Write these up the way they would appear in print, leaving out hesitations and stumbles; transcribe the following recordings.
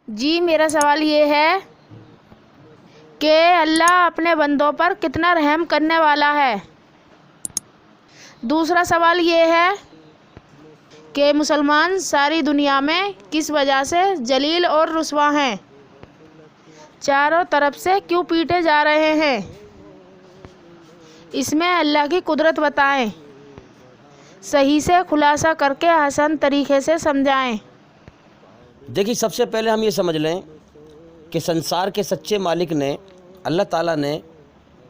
جی میرا سوال یہ ہے کہ اللہ اپنے بندوں پر کتنا رحم کرنے والا ہے۔ دوسرا سوال یہ ہے کہ مسلمان ساری دنیا میں کس وجہ سے ذلیل اور رسوا ہیں، چاروں طرف سے کیوں پیٹے جا رہے ہیں؟ اس میں اللہ کی قدرت بتائیں، صحیح سے خلاصہ کر کے آسان طریقے سے سمجھائیں۔ دیکھیے، سب سے پہلے ہم یہ سمجھ لیں کہ سنسار کے سچے مالک نے، اللہ تعالیٰ نے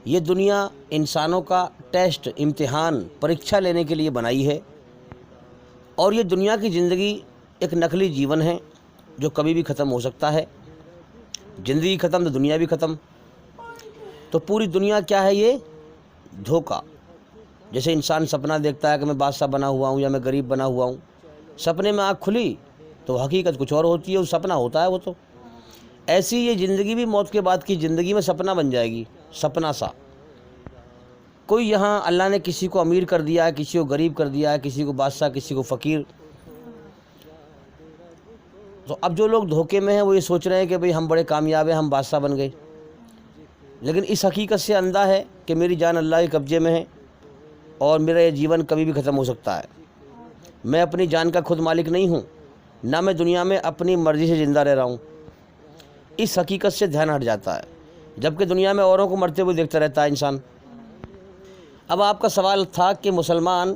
یہ دنیا انسانوں کا ٹیسٹ، امتحان، پریکشا لینے کے لیے بنائی ہے، اور یہ دنیا کی زندگی ایک نقلی جیون ہے جو کبھی بھی ختم ہو سکتا ہے۔ زندگی ختم تو دنیا بھی ختم۔ تو پوری دنیا کیا ہے؟ یہ دھوکہ۔ جیسے انسان سپنا دیکھتا ہے کہ میں بادشاہ بنا ہوا ہوں یا میں غریب بنا ہوا ہوں، سپنے میں آنکھ کھلی تو حقیقت کچھ اور ہوتی ہے، وہ سپنا ہوتا ہے وہ تو۔ ایسی یہ زندگی بھی موت کے بعد کی زندگی میں سپنا بن جائے گی، سپنا سا۔ کوئی یہاں اللہ نے کسی کو امیر کر دیا ہے، کسی کو غریب کر دیا ہے، کسی کو بادشاہ، کسی کو فقیر۔ تو اب جو لوگ دھوکے میں ہیں وہ یہ سوچ رہے ہیں کہ بھئی ہم بڑے کامیاب ہیں، ہم بادشاہ بن گئے، لیکن اس حقیقت سے اندھا ہے کہ میری جان اللہ کے قبضے میں ہے اور میرا یہ جیون کبھی بھی ختم ہو سکتا ہے۔ میں اپنی جان کا خود مالک نہیں ہوں، نہ میں دنیا میں اپنی مرضی سے زندہ رہ رہا ہوں۔ اس حقیقت سے دھیان ہٹ جاتا ہے، جبکہ دنیا میں اوروں کو مرتے ہوئے دیکھتا رہتا ہے انسان۔ اب آپ کا سوال تھا کہ مسلمان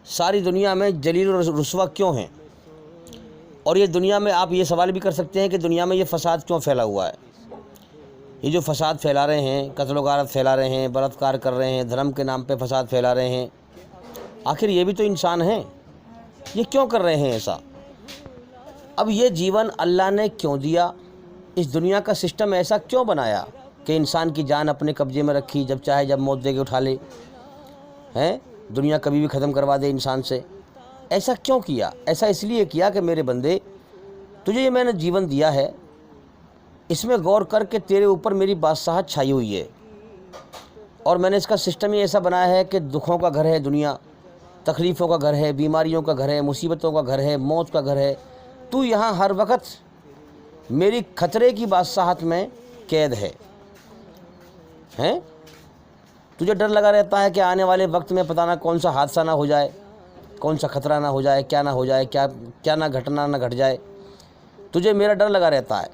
ساری دنیا میں ذلیل و رسوا کیوں ہیں، اور یہ دنیا میں آپ یہ سوال بھی کر سکتے ہیں کہ دنیا میں یہ فساد کیوں پھیلا ہوا ہے۔ یہ جو فساد پھیلا رہے ہیں، قتل و غارت پھیلا رہے ہیں، بلاತ್ಕಾರ کر رہے ہیں، دھرم کے نام پہ فساد پھیلا رہے ہیں، آخر یہ بھی تو انسان ہیں، یہ کیوں کر رہے ہیں ایسا؟ اب یہ جیون اللہ نے کیوں دیا؟ اس دنیا کا سسٹم ایسا کیوں بنایا کہ انسان کی جان اپنے قبضے میں رکھی، جب چاہے جب موت دے کے اٹھا لے ہیں، دنیا کبھی بھی ختم کروا دے انسان سے؟ ایسا کیوں کیا؟ ایسا اس لیے کیا کہ میرے بندے، تجھے یہ میں نے جیون دیا ہے، اس میں غور کر کے تیرے اوپر میری بادشاہت چھائی ہوئی ہے، اور میں نے اس کا سسٹم ہی ایسا بنایا ہے کہ دکھوں کا گھر ہے دنیا، تکلیفوں کا گھر ہے، بیماریوں کا گھر ہے، مصیبتوں کا گھر ہے، موت کا گھر ہے۔ تو یہاں ہر وقت میری خطرے کی بادشاہت میں قید ہے ہیں؟ تجھے ڈر لگا رہتا ہے کہ آنے والے وقت میں پتہ نہ کون سا حادثہ نہ ہو جائے، کون سا خطرہ نہ ہو جائے، کیا نہ ہو جائے، کیا نہ گھٹ جائے۔ تجھے میرا ڈر لگا رہتا ہے۔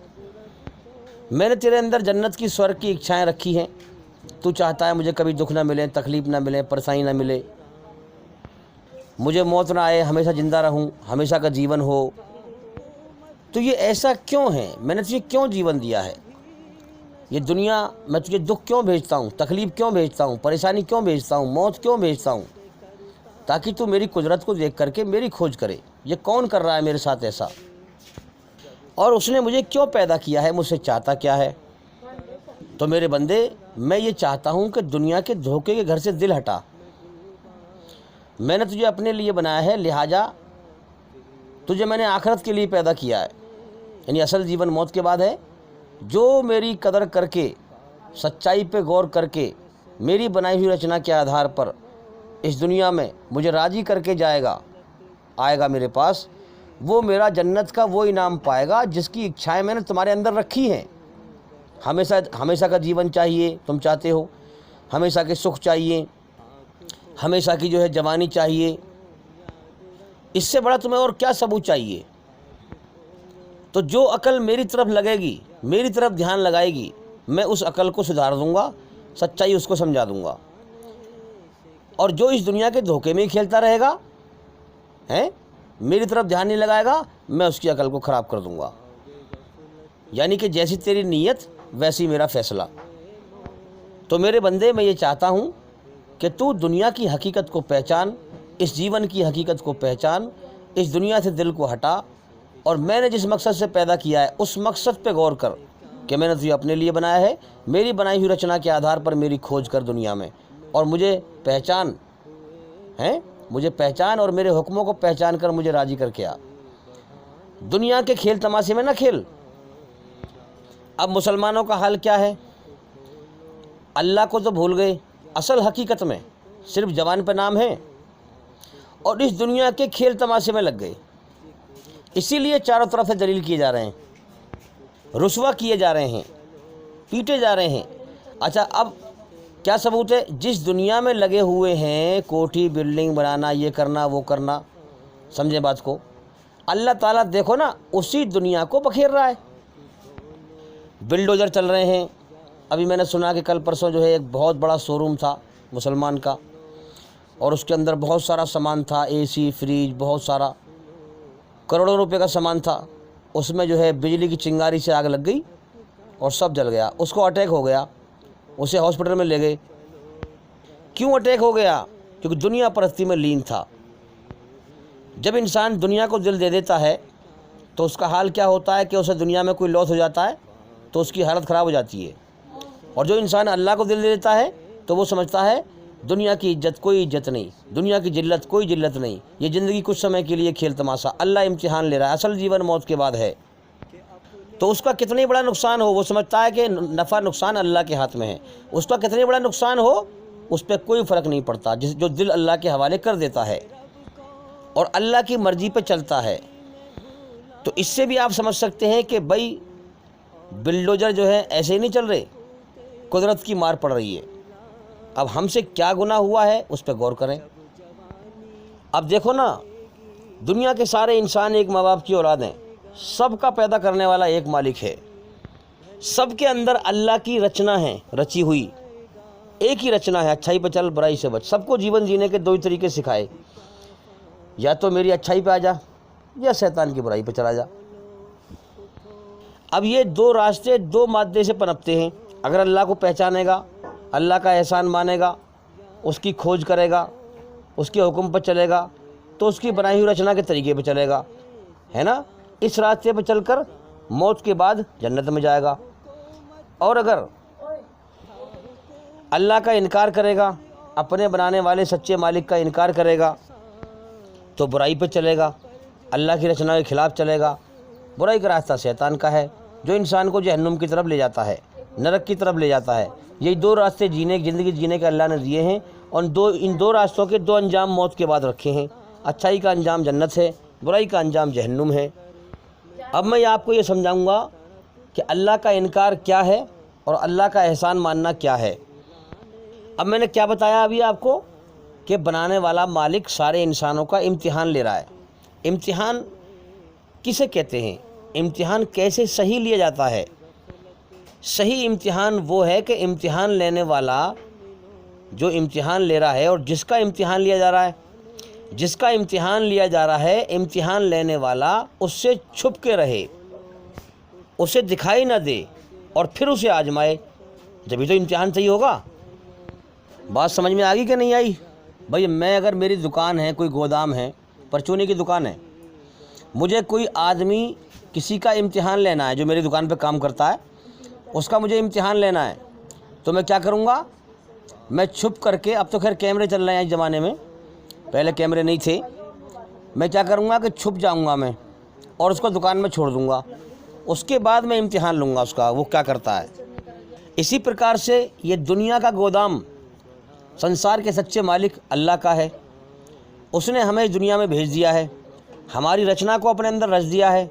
میں نے تیرے اندر جنت کی، سورگ کی اچھائیں رکھی ہیں۔ تو چاہتا ہے مجھے کبھی دکھ نہ ملے، تکلیف نہ ملے، پریشانی نہ ملے، مجھے موت نہ آئے، ہمیشہ زندہ رہوں، ہمیشہ کا جیون ہو۔ تو یہ ایسا کیوں ہے؟ میں نے تجھے کیوں جیون دیا ہے؟ یہ دنیا میں تجھے دکھ کیوں بھیجتا ہوں، تکلیف کیوں بھیجتا ہوں، پریشانی کیوں بھیجتا ہوں، موت کیوں بھیجتا ہوں؟ تاکہ تو میری قدرت کو دیکھ کر کے میری کھوج کرے، یہ کون کر رہا ہے میرے ساتھ ایسا، اور اس نے مجھے کیوں پیدا کیا ہے، مجھ سے چاہتا کیا ہے؟ تو میرے بندے، میں یہ چاہتا ہوں کہ دنیا کے دھوکے کے گھر سے دل ہٹا۔ میں نے تجھے اپنے لیے بنایا ہے، لہٰذا تجھے میں نے آخرت کے لیے پیدا کیا ہے، یعنی اصل جیون موت کے بعد ہے۔ جو میری قدر کر کے، سچائی پہ غور کر کے، میری بنائی ہوئی رچنا کے آدھار پر اس دنیا میں مجھے راضی کر کے آئے گا میرے پاس، وہ میرا جنت کا وہ انعام پائے گا جس کی اچھائیں میں نے تمہارے اندر رکھی ہیں۔ ہمیشہ کا جیون چاہیے، تم چاہتے ہو، ہمیشہ کے سکھ چاہیے، ہمیشہ کی جو ہے جوانی چاہیے، اس سے بڑا تمہیں اور کیا ثبوت چاہیے؟ تو جو عقل میری طرف لگے گی، میری طرف دھیان لگائے گی، میں اس عقل کو سدھار دوں گا، سچائی اس کو سمجھا دوں گا۔ اور جو اس دنیا کے دھوکے میں ہی کھیلتا رہے گا، میری طرف دھیان نہیں لگائے گا، میں اس کی عقل کو خراب کر دوں گا۔ یعنی کہ جیسی تیری نیت ویسی میرا فیصلہ۔ تو میرے بندے، میں یہ چاہتا ہوں کہ تو دنیا کی حقیقت کو پہچان، اس جیون کی حقیقت کو پہچان، اس دنیا سے دل کو ہٹا، اور میں نے جس مقصد سے پیدا کیا ہے اس مقصد پہ غور کر کہ میں نے تجھے اپنے لیے بنایا ہے، میری بنائی ہوئی رچنا کے آدھار پر میری کھوج کر دنیا میں، اور مجھے پہچان اور میرے حکموں کو پہچان کر مجھے راضی کر کے آ۔ دنیا کے کھیل تماشے میں نہ کھیل۔ اب مسلمانوں کا حال کیا ہے؟ اللہ کو تو بھول گئے، اصل حقیقت میں صرف زبان پہ نام ہے، اور اس دنیا کے کھیل تماشے میں لگ گئے۔ اسی لیے چاروں طرف سے ذلیل کیے جا رہے ہیں، رسوا کیے جا رہے ہیں، پیٹے جا رہے ہیں۔ اچھا اب کیا ثبوت ہے؟ جس دنیا میں لگے ہوئے ہیں کوٹھی بلڈنگ بنانا، یہ کرنا وہ کرنا، سمجھے بات کو، اللہ تعالیٰ دیکھو نا اسی دنیا کو بکھیر رہا ہے۔ بلڈوزر چل رہے ہیں۔ ابھی میں نے سنا کہ کل پرسوں جو ہے ایک بہت بڑا شو روم تھا مسلمان کا، اور اس کے اندر بہت سارا سامان تھا، اے سی، فریج، بہت سارا کروڑوں روپے کا سامان تھا۔ اس میں جو ہے بجلی کی چنگاری سے آگ لگ گئی اور سب جل گیا۔ اس کو اٹیک ہو گیا، اسے ہاسپٹل میں لے گئے۔ کیوں اٹیک ہو گیا؟ کیونکہ دنیا پرستی میں لین تھا۔ جب انسان دنیا کو دل دے دیتا ہے تو اس کا حال کیا ہوتا ہے کہ اسے دنیا میں کوئی لاس ہو جاتا ہے تو اس کی حالت خراب ہو جاتی ہے، اور جو انسان اللہ کو دل دے دیتا ہے تو وہ سمجھتا ہے دنیا کی عزت کوئی عزت نہیں، دنیا کی ذلت کوئی ذلت نہیں، یہ زندگی کچھ سمے کے لیے کھیل تماشا، اللہ امتحان لے رہا ہے، اصل جیون موت کے بعد ہے۔ تو اس کا کتنی بڑا نقصان ہو، وہ سمجھتا ہے کہ نفع نقصان اللہ کے ہاتھ میں ہے۔ اس کا کتنی بڑا نقصان ہو اس پہ کوئی فرق نہیں پڑتا، جو دل اللہ کے حوالے کر دیتا ہے اور اللہ کی مرضی پہ چلتا ہے۔ تو اس سے بھی آپ سمجھ سکتے ہیں کہ بھائی بلڈوزر جو ہے ایسے ہی نہیں چل رہے، قدرت کی مار پڑ رہی ہے۔ اب ہم سے کیا گناہ ہوا ہے اس پہ غور کریں۔ اب دیکھو نا، دنیا کے سارے انسان ایک ماں باپ کی اولاد ہیں، سب کا پیدا کرنے والا ایک مالک ہے، سب کے اندر اللہ کی رچنا ہے، رچی ہوئی ایک ہی رچنا ہے، اچھائی پہ چل برائی سے بچ۔ سب کو جیون جینے کے دو ہی طریقے سکھائے، یا تو میری اچھائی پہ آ جا یا شیطان کی برائی پہ چلا جا۔ اب یہ دو راستے دو مادے سے پنپتے ہیں۔ اگر اللہ کو پہچانے گا، اللہ کا احسان مانے گا، اس کی کھوج کرے گا، اس کے حکم پر چلے گا تو اس کی بنائی ہوئی رچنا کے طریقے پہ چلے گا، ہے نا، اس راستے پہ چل کر موت کے بعد جنت میں جائے گا۔ اور اگر اللہ کا انکار کرے گا، اپنے بنانے والے سچے مالک کا انکار کرے گا تو برائی پہ چلے گا، اللہ کی رچنا کے خلاف چلے گا۔ برائی کا راستہ شیطان کا ہے جو انسان کو جہنم کی طرف لے جاتا ہے، نرک کی طرف لے جاتا ہے۔ یہی دو راستے زندگی جینے کے اللہ نے دیے ہیں، اور ان دو راستوں کے دو انجام موت کے بعد رکھے ہیں۔ اچھائی کا انجام جنت ہے، برائی کا انجام جہنم ہے۔ اب میں آپ کو یہ سمجھاؤں گا کہ اللہ کا انکار کیا ہے اور اللہ کا احسان ماننا کیا ہے۔ اب میں نے کیا بتایا ابھی آپ کو کہ بنانے والا مالک سارے انسانوں کا امتحان لے رہا ہے۔ امتحان کسے کہتے ہیں؟ امتحان کیسے صحیح لیا جاتا ہے؟ صحیح امتحان وہ ہے کہ امتحان لینے والا جو امتحان لے رہا ہے اور جس کا امتحان لیا جا رہا ہے، جس کا امتحان لیا جا رہا ہے، امتحان لینے والا اس سے چھپ کے رہے، اسے دکھائی نہ دے اور پھر اسے آزمائے، جبھی تو امتحان صحیح ہوگا۔ بات سمجھ میں آ گئی کہ نہیں آئی؟ بھائی میں اگر میری دکان ہے، کوئی گودام ہے، پرچونے کی دکان ہے، مجھے کوئی آدمی کسی کا امتحان لینا ہے جو میری دکان پہ کام کرتا ہے، اس کا مجھے امتحان لینا ہے، تو میں کیا کروں گا؟ میں چھپ کر کے، اب تو خیر کیمرے چل رہے ہیں اس زمانے میں، پہلے کیمرے نہیں تھے، میں کیا کروں گا کہ چھپ جاؤں گا میں اور اس کو دکان میں چھوڑ دوں گا، اس کے بعد میں امتحان لوں گا اس کا وہ کیا کرتا ہے۔ اسی پرکار سے یہ دنیا کا گودام سنسار کے سچے مالک اللہ کا ہے، اس نے ہمیں اس دنیا میں بھیج دیا ہے، ہماری رچنا کو اپنے اندر رچ دیا ہے،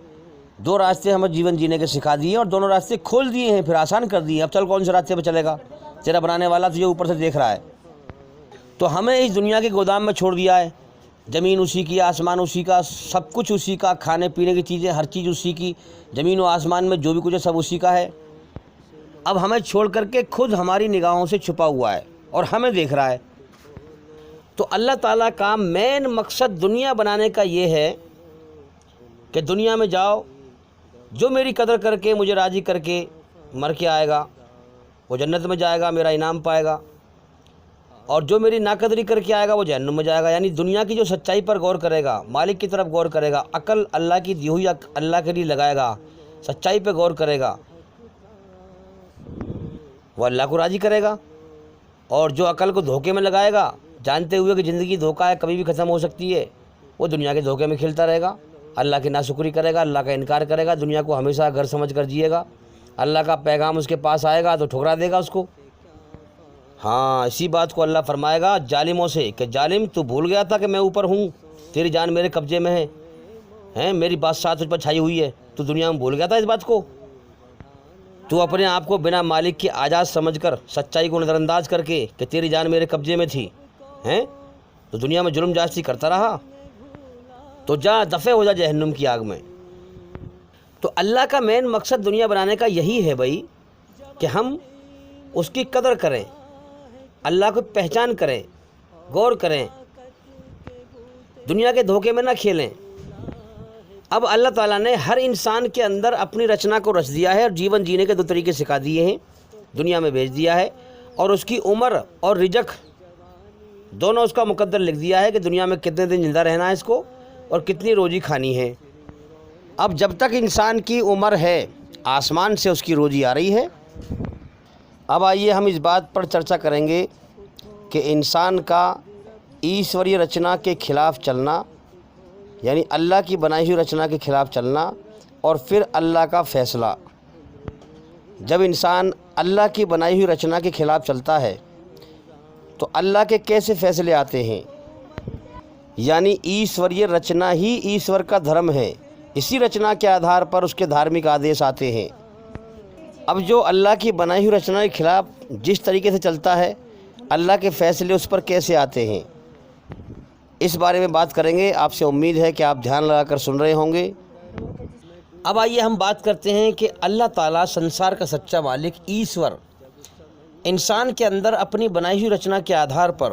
دو راستے ہمیں جیون جینے کے سکھا دیے اور دونوں راستے کھول دیے ہیں، پھر آسان کر دیے۔ اب چل کون سے راستے پہ چلے گا؟ تیرا بنانے والا تجھے اوپر سے دیکھ رہا ہے۔ تو ہمیں اس دنیا کے گودام میں چھوڑ دیا ہے، زمین اسی کی، آسمان اسی کا، سب کچھ اسی کا، کھانے پینے کی چیزیں ہر چیز اسی کی، زمین و آسمان میں جو بھی کچھ ہے سب اسی کا ہے۔ اب ہمیں چھوڑ کر کے خود ہماری نگاہوں سے چھپا ہوا ہے اور ہمیں دیکھ رہا ہے۔ تو اللہ تعالیٰ کا مین مقصد دنیا بنانے کا یہ ہے کہ دنیا میں جاؤ، جو میری قدر کر کے مجھے راضی کر کے مر کے آئے گا وہ جنت میں جائے گا، میرا انعام پائے گا، اور جو میری ناقدری کر کے آئے گا وہ جہنم میں جائے گا۔ یعنی دنیا کی جو سچائی پر غور کرے گا، مالک کی طرف غور کرے گا، عقل اللہ کی دی ہوئی اللہ کے لیے لگائے گا، سچائی پہ غور کرے گا، وہ اللہ کو راضی کرے گا۔ اور جو عقل کو دھوکے میں لگائے گا، جانتے ہوئے کہ زندگی دھوکہ ہے، کبھی بھی ختم ہو سکتی ہے، وہ دنیا کے دھوکے میں کھیلتا رہے گا، اللہ کی ناشکری کرے گا، اللہ کا انکار کرے گا، دنیا کو ہمیشہ گھر سمجھ کر جیے گا۔ اللہ کا پیغام اس کے پاس آئے گا تو ٹھکرا دے گا اس کو۔ ہاں، اسی بات کو اللہ فرمائے گا ظالموں سے کہ ظالم تو بھول گیا تھا کہ میں اوپر ہوں، تیری جان میرے قبضے میں ہے، ہیں میری بادشاہ تجھ پر چھائی ہوئی ہے، تو دنیا میں بھول گیا تھا اس بات کو؟ تو اپنے آپ کو بنا مالک کے آزاد سمجھ کر سچائی کو نظر انداز کر کے کہ تیری جان میرے قبضے میں تھی، ہیں تو دنیا میں جرم جاستی کرتا رہا، تو جا دفع ہو جا جہنم کی آگ میں۔ تو اللہ کا مین مقصد دنیا بنانے کا یہی ہے بھائی، کہ ہم اس کی قدر کریں، اللہ کو پہچان کریں، غور کریں، دنیا کے دھوکے میں نہ کھیلیں۔ اب اللہ تعالیٰ نے ہر انسان کے اندر اپنی رچنا کو رچ دیا ہے اور جیون جینے کے 2 طریقے سکھا دیے ہیں، دنیا میں بھیج دیا ہے، اور اس کی عمر اور رزق دونوں اس کا مقدر لکھ دیا ہے کہ دنیا میں کتنے دن زندہ رہنا ہے اس کو اور کتنی روزی کھانی ہے۔ اب جب تک انسان کی عمر ہے آسمان سے اس کی روزی آ رہی ہے۔ اب آئیے ہم اس بات پر چرچا کریں گے کہ انسان کا ایشوری رچنا کے خلاف چلنا، یعنی اللہ کی بنائی ہوئی رچنا کے خلاف چلنا، اور پھر اللہ کا فیصلہ۔ جب انسان اللہ کی بنائی ہوئی رچنا کے خلاف چلتا ہے تو اللہ کے کیسے فیصلے آتے ہیں؟ یعنی ایشوری رچنا ہی ایشور کا دھرم ہے، اسی رچنا کے آدھار پر اس کے دھارمک آدیش آتے ہیں۔ اب جو اللہ کی بنائی ہوئی رچنا کے خلاف جس طریقے سے چلتا ہے، اللہ کے فیصلے اس پر کیسے آتے ہیں، اس بارے میں بات کریں گے۔ آپ سے امید ہے کہ آپ دھیان لگا کر سن رہے ہوں گے۔ اب آئیے ہم بات کرتے ہیں کہ اللہ تعالیٰ سنسار کا سچا مالک ایشور انسان کے اندر اپنی بنائی ہوئی رچنا کے آدھار پر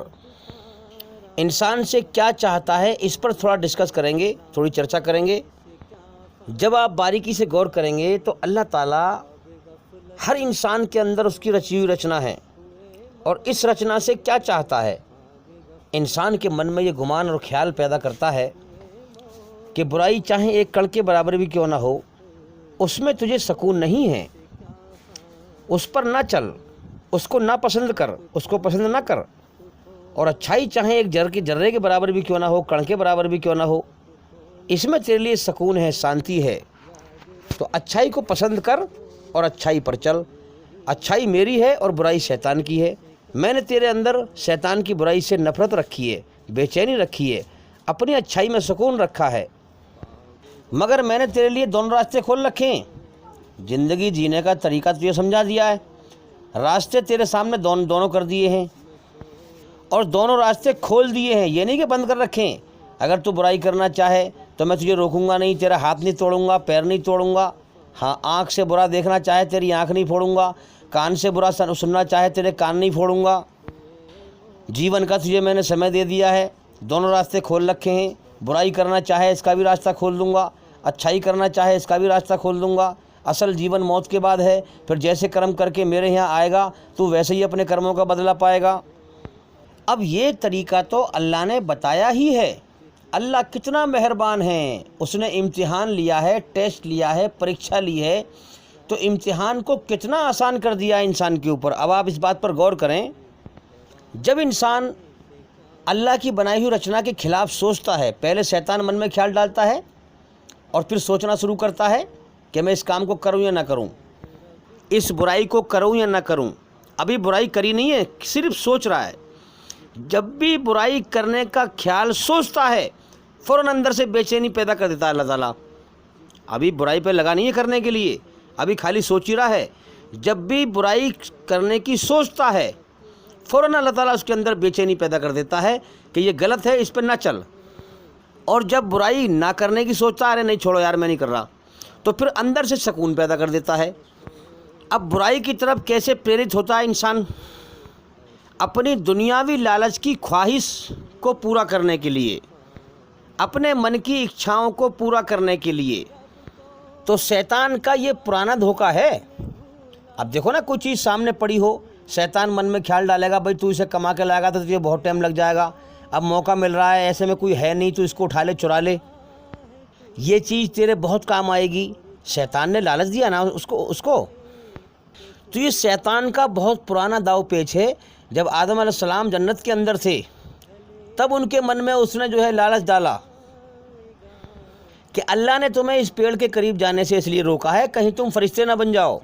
انسان سے کیا چاہتا ہے، اس پر تھوڑا ڈسکس کریں گے، تھوڑی چرچا کریں گے۔ جب آپ باریکی سے غور کریں گے تو اللہ تعالیٰ ہر انسان کے اندر اس کی رچی ہوئی رچنا ہے، اور اس رچنا سے کیا چاہتا ہے۔ انسان کے من میں یہ گمان اور خیال پیدا کرتا ہے کہ برائی چاہے ایک کڑ کے برابر بھی کیوں نہ ہو، اس میں تجھے سکون نہیں ہے، اس پر نہ چل، اس کو نہ پسند کر، اس کو پسند نہ کر۔ اور اچھائی چاہے ایک ذرے کے برابر بھی کیوں نہ ہو، کڑ کے برابر بھی کیوں نہ ہو، اس میں تیرے لیے سکون ہے، شانتی ہے۔ تو اچھائی کو پسند کر اور اچھائی پر چل۔ اچھائی میری ہے اور برائی شیطان کی ہے۔ میں نے تیرے اندر شیطان کی برائی سے نفرت رکھی ہے، بے چینی رکھی ہے، اپنی اچھائی میں سکون رکھا ہے، مگر میں نے تیرے لیے دونوں راستے کھول رکھے ہیں۔ زندگی جینے کا طریقہ تجھے سمجھا دیا ہے، راستے تیرے سامنے دونوں کر دیے ہیں، اور دونوں راستے کھول دیے ہیں، یہ نہیں کہ بند کر رکھے ہیں۔ اگر تو برائی کرنا چاہے تو میں تجھے روکوں گا نہیں، تیرا ہاتھ نہیں توڑوں گا، پیر نہیں توڑوں گا۔ ہاں، آنکھ سے برا دیکھنا چاہے تیری آنکھ نہیں پھوڑوں گا، کان سے برا سننا چاہے تیرے کان نہیں پھوڑوں گا۔ جیون کا تجھے میں نے سمے دے دیا ہے، دونوں راستے کھول رکھے ہیں۔ برائی کرنا چاہے اس کا بھی راستہ کھول دوں گا، اچھائی کرنا چاہے اس کا بھی راستہ کھول دوں گا۔ اصل جیون موت کے بعد ہے، پھر جیسے کرم کر کے میرے یہاں آئے گا تو ویسے ہی اپنے کرموں کا بدلہ پائے گا۔ اب یہ طریقہ تو اللہ نے بتایا ہی ہے۔ اللہ کتنا مہربان ہے، اس نے امتحان لیا ہے، ٹیسٹ لیا ہے، پریکشا لی ہے، تو امتحان کو کتنا آسان کر دیا ہے انسان کے اوپر۔ اب آپ اس بات پر غور کریں، جب انسان اللہ کی بنائی ہوئی رچنا کے خلاف سوچتا ہے، پہلے شیطان من میں خیال ڈالتا ہے اور پھر سوچنا شروع کرتا ہے کہ میں اس کام کو کروں یا نہ کروں، اس برائی کو کروں یا نہ کروں۔ ابھی برائی کری نہیں ہے، صرف سوچ رہا ہے۔ جب بھی برائی کرنے کا خیال سوچتا ہے، فوراً اندر سے بے چینی پیدا کر دیتا ہے اللہ تعالیٰ۔ ابھی برائی پہ لگا نہیں ہے کرنے کے لیے، ابھی خالی سوچ ہی رہا ہے۔ جب بھی برائی کرنے کی سوچتا ہے، فوراً اللہ تعالیٰ اس کے اندر بے چینی پیدا کر دیتا ہے کہ یہ غلط ہے، اس پہ نہ چل۔ اور جب برائی نہ کرنے کی سوچتا ہے، ارے نہیں چھوڑو یار میں نہیں کر رہا، تو پھر اندر سے سکون پیدا کر دیتا ہے۔ اب برائی کی طرف کیسے پریرت ہوتا ہے انسان؟ اپنی دنیاوی لالچ کی خواہش کو پورا کرنے کے لیے، اپنے من کی اچھاؤں کو پورا کرنے کے لیے۔ تو شیطان کا یہ پرانا دھوکہ ہے۔ اب دیکھو نا، کوئی چیز سامنے پڑی ہو، شیطان من میں خیال ڈالے گا، بھائی تو اسے کما کے لائے گا تو تجھے بہت ٹائم لگ جائے گا، اب موقع مل رہا ہے، ایسے میں کوئی ہے نہیں، تو اس کو اٹھا لے، چرا لے، یہ چیز تیرے بہت کام آئے گی۔ شیطان نے لالچ دیا نا اس کو۔ تو یہ شیطان کا بہت پرانا داؤ پیچ ہے۔ جب آدم علیہ السلام جنت کے اندر تھے، تب ان کے من میں اس نے جو ہے لالچ ڈالا کہ اللہ نے تمہیں اس پیڑ کے قریب جانے سے اس لیے روکا ہے کہیں تم فرشتے نہ بن جاؤ۔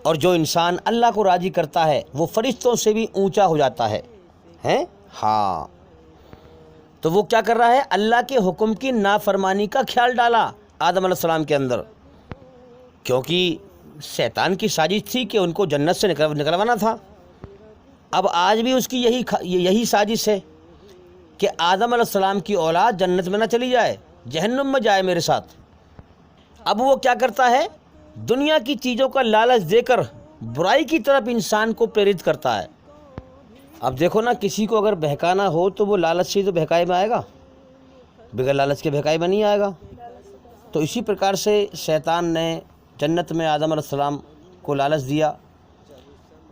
اور جو انسان اللہ کو راضی کرتا ہے وہ فرشتوں سے بھی اونچا ہو جاتا ہے، ہیں؟ ہاں، تو وہ کیا کر رہا ہے؟ اللہ کے حکم کی نافرمانی کا خیال ڈالا آدم علیہ السلام کے اندر، کیونکہ شیطان کی سازش تھی کہ ان کو جنت سے نکلوانا تھا۔ اب آج بھی اس کی یہی سازش ہے کہ آدم علیہ السلام کی اولاد جنت میں نہ چلی جائے، جہنم میں جائے میرے ساتھ۔ اب وہ کیا کرتا ہے؟ دنیا کی چیزوں کا لالچ دے کر برائی کی طرف انسان کو پریرت کرتا ہے۔ اب دیکھو نا، کسی کو اگر بہکانا ہو تو وہ لالچ سے تو بہکائے میں آئے گا، بغیر لالچ کے بہکائے میں نہیں آئے گا۔ تو اسی پرکار سے شیطان نے جنت میں آدم علیہ السلام کو لالچ دیا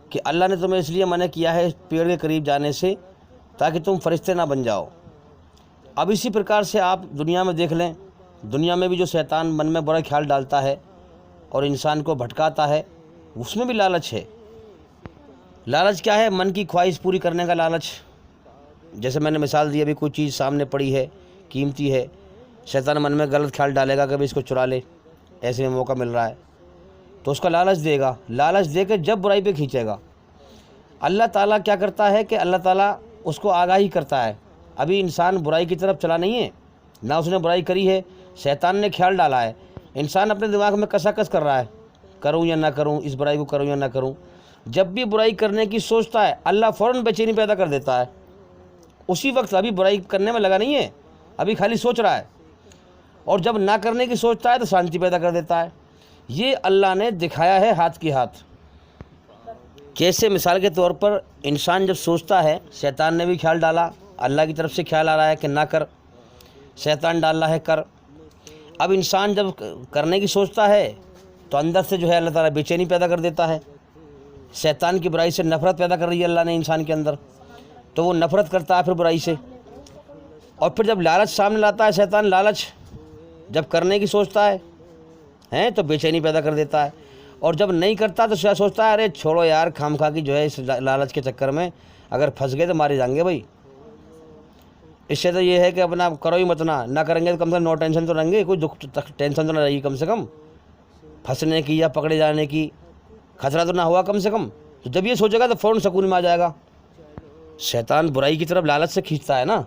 کہ اللہ نے تمہیں اس لیے منع کیا ہے پیڑ کے قریب جانے سے تاکہ تم فرشتے نہ بن جاؤ۔ اب اسی پرکار سے آپ دنیا میں دیکھ لیں، دنیا میں بھی جو شیطان من میں برا خیال ڈالتا ہے اور انسان کو بھٹکاتا ہے، اس میں بھی لالچ ہے۔ لالچ کیا ہے؟ من کی خواہش پوری کرنے کا لالچ۔ جیسے میں نے مثال دی، ابھی کوئی چیز سامنے پڑی ہے، قیمتی ہے، شیطان من میں غلط خیال ڈالے گا کہ اس کو چرا لے، ایسے میں موقع مل رہا ہے تو اس کا لالچ دے گا، لالچ دے کے جب برائی پہ کھینچے گا۔ اللہ تعالیٰ کیا کرتا ہے کہ اللہ تعالیٰ اس کو آگاہی کرتا ہے، ابھی انسان برائی کی طرف چلا نہیں ہے، نہ اس نے برائی کری ہے، شیطان نے خیال ڈالا ہے، انسان اپنے دماغ میں کسا کس کر رہا ہے، کروں یا نہ کروں، اس برائی کو کروں یا نہ کروں۔ جب بھی برائی کرنے کی سوچتا ہے، اللہ فوراً بے چینی پیدا کر دیتا ہے، اسی وقت ابھی برائی کرنے میں لگا نہیں ہے، ابھی خالی سوچ رہا ہے، اور جب نہ کرنے کی سوچتا ہے تو شانتی پیدا کر دیتا ہے۔ یہ اللہ نے دکھایا ہے ہاتھ کی ہاتھ۔ کیسے؟ مثال کے طور پر انسان جب سوچتا ہے، شیطان نے بھی خیال ڈالا، اللہ کی طرف سے خیال آ رہا ہے کہ نہ کر، شیطان ڈال رہا ہے کر۔ اب انسان جب کرنے کی سوچتا ہے تو اندر سے جو ہے اللہ تعالیٰ بے چینی پیدا کر دیتا ہے، شیطان کی برائی سے نفرت پیدا کر رہی ہے اللہ نے انسان کے اندر، تو وہ نفرت کرتا ہے پھر برائی سے۔ اور پھر جب لالچ سامنے لاتا ہے شیطان، لالچ جب کرنے کی سوچتا ہے تو بے چینی پیدا کر دیتا ہے، اور جب نہیں کرتا تو سوچتا ہے ارے چھوڑو یار، خام خواہ کی جو ہے اس لالچ کے چکر میں اگر پھنس گئے تو مارے جائیں گے بھائی، اس سے تو یہ ہے کہ اپنا کرو ہی مت، نہ کریں گے تو کم سے کم نو ٹینشن تو رہیں گے، کوئی دکھ ٹینشن تو نہ رہے گی، کم سے کم پھنسنے کی یا پکڑے جانے کی خطرہ تو نہ ہوا کم سے کم۔ تو جب یہ سوچے گا تو فوراً سکون میں آ جائے گا۔ شیطان برائی کی طرف لالچ سے کھینچتا ہے نا،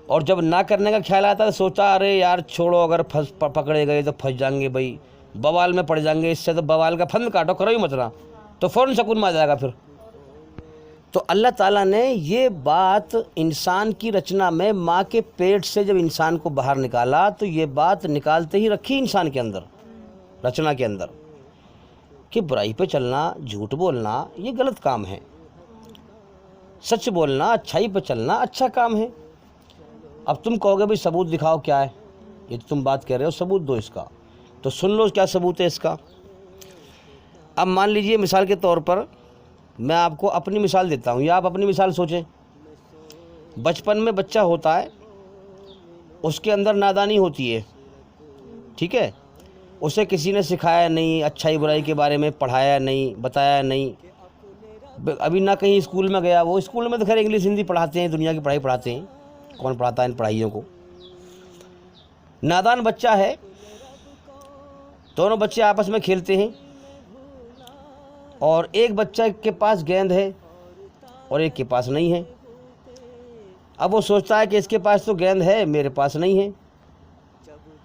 اور جب نہ کرنے کا خیال آتا ہے تو سوچا ارے یار چھوڑو، اگر پکڑے گئے تو پھنس جائیں گے بھائی، بوال میں پڑ جائیں گے، اس سے تو بوال کا پھند کاٹو، کرو ہی مت نہ، تو فوراً سکون میں آ جائے گا پھر۔ تو اللہ تعالیٰ نے یہ بات انسان کی رچنا میں، ماں کے پیٹ سے جب انسان کو باہر نکالا تو یہ بات نکالتے ہی رکھی انسان کے اندر، رچنا کے اندر، کہ برائی پہ چلنا، جھوٹ بولنا یہ غلط کام ہے، سچ بولنا، اچھائی پہ چلنا اچھا کام ہے۔ اب تم کہو گے بھائی ثبوت دکھاؤ کیا ہے، یہ تو تم بات کہہ رہے ہو، ثبوت دو اس کا، تو سن لو کیا ثبوت ہے اس کا۔ اب مان لیجئے مثال کے طور پر میں آپ کو اپنی مثال دیتا ہوں، یا آپ اپنی مثال سوچیں۔ بچپن میں بچہ ہوتا ہے، اس کے اندر نادانی ہوتی ہے، ٹھیک ہے، اسے کسی نے سکھایا نہیں، اچھائی برائی کے بارے میں پڑھایا نہیں، بتایا نہیں، ابھی نہ کہیں اسکول میں گیا، وہ اسکول میں تو خیر انگلش ہندی پڑھاتے ہیں، دنیا کی پڑھائی پڑھاتے ہیں، کون پڑھاتا ہے ان پڑھائیوں کو۔ نادان بچہ ہے، دونوں بچے آپس میں کھیلتے ہیں، اور ایک بچہ کے پاس گیند ہے اور ایک کے پاس نہیں ہے۔ اب وہ سوچتا ہے کہ اس کے پاس تو گیند ہے، میرے پاس نہیں ہے۔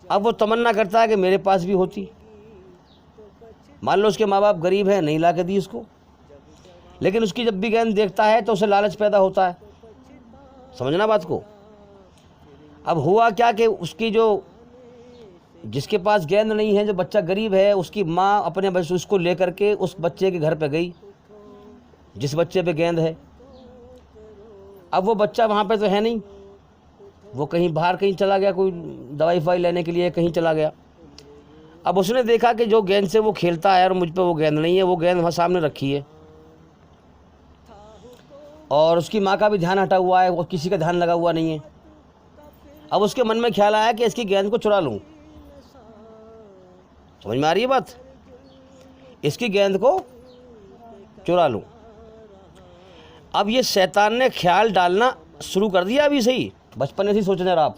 اب وہ تمنا کرتا ہے کہ میرے پاس بھی ہوتی۔ مان لو اس کے ماں باپ غریب ہیں، نہیں لا کے دی اس کو، لیکن اس کی جب بھی گیند دیکھتا ہے تو اسے لالچ پیدا ہوتا ہے، سمجھنا بات کو۔ اب ہوا کیا کہ اس کی جس کے پاس گیند نہیں ہے، جو بچہ غریب ہے، اس کی ماں اپنے اس کو لے کر کے اس بچے کے گھر پہ گئی جس بچے پہ گیند ہے۔ اب وہ بچہ وہاں پہ تو ہے نہیں، وہ کہیں باہر کہیں چلا گیا، کوئی دوائی فوائی لینے کے لیے کہیں چلا گیا۔ اب اس نے دیکھا کہ جو گیند سے وہ کھیلتا ہے اور مجھ پہ وہ گیند نہیں ہے، وہ گیند وہاں سامنے رکھی ہے، اور اس کی ماں کا بھی دھیان ہٹا ہوا ہے، وہ کسی کا دھیان لگا ہوا نہیں ہے۔ اب اس کے من میں خیال آیا کہ اس کی گیند کو چرا لوں، سمجھ میں آ رہی ہے بات، اس کی گیند کو چرا لوں۔ اب یہ شیطان نے خیال ڈالنا شروع کر دیا ابھی سے ہی، بچپن سے ہی سوچنے رہا۔ آپ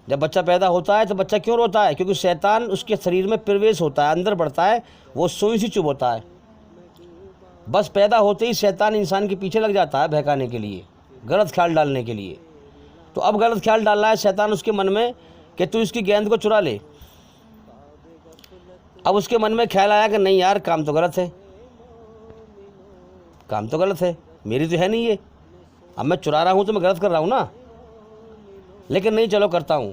جب بچہ پیدا ہوتا ہے تو بچہ کیوں روتا ہے؟ کیونکہ شیطان اس کے شریر میں پرویش ہوتا ہے، اندر بڑھتا ہے، وہ سوئی سی چبھ ہوتا ہے۔ بس پیدا ہوتے ہی شیطان انسان کے پیچھے لگ جاتا ہے بہکانے کے لیے، غلط خیال ڈالنے کے لیے، تو اب غلط خیال ڈال رہا ہے شیطان اس کے من میں کہ تو اس کی گیند کو چرا لے۔ اب اس کے من میں خیال آیا کہ نہیں یار، کام تو غلط ہے، کام تو غلط ہے، میری تو ہے نہیں یہ، اب میں چرا رہا ہوں تو میں غلط کر رہا ہوں نا، لیکن نہیں، چلو کرتا ہوں،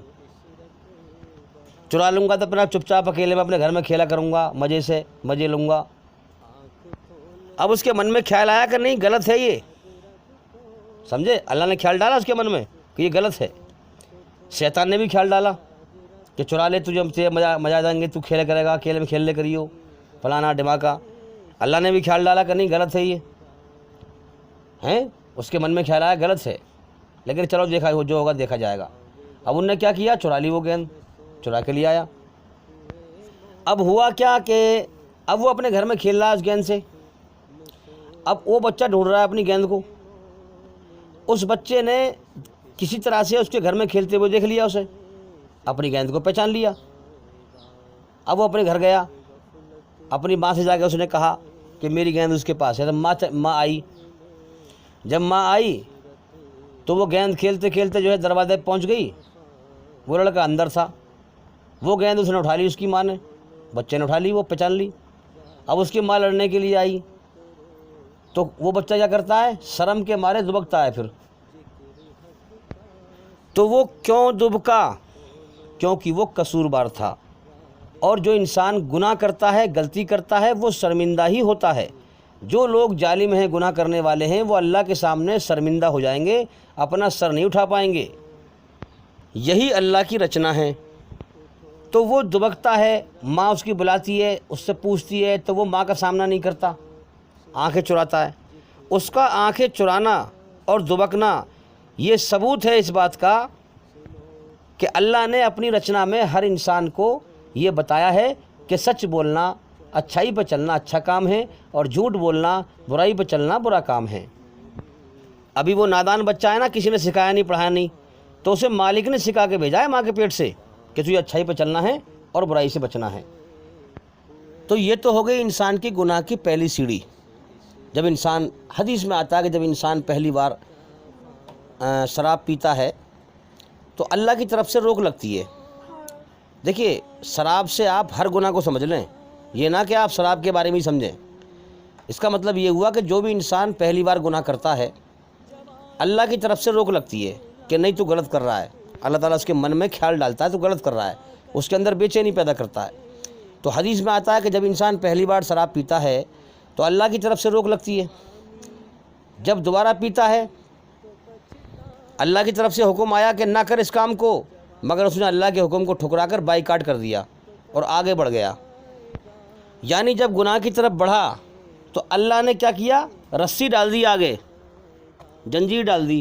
چرا لوں گا تو اپنا چپ چاپ اکیلے میں اپنے گھر میں کھیلا کروں گا، مزے سے مزے لوں گا۔ اب اس کے من میں خیال آیا کہ نہیں غلط ہے یہ، سمجھے، اللہ نے خیال ڈالا اس کے من میں کہ یہ غلط ہے۔ شیطان نے بھی خیال ڈالا کہ چرا لے، تجھے ہم سے مزہ دیں گے، تو کھیلے کرے گا، اکیلے میں کھیل لے کریو فلانا ڈماکا۔ اللہ نے بھی خیال ڈالا کہ نہیں غلط ہے یہ، ہیں، اس کے من میں خیال آیا غلط ہے، لیکن چلو دیکھا جو ہوگا دیکھا جائے گا۔ اب ان نے کیا کیا، چرا لی وہ گیند، چرا کے لے آیا۔ اب ہوا کیا کہ اب وہ اپنے گھر میں کھیل رہا ہے اس گیند سے، اب وہ بچہ ڈھونڈ رہا ہے اپنی گیند کو، اس بچے نے کسی طرح سے اس کے گھر میں کھیلتے ہوئے دیکھ لیا اسے، اپنی گیند کو پہچان لیا۔ اب وہ اپنے گھر گیا، اپنی ماں سے جا کے اس نے کہا کہ میری گیند اس کے پاس ہے۔ تو ماں آئی، جب ماں آئی تو وہ گیند کھیلتے کھیلتے جو ہے دروازے پہ پہنچ گئی، وہ لڑکا اندر تھا، وہ گیند اس نے اٹھا لی، اس کی ماں نے، بچے نے اٹھا لی، وہ پہچان لی۔ اب اس کی ماں لڑنے کے لیے آئی تو وہ بچہ کیا کرتا ہے، شرم کے مارے دبکتا ہے۔ پھر تو وہ کیوں دبکا؟ کیونکہ وہ قصوروار تھا، اور جو انسان گناہ کرتا ہے، غلطی کرتا ہے، وہ شرمندہ ہی ہوتا ہے۔ جو لوگ ظالم ہیں، گناہ کرنے والے ہیں، وہ اللہ کے سامنے شرمندہ ہو جائیں گے، اپنا سر نہیں اٹھا پائیں گے۔ یہی اللہ کی رچنا ہے۔ تو وہ دبکتا ہے، ماں اس کی بلاتی ہے، اس سے پوچھتی ہے، تو وہ ماں کا سامنا نہیں کرتا، آنکھیں چراتا ہے۔ اس کا آنکھیں چرانا اور دبکنا یہ ثبوت ہے اس بات کا کہ اللہ نے اپنی رچنا میں ہر انسان کو یہ بتایا ہے کہ سچ بولنا، اچھائی پہ چلنا اچھا کام ہے، اور جھوٹ بولنا، برائی پہ چلنا برا کام ہے۔ ابھی وہ نادان بچہ ہے نا، کسی نے سکھایا نہیں، پڑھایا نہیں، تو اسے مالک نے سکھا کے بھیجا ہے ماں کے پیٹ سے کہ تجھے اچھائی پہ چلنا ہے اور برائی سے بچنا ہے۔ تو یہ تو ہو گئی انسان کی گناہ کی پہلی سیڑھی۔ جب انسان، حدیث میں آتا ہے کہ جب انسان پہلی بار شراب پیتا ہے تو اللہ کی طرف سے روک لگتی ہے۔ دیکھیے، شراب سے آپ ہر گناہ کو سمجھ لیں، یہ نہ کہ آپ شراب کے بارے میں ہی سمجھیں۔ اس کا مطلب یہ ہوا کہ جو بھی انسان پہلی بار گناہ کرتا ہے، اللہ کی طرف سے روک لگتی ہے کہ نہیں تو غلط کر رہا ہے۔ اللہ تعالیٰ اس کے من میں خیال ڈالتا ہے تو غلط کر رہا ہے، اس کے اندر بے چینی پیدا کرتا ہے۔ تو حدیث میں آتا ہے کہ جب انسان پہلی بار شراب پیتا ہے تو اللہ کی طرف سے روک لگتی ہے۔ جب دوبارہ پیتا ہے، اللہ کی طرف سے حکم آیا کہ نہ کر اس کام کو، مگر اس نے اللہ کے حکم کو ٹھکرا کر بائیکاٹ کر دیا اور آگے بڑھ گیا۔ یعنی جب گناہ کی طرف بڑھا تو اللہ نے کیا کیا، رسی ڈال دی آگے، جنجیر ڈال دی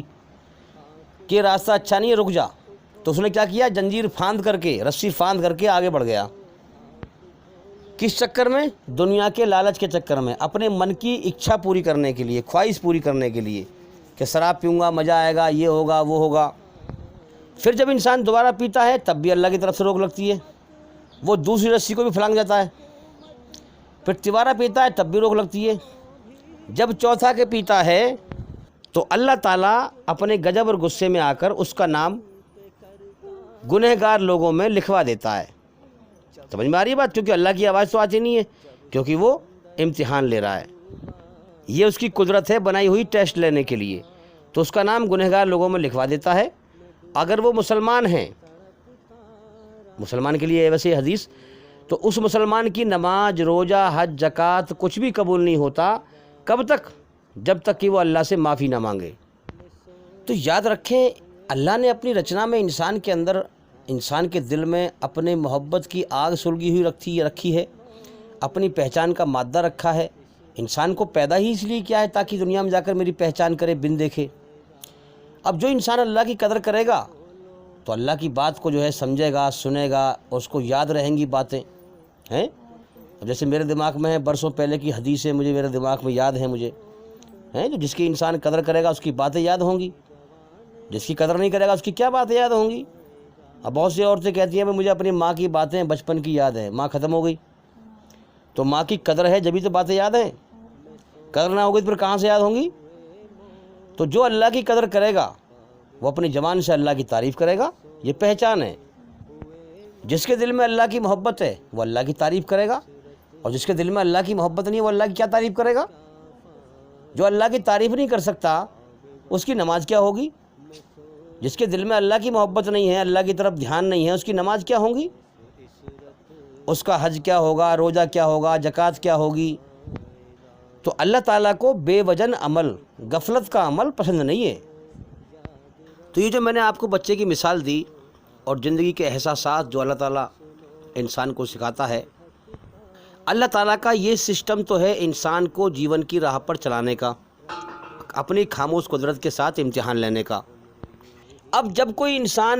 کہ راستہ اچھا نہیں ہے، رک جا۔ تو اس نے کیا کیا، جنجیر پھاند کر کے، رسی پھاند کر کے آگے بڑھ گیا۔ کس چکر میں؟ دنیا کے لالچ کے چکر میں، اپنے من کی اچھا پوری کرنے کے لیے، خواہش پوری کرنے کے لیے کہ شراب پیوں گا، مزہ آئے گا، یہ ہوگا وہ ہوگا۔ پھر جب انسان دوبارہ پیتا ہے تب بھی اللہ کی طرف سے روک لگتی ہے، وہ دوسری رسی کو بھی پھلانگ جاتا ہے۔ پھر تیسرا پیتا ہے تب بھی روک لگتی ہے۔ جب چوتھا کے پیتا ہے تو اللہ تعالیٰ اپنے غضب اور غصے میں آ کر اس کا نام گنہگار لوگوں میں لکھوا دیتا ہے۔ سمجھ میں آ رہی ہے بات؟ کیونکہ اللہ کی آواز تو آتی نہیں ہے، کیونکہ وہ امتحان لے رہا ہے، یہ اس کی قدرت ہے بنائی ہوئی ٹیسٹ لینے کے لیے، تو اس کا نام گنہگار لوگوں میں لکھوا دیتا ہے۔ اگر وہ مسلمان ہیں، مسلمان کے لیے ویسے حدیث، تو اس مسلمان کی نماز، روزہ، حج، زکوٰۃ کچھ بھی قبول نہیں ہوتا۔ کب تک؟ جب تک کہ وہ اللہ سے معافی نہ مانگے۔ تو یاد رکھیں، اللہ نے اپنی رچنا میں انسان کے اندر، انسان کے دل میں اپنے محبت کی آگ سلگی ہوئی رکھی ہے، اپنی پہچان کا مادہ رکھا ہے۔ انسان کو پیدا ہی اس لیے کیا ہے تاکہ دنیا میں جا کر میری پہچان کرے، بن دیکھے۔ اب جو انسان اللہ کی قدر کرے گا تو اللہ کی بات کو جو ہے سمجھے گا، سنے گا، اور اس کو یاد رہیں گی باتیں ہیں۔ اب جیسے میرے دماغ میں ہے، برسوں پہلے کی حدیثیں مجھے میرے دماغ میں یاد ہیں مجھے، ہیں، جو جس کی انسان قدر کرے گا اس کی باتیں یاد ہوں گی، جس کی قدر نہیں کرے گا اس کی کیا باتیں یاد ہوں گی۔ اب بہت سی عورتیں کہتی ہیں کہ مجھے اپنی ماں کی باتیں بچپن کی یاد ہے، ماں ختم ہو گئی، تو ماں کی قدر ہے جبھی تو باتیں یاد ہیں، قدر نہ ہوگی تو پھر کہاں سے یاد ہوں گی؟ تو جو اللہ کی قدر کرے گا وہ اپنی زبان سے اللہ کی تعریف کرے گا، یہ پہچان ہے۔ جس کے دل میں اللہ کی محبت ہے وہ اللہ کی تعریف کرے گا، اور جس کے دل میں اللہ کی محبت نہیں ہے وہ اللہ کی کیا تعریف کرے گا؟ جو اللہ کی تعریف نہیں کر سکتا اس کی نماز کیا ہوگی؟ جس کے دل میں اللہ کی محبت نہیں ہے، اللہ کی طرف دھیان نہیں ہے، اس کی نماز کیا ہوگی؟ اس کا حج کیا ہوگا، روزہ کیا ہوگا، زکوٰۃ کیا ہوگی؟ تو اللہ تعالیٰ کو بے وجن عمل، غفلت کا عمل پسند نہیں ہے۔ تو یہ جو میں نے آپ کو بچے کی مثال دی اور زندگی کے احساسات جو اللہ تعالیٰ انسان کو سکھاتا ہے، اللہ تعالیٰ کا یہ سسٹم تو ہے انسان کو جیون کی راہ پر چلانے کا، اپنی خاموش قدرت کے ساتھ امتحان لینے کا۔ اب جب کوئی انسان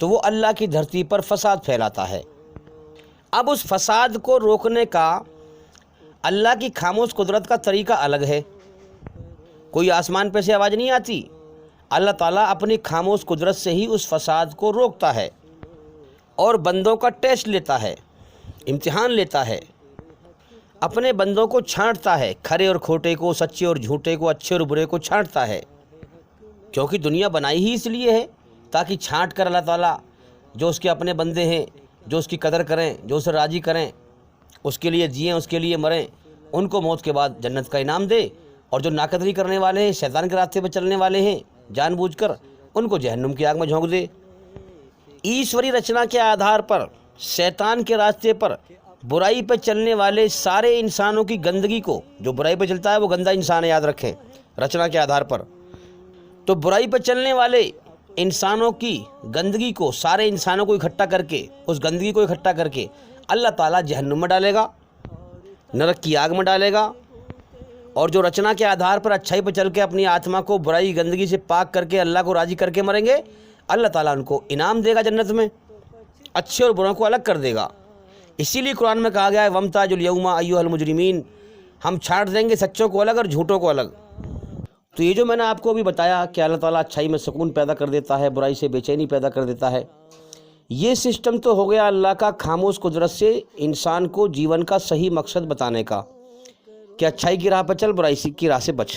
تو وہ اللہ کی دھرتی پر فساد پھیلاتا ہے۔ اب اس فساد کو روکنے کا اللہ کی خاموش قدرت کا طریقہ الگ ہے۔ کوئی آسمان پہ سے آواز نہیں آتی، اللہ تعالیٰ اپنی خاموش قدرت سے ہی اس فساد کو روکتا ہے اور بندوں کا ٹیسٹ لیتا ہے، امتحان لیتا ہے، اپنے بندوں کو چھانٹتا ہے، کھرے اور کھوٹے کو، سچے اور جھوٹے کو، اچھے اور برے کو چھانٹتا ہے، کیونکہ دنیا بنائی ہی اس لیے ہے تاکہ چھانٹ کر اللہ تعالیٰ جو اس کے اپنے بندے ہیں، جو اس کی قدر کریں، جو اسے راضی کریں، اس کے لیے جئیں، اس کے لیے مریں، ان کو موت کے بعد جنت کا انعام دے، اور جو ناقدری کرنے والے ہیں، شیطان کے راستے پہ چلنے والے ہیں جان بوجھ کر، ان کو جہنم کی آگ میں جھونک دے۔ ایشوری رچنا کے آدھار پر شیطان کے راستے پر برائی پہ چلنے والے سارے انسانوں کی گندگی کو، جو برائی پہ چلتا ہے وہ گندا انسان ہے، یاد رکھیں، رچنا کے آدھار پر۔ تو برائی پہ چلنے والے انسانوں کی گندگی کو، سارے انسانوں کو اکٹھا کر کے، اس گندگی کو اکٹھا کر کے اللہ تعالیٰ جہنم میں ڈالے گا، نرک کی آگ میں ڈالے گا۔ اور جو رچنا کے آدھار پر اچھائی پہ چل کے اپنی آتما کو برائی گندگی سے پاک کر کے اللہ کو راضی کر کے مریں گے، اللہ تعالیٰ ان کو انعام دے گا جنت میں، اچھے اور بروں کو الگ کر دے گا۔ اسی لیے قرآن میں کہا گیا ہے وَامْتَازُوا الْيَوْمَ أَيُّهَا الْمُجْرِمِينَ، ہم چھانٹ دیں گے سچوں کو الگ اور جھوٹوں کو الگ۔ تو یہ جو میں نے آپ کو ابھی بتایا کہ اللہ تعالیٰ اچھائی میں سکون پیدا کر دیتا ہے، برائی سے بے چینی پیدا کر دیتا ہے، یہ سسٹم تو ہو گیا اللہ کا خاموش قدرت سے انسان کو جیون کا صحیح مقصد بتانے کا کہ اچھائی کی راہ پر چل، برائی کی راہ سے بچ۔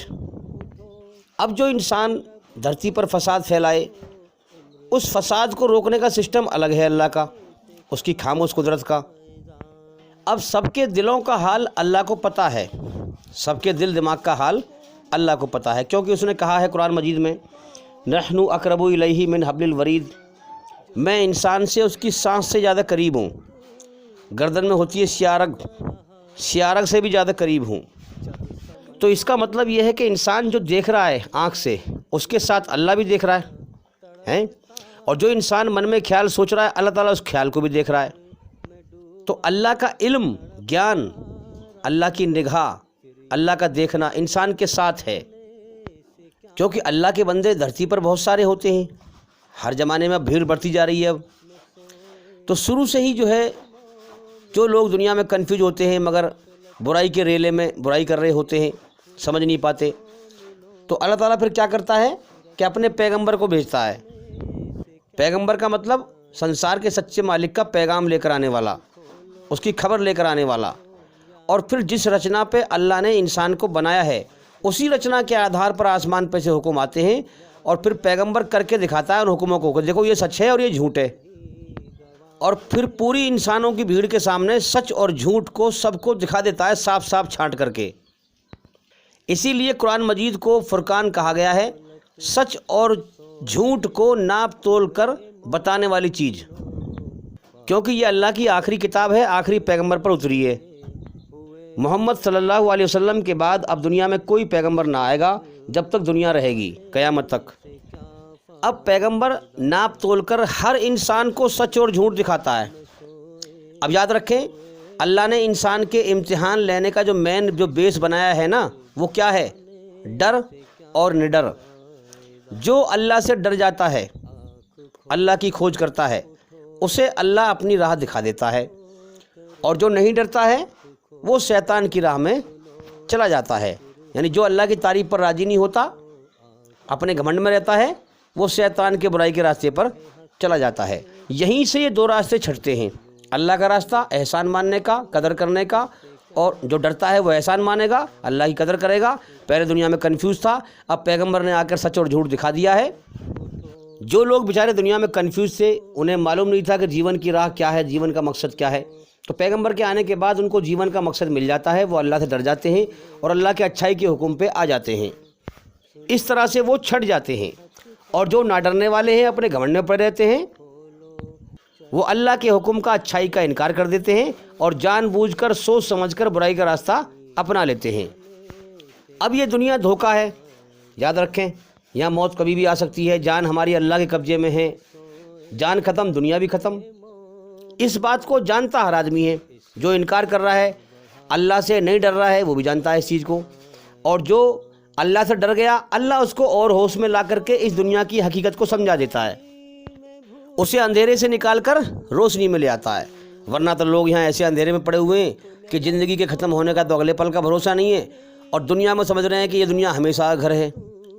اب جو انسان دھرتی پر فساد پھیلائے، اس فساد کو روکنے کا سسٹم الگ ہے اللہ کا، اس کی خاموش قدرت کا۔ اب سب کے دلوں کا حال اللہ کو پتہ ہے، سب کے دل دماغ کا حال اللہ کو پتہ ہے، کیونکہ اس نے کہا ہے قرآن مجید میں نحن اقرب الیہ من حبل الورید، میں انسان سے اس کی سانس سے زیادہ قریب ہوں، گردن میں ہوتی ہے سیارگ، سیارگ سے بھی زیادہ قریب ہوں۔ تو اس کا مطلب یہ ہے کہ انسان جو دیکھ رہا ہے آنکھ سے، اس کے ساتھ اللہ بھی دیکھ رہا ہے، اور جو انسان من میں خیال سوچ رہا ہے اللہ تعالیٰ اس خیال کو بھی دیکھ رہا ہے۔ تو اللہ کا علم، گیان، اللہ کی نگاہ، اللہ کا دیکھنا انسان کے ساتھ ہے، کیونکہ اللہ کے بندے دھرتی پر بہت سارے ہوتے ہیں، ہر زمانے میں بھیڑ بڑھتی جا رہی ہے۔ اب تو شروع سے ہی جو ہے جو لوگ دنیا میں کنفیوز ہوتے ہیں، مگر برائی کے ریلے میں برائی کر رہے ہوتے ہیں، سمجھ نہیں پاتے، تو اللہ تعالیٰ پھر کیا کرتا ہے کہ اپنے پیغمبر کو بھیجتا ہے۔ پیغمبر کا مطلب سنسار کے سچے مالک کا پیغام لے کر آنے والا، اس کی خبر لے کر آنے والا۔ اور پھر جس رچنا پہ اللہ نے انسان کو بنایا ہے، اسی رچنا کے آدھار پر آسمان پہ سے حکم آتے ہیں، اور پھر پیغمبر کر کے دکھاتا ہے ان حکموں کو کہ دیکھو یہ سچ ہے اور یہ جھوٹ ہے، اور پھر پوری انسانوں کی بھیڑ کے سامنے سچ اور جھوٹ کو سب کو دکھا دیتا ہے، صاف صاف چھانٹ کر کے۔ اسی لیے قرآن مجید کو فرقان کہا گیا ہے، سچ اور جھوٹ کو ناپ تول کر بتانے والی چیز، کیونکہ یہ اللہ کی آخری کتاب ہے، آخری پیغمبر پر اتری ہے۔ محمد صلی اللہ علیہ وسلم کے بعد اب دنیا میں کوئی پیغمبر نہ آئے گا جب تک دنیا رہے گی، قیامت تک۔ اب پیغمبر ناپ تول کر ہر انسان کو سچ اور جھوٹ دکھاتا ہے۔ اب یاد رکھیں، اللہ نے انسان کے امتحان لینے کا جو بیس بنایا ہے نا، وہ کیا ہے؟ ڈر اور نڈر۔ جو اللہ سے ڈر جاتا ہے، اللہ کی کھوج کرتا ہے، اسے اللہ اپنی راہ دکھا دیتا ہے، اور جو نہیں ڈرتا ہے وہ شیطان کی راہ میں چلا جاتا ہے۔ یعنی جو اللہ کی تعریف پر راضی نہیں ہوتا، اپنے گھمنڈ میں رہتا ہے، وہ شیطان کے برائی کے راستے پر چلا جاتا ہے۔ یہیں سے یہ دو راستے چھٹتے ہیں، اللہ کا راستہ احسان ماننے کا، قدر کرنے کا، اور جو ڈرتا ہے وہ احسان مانے گا، اللہ کی قدر کرے گا۔ پہلے دنیا میں کنفیوز تھا، اب پیغمبر نے آ کر سچ اور جھوٹ دکھا دیا ہے۔ جو لوگ بیچارے دنیا میں کنفیوز تھے، انہیں معلوم نہیں تھا کہ جیون کی راہ کیا ہے، جیون کا مقصد کیا ہے، تو پیغمبر کے آنے کے بعد ان کو جیون کا مقصد مل جاتا ہے، وہ اللہ سے ڈر جاتے ہیں اور اللہ کے اچھائی کے حکم پہ آ جاتے ہیں۔ اس طرح سے وہ چھٹ جاتے ہیں۔ اور جو نہ ڈرنے والے ہیں، اپنے گھمنڈ میں پڑے رہتے ہیں، وہ اللہ کے حکم کا، اچھائی کا انکار کر دیتے ہیں اور جان بوجھ کر، سوچ سمجھ کر برائی کا راستہ اپنا لیتے ہیں۔ اب یہ دنیا دھوکہ ہے، یاد رکھیں، یہاں موت کبھی بھی آ سکتی ہے، جان ہماری اللہ کے قبضے میں ہے، جان ختم دنیا بھی ختم۔ اس بات کو جانتا ہر آدمی ہے، جو انکار کر رہا ہے، اللہ سے نہیں ڈر رہا ہے، وہ بھی جانتا ہے اس چیز کو، اور جو اللہ سے ڈر گیا، اللہ اس کو اور ہوش میں لا کر کے اس دنیا کی حقیقت کو سمجھا دیتا ہے، اسے اندھیرے سے نکال کر روشنی میں لے آتا ہے۔ ورنہ تو لوگ یہاں ایسے اندھیرے میں پڑے ہوئے ہیں کہ زندگی کے ختم ہونے کا تو اگلے پل کا بھروسہ نہیں ہے، اور دنیا میں سمجھ رہے ہیں کہ یہ دنیا ہمیشہ کا گھر ہے،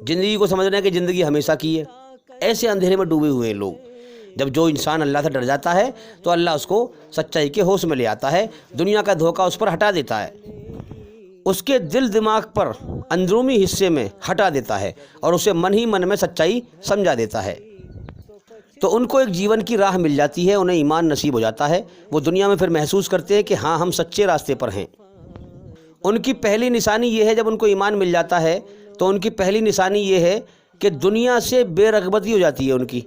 زندگی کو سمجھ رہے ہیں کہ زندگی ہمیشہ کی ہے۔ ایسے اندھیرے میں ڈوبے ہوئے ہیں لوگ۔ جب جو انسان اللہ سے ڈر جاتا ہے تو اللہ اس کو سچائی کے ہوش میں لے آتا ہے، دنیا کا دھوکہ اس پر ہٹا دیتا ہے، اس کے دل دماغ پر اندرونی حصے میں ہٹا دیتا ہے اور اسے من ہی من میں سچائی سمجھا دیتا ہے۔ تو ان کو ایک جیون کی راہ مل جاتی ہے، انہیں ایمان نصیب ہو جاتا ہے، وہ دنیا میں پھر محسوس کرتے ہیں کہ ہاں ہم سچے راستے پر ہیں۔ ان کی پہلی نشانی یہ ہے، جب ان کو ایمان مل جاتا ہے تو ان کی پہلی نشانی یہ ہے کہ دنیا سے بے رغبتی ہو جاتی ہے ان کی،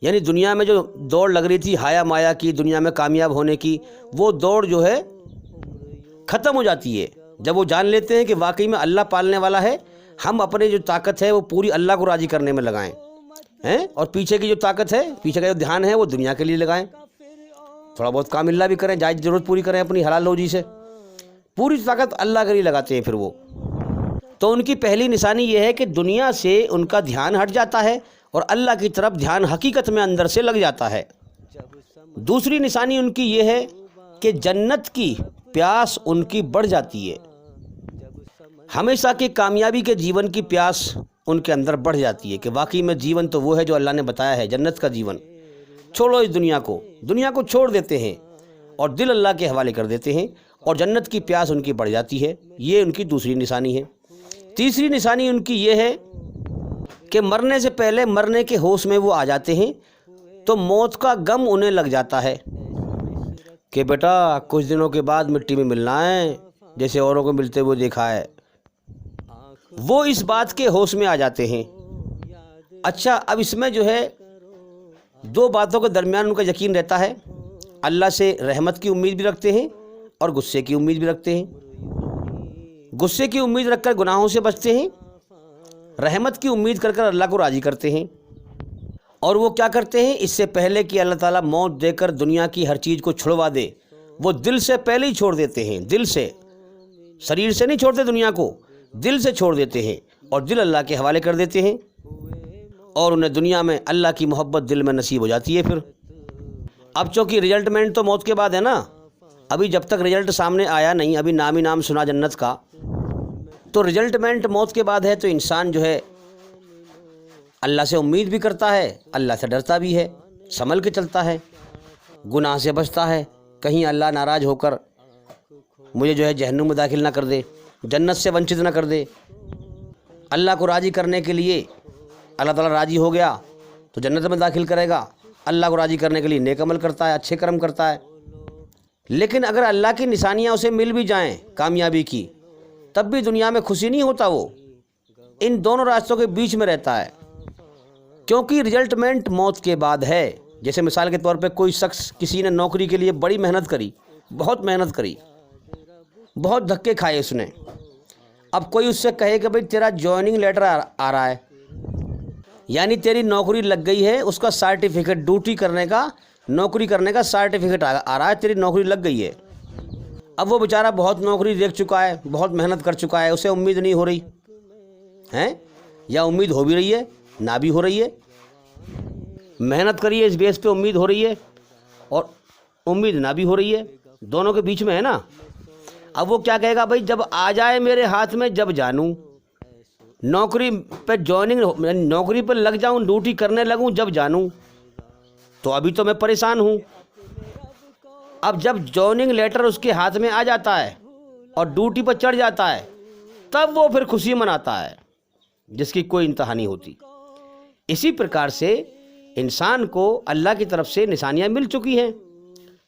یعنی دنیا میں جو دوڑ لگ رہی تھی حیا مایا کی، دنیا میں کامیاب ہونے کی، وہ دوڑ جو ہے ختم ہو جاتی ہے جب وہ جان لیتے ہیں کہ واقعی میں اللہ پالنے والا ہے، ہم اپنے جو طاقت ہے وہ پوری اللہ کو راضی کرنے میں لگائیں، اور پیچھے کی جو طاقت ہے، پیچھے کا جو دھیان ہے وہ دنیا کے لیے لگائیں، تھوڑا بہت کام اللہ بھی کریں، جائز ضرورت پوری کریں اپنی حلال روزی سے، پوری طاقت اللہ کے لیے لگاتے ہیں پھر وہ۔ تو ان کی پہلی نشانی یہ ہے کہ دنیا سے ان کا دھیان ہٹ جاتا ہے اور اللہ کی طرف دھیان حقیقت میں اندر سے لگ جاتا ہے۔ دوسری نشانی ان کی یہ ہے کہ جنت کی پیاس ان کی بڑھ جاتی ہے، ہمیشہ کی کامیابی کے جیون کی پیاس ان کے اندر بڑھ جاتی ہے کہ واقعی میں جیون تو وہ ہے جو اللہ نے بتایا ہے، جنت کا جیون۔ چھوڑو اس دنیا کو چھوڑ دیتے ہیں اور دل اللہ کے حوالے کر دیتے ہیں اور جنت کی پیاس ان کی بڑھ جاتی ہے، یہ ان کی دوسری نشانی ہے۔ تیسری نشانی ان کی یہ ہے کہ مرنے سے پہلے مرنے کے ہوش میں وہ آ جاتے ہیں تو موت کا غم انہیں لگ جاتا ہے کہ بیٹا کچھ دنوں کے بعد مٹی میں ملنا ہے، جیسے اوروں کو ملتے ہوئے دیکھا ہے، وہ اس بات کے ہوش میں آ جاتے ہیں۔ اچھا، اب اس میں جو ہے دو باتوں کے درمیان ان کا یقین رہتا ہے، اللہ سے رحمت کی امید بھی رکھتے ہیں اور غصے کی امید بھی رکھتے ہیں۔ غصے کی امید رکھ کر گناہوں سے بچتے ہیں، رحمت کی امید کر اللہ کو راضی کرتے ہیں، اور وہ کیا کرتے ہیں، اس سے پہلے کہ اللہ تعالیٰ موت دے کر دنیا کی ہر چیز کو چھڑوا دے، وہ دل سے پہلے ہی چھوڑ دیتے ہیں، دل سے، شریر سے نہیں چھوڑتے دنیا کو، دل سے چھوڑ دیتے ہیں اور دل اللہ کے حوالے کر دیتے ہیں، اور انہیں دنیا میں اللہ کی محبت دل میں نصیب ہو جاتی ہے۔ پھر اب چونکہ ریزلٹمنٹ تو موت کے بعد ہے نا، ابھی جب تک رزلٹ سامنے آیا نہیں، ابھی نام ہی نام سنا جنت کا، تو رزلٹمنٹ موت کے بعد ہے، تو انسان جو ہے اللہ سے امید بھی کرتا ہے، اللہ سے ڈرتا بھی ہے، سنبھل کے چلتا ہے، گناہ سے بچتا ہے، کہیں اللہ ناراض ہو کر مجھے جو ہے جہنم میں داخل نہ کر دے، جنت سے ونچت نہ کر دے۔ اللہ کو راضی کرنے کے لیے اللہ تعالیٰ راضی ہو گیا تو جنت میں داخل کرے گا، اللہ کو راضی کرنے کے لیے نیک عمل کرتا ہے، اچھے کرم کرتا ہے۔ لیکن اگر اللہ کی نشانیاں اسے مل بھی جائیں کامیابی کی، تب بھی دنیا میں خوشی نہیں ہوتا، وہ ان دونوں راستوں کے بیچ میں رہتا ہے، کیونکہ رزلٹمنٹ موت کے بعد ہے۔ جیسے مثال کے طور پہ کوئی شخص، کسی نے نوکری کے لیے بڑی محنت کری، بہت محنت کری، بہت دھکے کھائے اس نے، اب کوئی اس سے کہے کہ بھئی تیرا جوائننگ لیٹر آ رہا ہے، یعنی تیری نوکری لگ گئی ہے، اس کا سرٹیفکیٹ، ڈیوٹی کرنے کا، نوکری کرنے کا سرٹیفکیٹ آ رہا ہے، تیری نوکری لگ گئی ہے۔ اب وہ بیچارہ بہت نوکری دیکھ چکا ہے، بہت محنت کر چکا ہے، اسے امید نہیں ہو رہی ہے، یا امید ہو بھی رہی ہے، نہ بھی ہو رہی ہے، محنت کری ہے اس بیس پہ امید ہو رہی ہے اور امید نہ بھی ہو رہی ہے، دونوں کے بیچ میں ہے نا۔ اب وہ کیا کہے گا، بھائی جب آ جائے میرے ہاتھ میں، جب جانوں، نوکری پہ جوائننگ، نوکری پہ لگ جاؤں، ڈیوٹی کرنے لگوں، جب جانوں، تو ابھی تو میں پریشان ہوں، اب جب جوائننگ لیٹر اس کے ہاتھ میں آ جاتا ہے اور ڈیوٹی پر چڑھ جاتا ہے تب وہ پھر خوشی مناتا ہے جس کی کوئی انتہا نہیں ہوتی۔ اسی پرکار سے انسان کو اللہ کی طرف سے نشانیاں مل چکی ہیں۔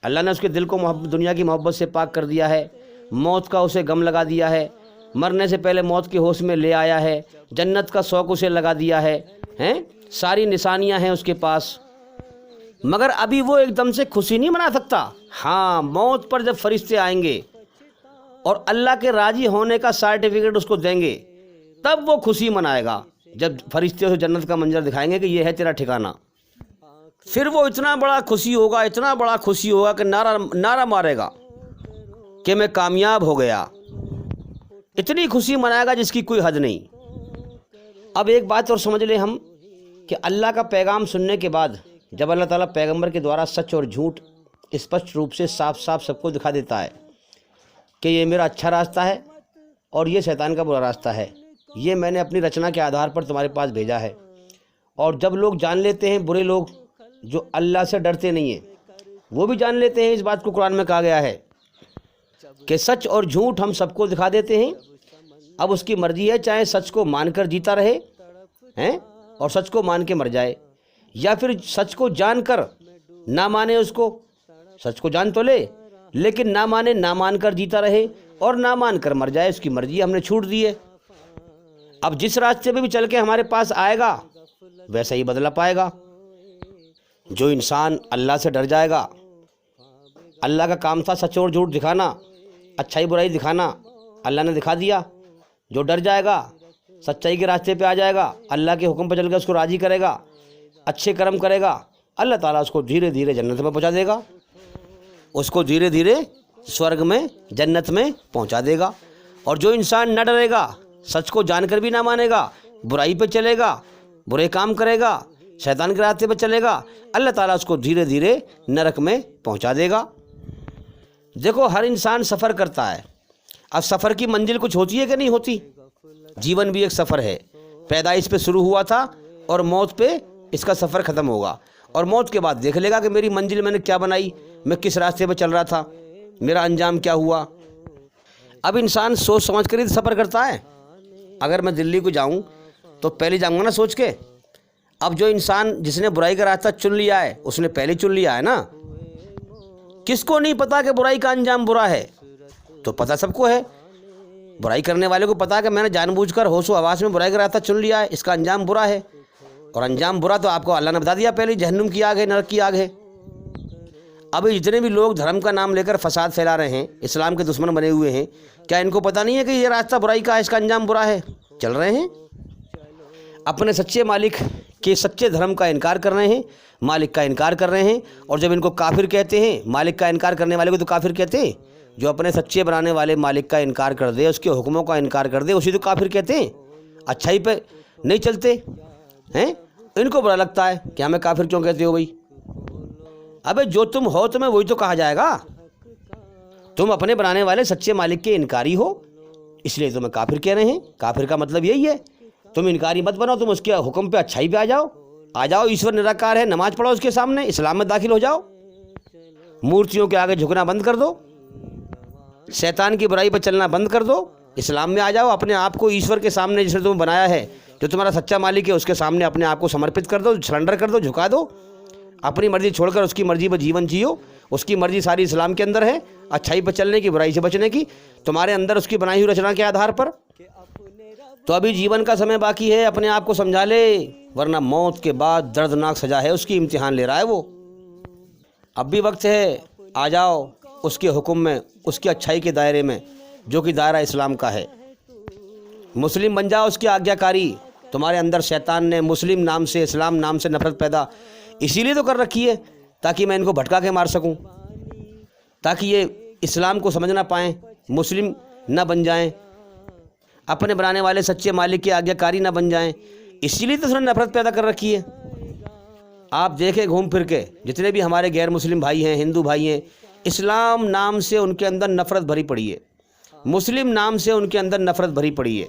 اللہ نے اس کے دل کو دنیا کی محبت سے پاک کر دیا ہے، موت کا اسے غم لگا دیا ہے، مرنے سے پہلے موت کے ہوش میں لے آیا ہے، جنت کا شوق اسے لگا دیا ہے، ساری نشانیاں ہیں اس کے پاس، مگر ابھی وہ ایک دم سے خوشی نہیں منا سکتا۔ ہاں، موت پر جب فرشتے آئیں گے اور اللہ کے راضی ہونے کا سرٹیفکیٹ اس کو دیں گے تب وہ خوشی منائے گا، جب فرشتے اسے جنت کا منظر دکھائیں گے کہ یہ ہے تیرا ٹھکانہ۔ پھر وہ اتنا بڑا خوشی ہوگا، اتنا بڑا خوشی ہوگا کہ نعرہ مارے گا کہ میں کامیاب ہو گیا، اتنی خوشی منائے گا جس کی کوئی حد نہیں۔ اب ایک بات اور سمجھ لیں ہم کہ اللہ کا پیغام سننے کے بعد جب اللہ تعالیٰ پیغمبر کے دوارا سچ اور جھوٹ اسپشٹ روپ سے صاف صاف سب کو دکھا دیتا ہے کہ یہ میرا اچھا راستہ ہے اور یہ شیطان کا برا راستہ ہے، یہ میں نے اپنی رچنا کے آدھار پر تمہارے پاس بھیجا ہے، اور جب لوگ جان لیتے ہیں، برے لوگ جو اللہ سے ڈرتے نہیں ہیں وہ بھی جان لیتے ہیں، اس بات کو قرآن میں کہا گیا ہے کہ سچ اور جھوٹ ہم سب کو دکھا دیتے ہیں، اب اس کی مرضی ہے چاہے سچ کو مان کر جیتا رہے اور سچ کو مان کے مر جائے، یا پھر سچ کو جان کر نہ مانے، اس کو سچ کو جان تو لے لیکن نہ مانے، نہ مان کر جیتا رہے اور نہ مان کر مر جائے، اس کی مرضی ہم نے چھوڑ دی ہے۔ اب جس راستے پہ بھی چل کے ہمارے پاس آئے گا ویسا ہی بدلہ پائے گا۔ جو انسان اللہ سے ڈر جائے گا، اللہ کا کام تھا سچ اور جھوٹ دکھانا، اچھائی برائی دکھانا، اللہ نے دکھا دیا۔ جو ڈر جائے گا، سچائی کے راستے پہ آ جائے گا، اللہ کے حکم پہ چل کے اس کو راضی کرے گا، اچھے کرم کرے گا، اللہ تعالیٰ اس کو دھیرے دھیرے جنت میں پہنچا دے گا، اس کو دھیرے دھیرے سورگ میں، جنت میں پہنچا دے گا۔ اور جو انسان نہ ڈرے گا، سچ کو جان کر بھی نہ مانے گا، برائی پہ چلے گا، برے کام کرے گا، شیطان کے راستے پہ چلے گا، اللہ تعالیٰ اس کو دھیرے دھیرے نرک میں پہنچا دے گا۔ دیکھو، ہر انسان سفر کرتا ہے، اب سفر کی منزل کچھ ہوتی ہے کہ نہیں ہوتی؟ جیون بھی ایک سفر ہے، پیدائش پہ شروع ہوا تھا اور موت پہ اس کا سفر ختم ہوگا، اور موت کے بعد دیکھ لے گا کہ میری منزل میں نے کیا بنائی، میں کس راستے پہ چل رہا تھا، میرا انجام کیا ہوا۔ اب انسان سوچ سمجھ کر ہی سفر کرتا ہے۔ اگر میں دلی کو جاؤں تو پہلے جاؤں گا نا سوچ کے۔ اب جو انسان جس نے برائی کا راستہ چن لیا ہے اس نے پہلے چن لیا ہے نا۔ کس کو نہیں پتا کہ برائی کا انجام برا ہے؟ تو پتہ سب کو ہے، برائی کرنے والے کو پتا کہ میں نے جان بوجھ کر ہوش و حواس میں برائی کا راستہ چن لیا ہے، اس کا انجام برا ہے، اور انجام برا تو آپ کو اللہ نے بتا دیا پہلے، جہنم کی آگ ہے، نرک کی آگ ہے۔ اب جتنے بھی لوگ دھرم کا نام لے کر فساد پھیلا رہے ہیں، اسلام کے دشمن بنے ہوئے ہیں، کیا ان کو پتہ نہیں ہے کہ یہ راستہ برائی کا ہے، اس کا انجام برا ہے؟ چل رہے ہیں، اپنے سچے مالک کے سچے دھرم کا انکار کر رہے ہیں، مالک کا انکار کر رہے ہیں، اور جب ان کو کافر کہتے ہیں، مالک کا انکار کرنے والے کو تو کافر کہتے ہیں، جو اپنے سچے بنانے والے مالک کا انکار کر دے، اس کے حکموں کا انکار کر دے، اسی تو کافر کہتے ہیں۔ اچھائی پہ نہیں چلتے ہیں، ان کو برا لگتا ہے کہ ہمیں کافر کیوں کہتے ہو بھائی؟ ابے جو تم ہو تمہیں وہی تو کہا جائے گا، تم اپنے بنانے والے سچے مالک کے انکاری ہو، اس لیے تمہیں کافر کہہ رہے ہیں۔ کافر کا مطلب یہی ہے، تم انکاری مت بنو، تم اس کے حکم پہ اچھائی پہ آ جاؤ، ایشور نراکار ہے، نماز پڑھو اس کے سامنے، اسلام میں داخل ہو جاؤ، مورتیوں کے آگے جھکنا بند کر دو، شیطان کی برائی پہ چلنا بند کر دو، اسلام میں آ جاؤ، اپنے آپ کو ایشور کے سامنے جس نے تمہیں بنایا ہے، جو تمہارا سچا مالک ہے، اس کے سامنے اپنے آپ کو سمرپت کر دو، سرنڈر کر دو، جھکا دو، اپنی مرضی چھوڑ کر اس کی مرضی پہ جیون جیو۔ اس کی مرضی ساری اسلام کے اندر ہے، اچھائی پہ چلنے کی، برائی سے بچنے کی، تمہارے اندر اس کی بنائی ہوئی رچنا کے آدھار پر۔ تو ابھی جیون کا سمے باقی ہے، اپنے آپ کو سمجھا لے، ورنہ موت کے بعد دردناک سزا ہے، اس کی امتحان لے رہا ہے وہ۔ اب بھی وقت ہے، آ جاؤ اس کے حکم میں، اس کی اچھائی کے دائرے میں، جو کہ دائرہ اسلام کا ہے، مسلم بن جاؤ، اس کی آگیا کاری۔ تمہارے اندر شیطان نے مسلم نام سے، اسلام نام سے نفرت پیدا اسی لیے تو کر رکھی ہے، تاکہ میں ان کو بھٹکا کے مار سکوں، تاکہ یہ اسلام کو سمجھ نہ پائیں، مسلم نہ بن جائیں، اپنے بنانے والے سچے مالک کی آگیا کاری نہ بن جائیں، اسی لیے تو اس نے نفرت پیدا کر رکھی ہے۔ آپ دیکھیں گھوم پھر کے جتنے بھی ہمارے غیر مسلم بھائی ہیں، ہندو بھائی ہیں، اسلام نام سے ان کے اندر نفرت بھری پڑی ہے، مسلم نام سے ان کے اندر نفرت بھری پڑی ہے۔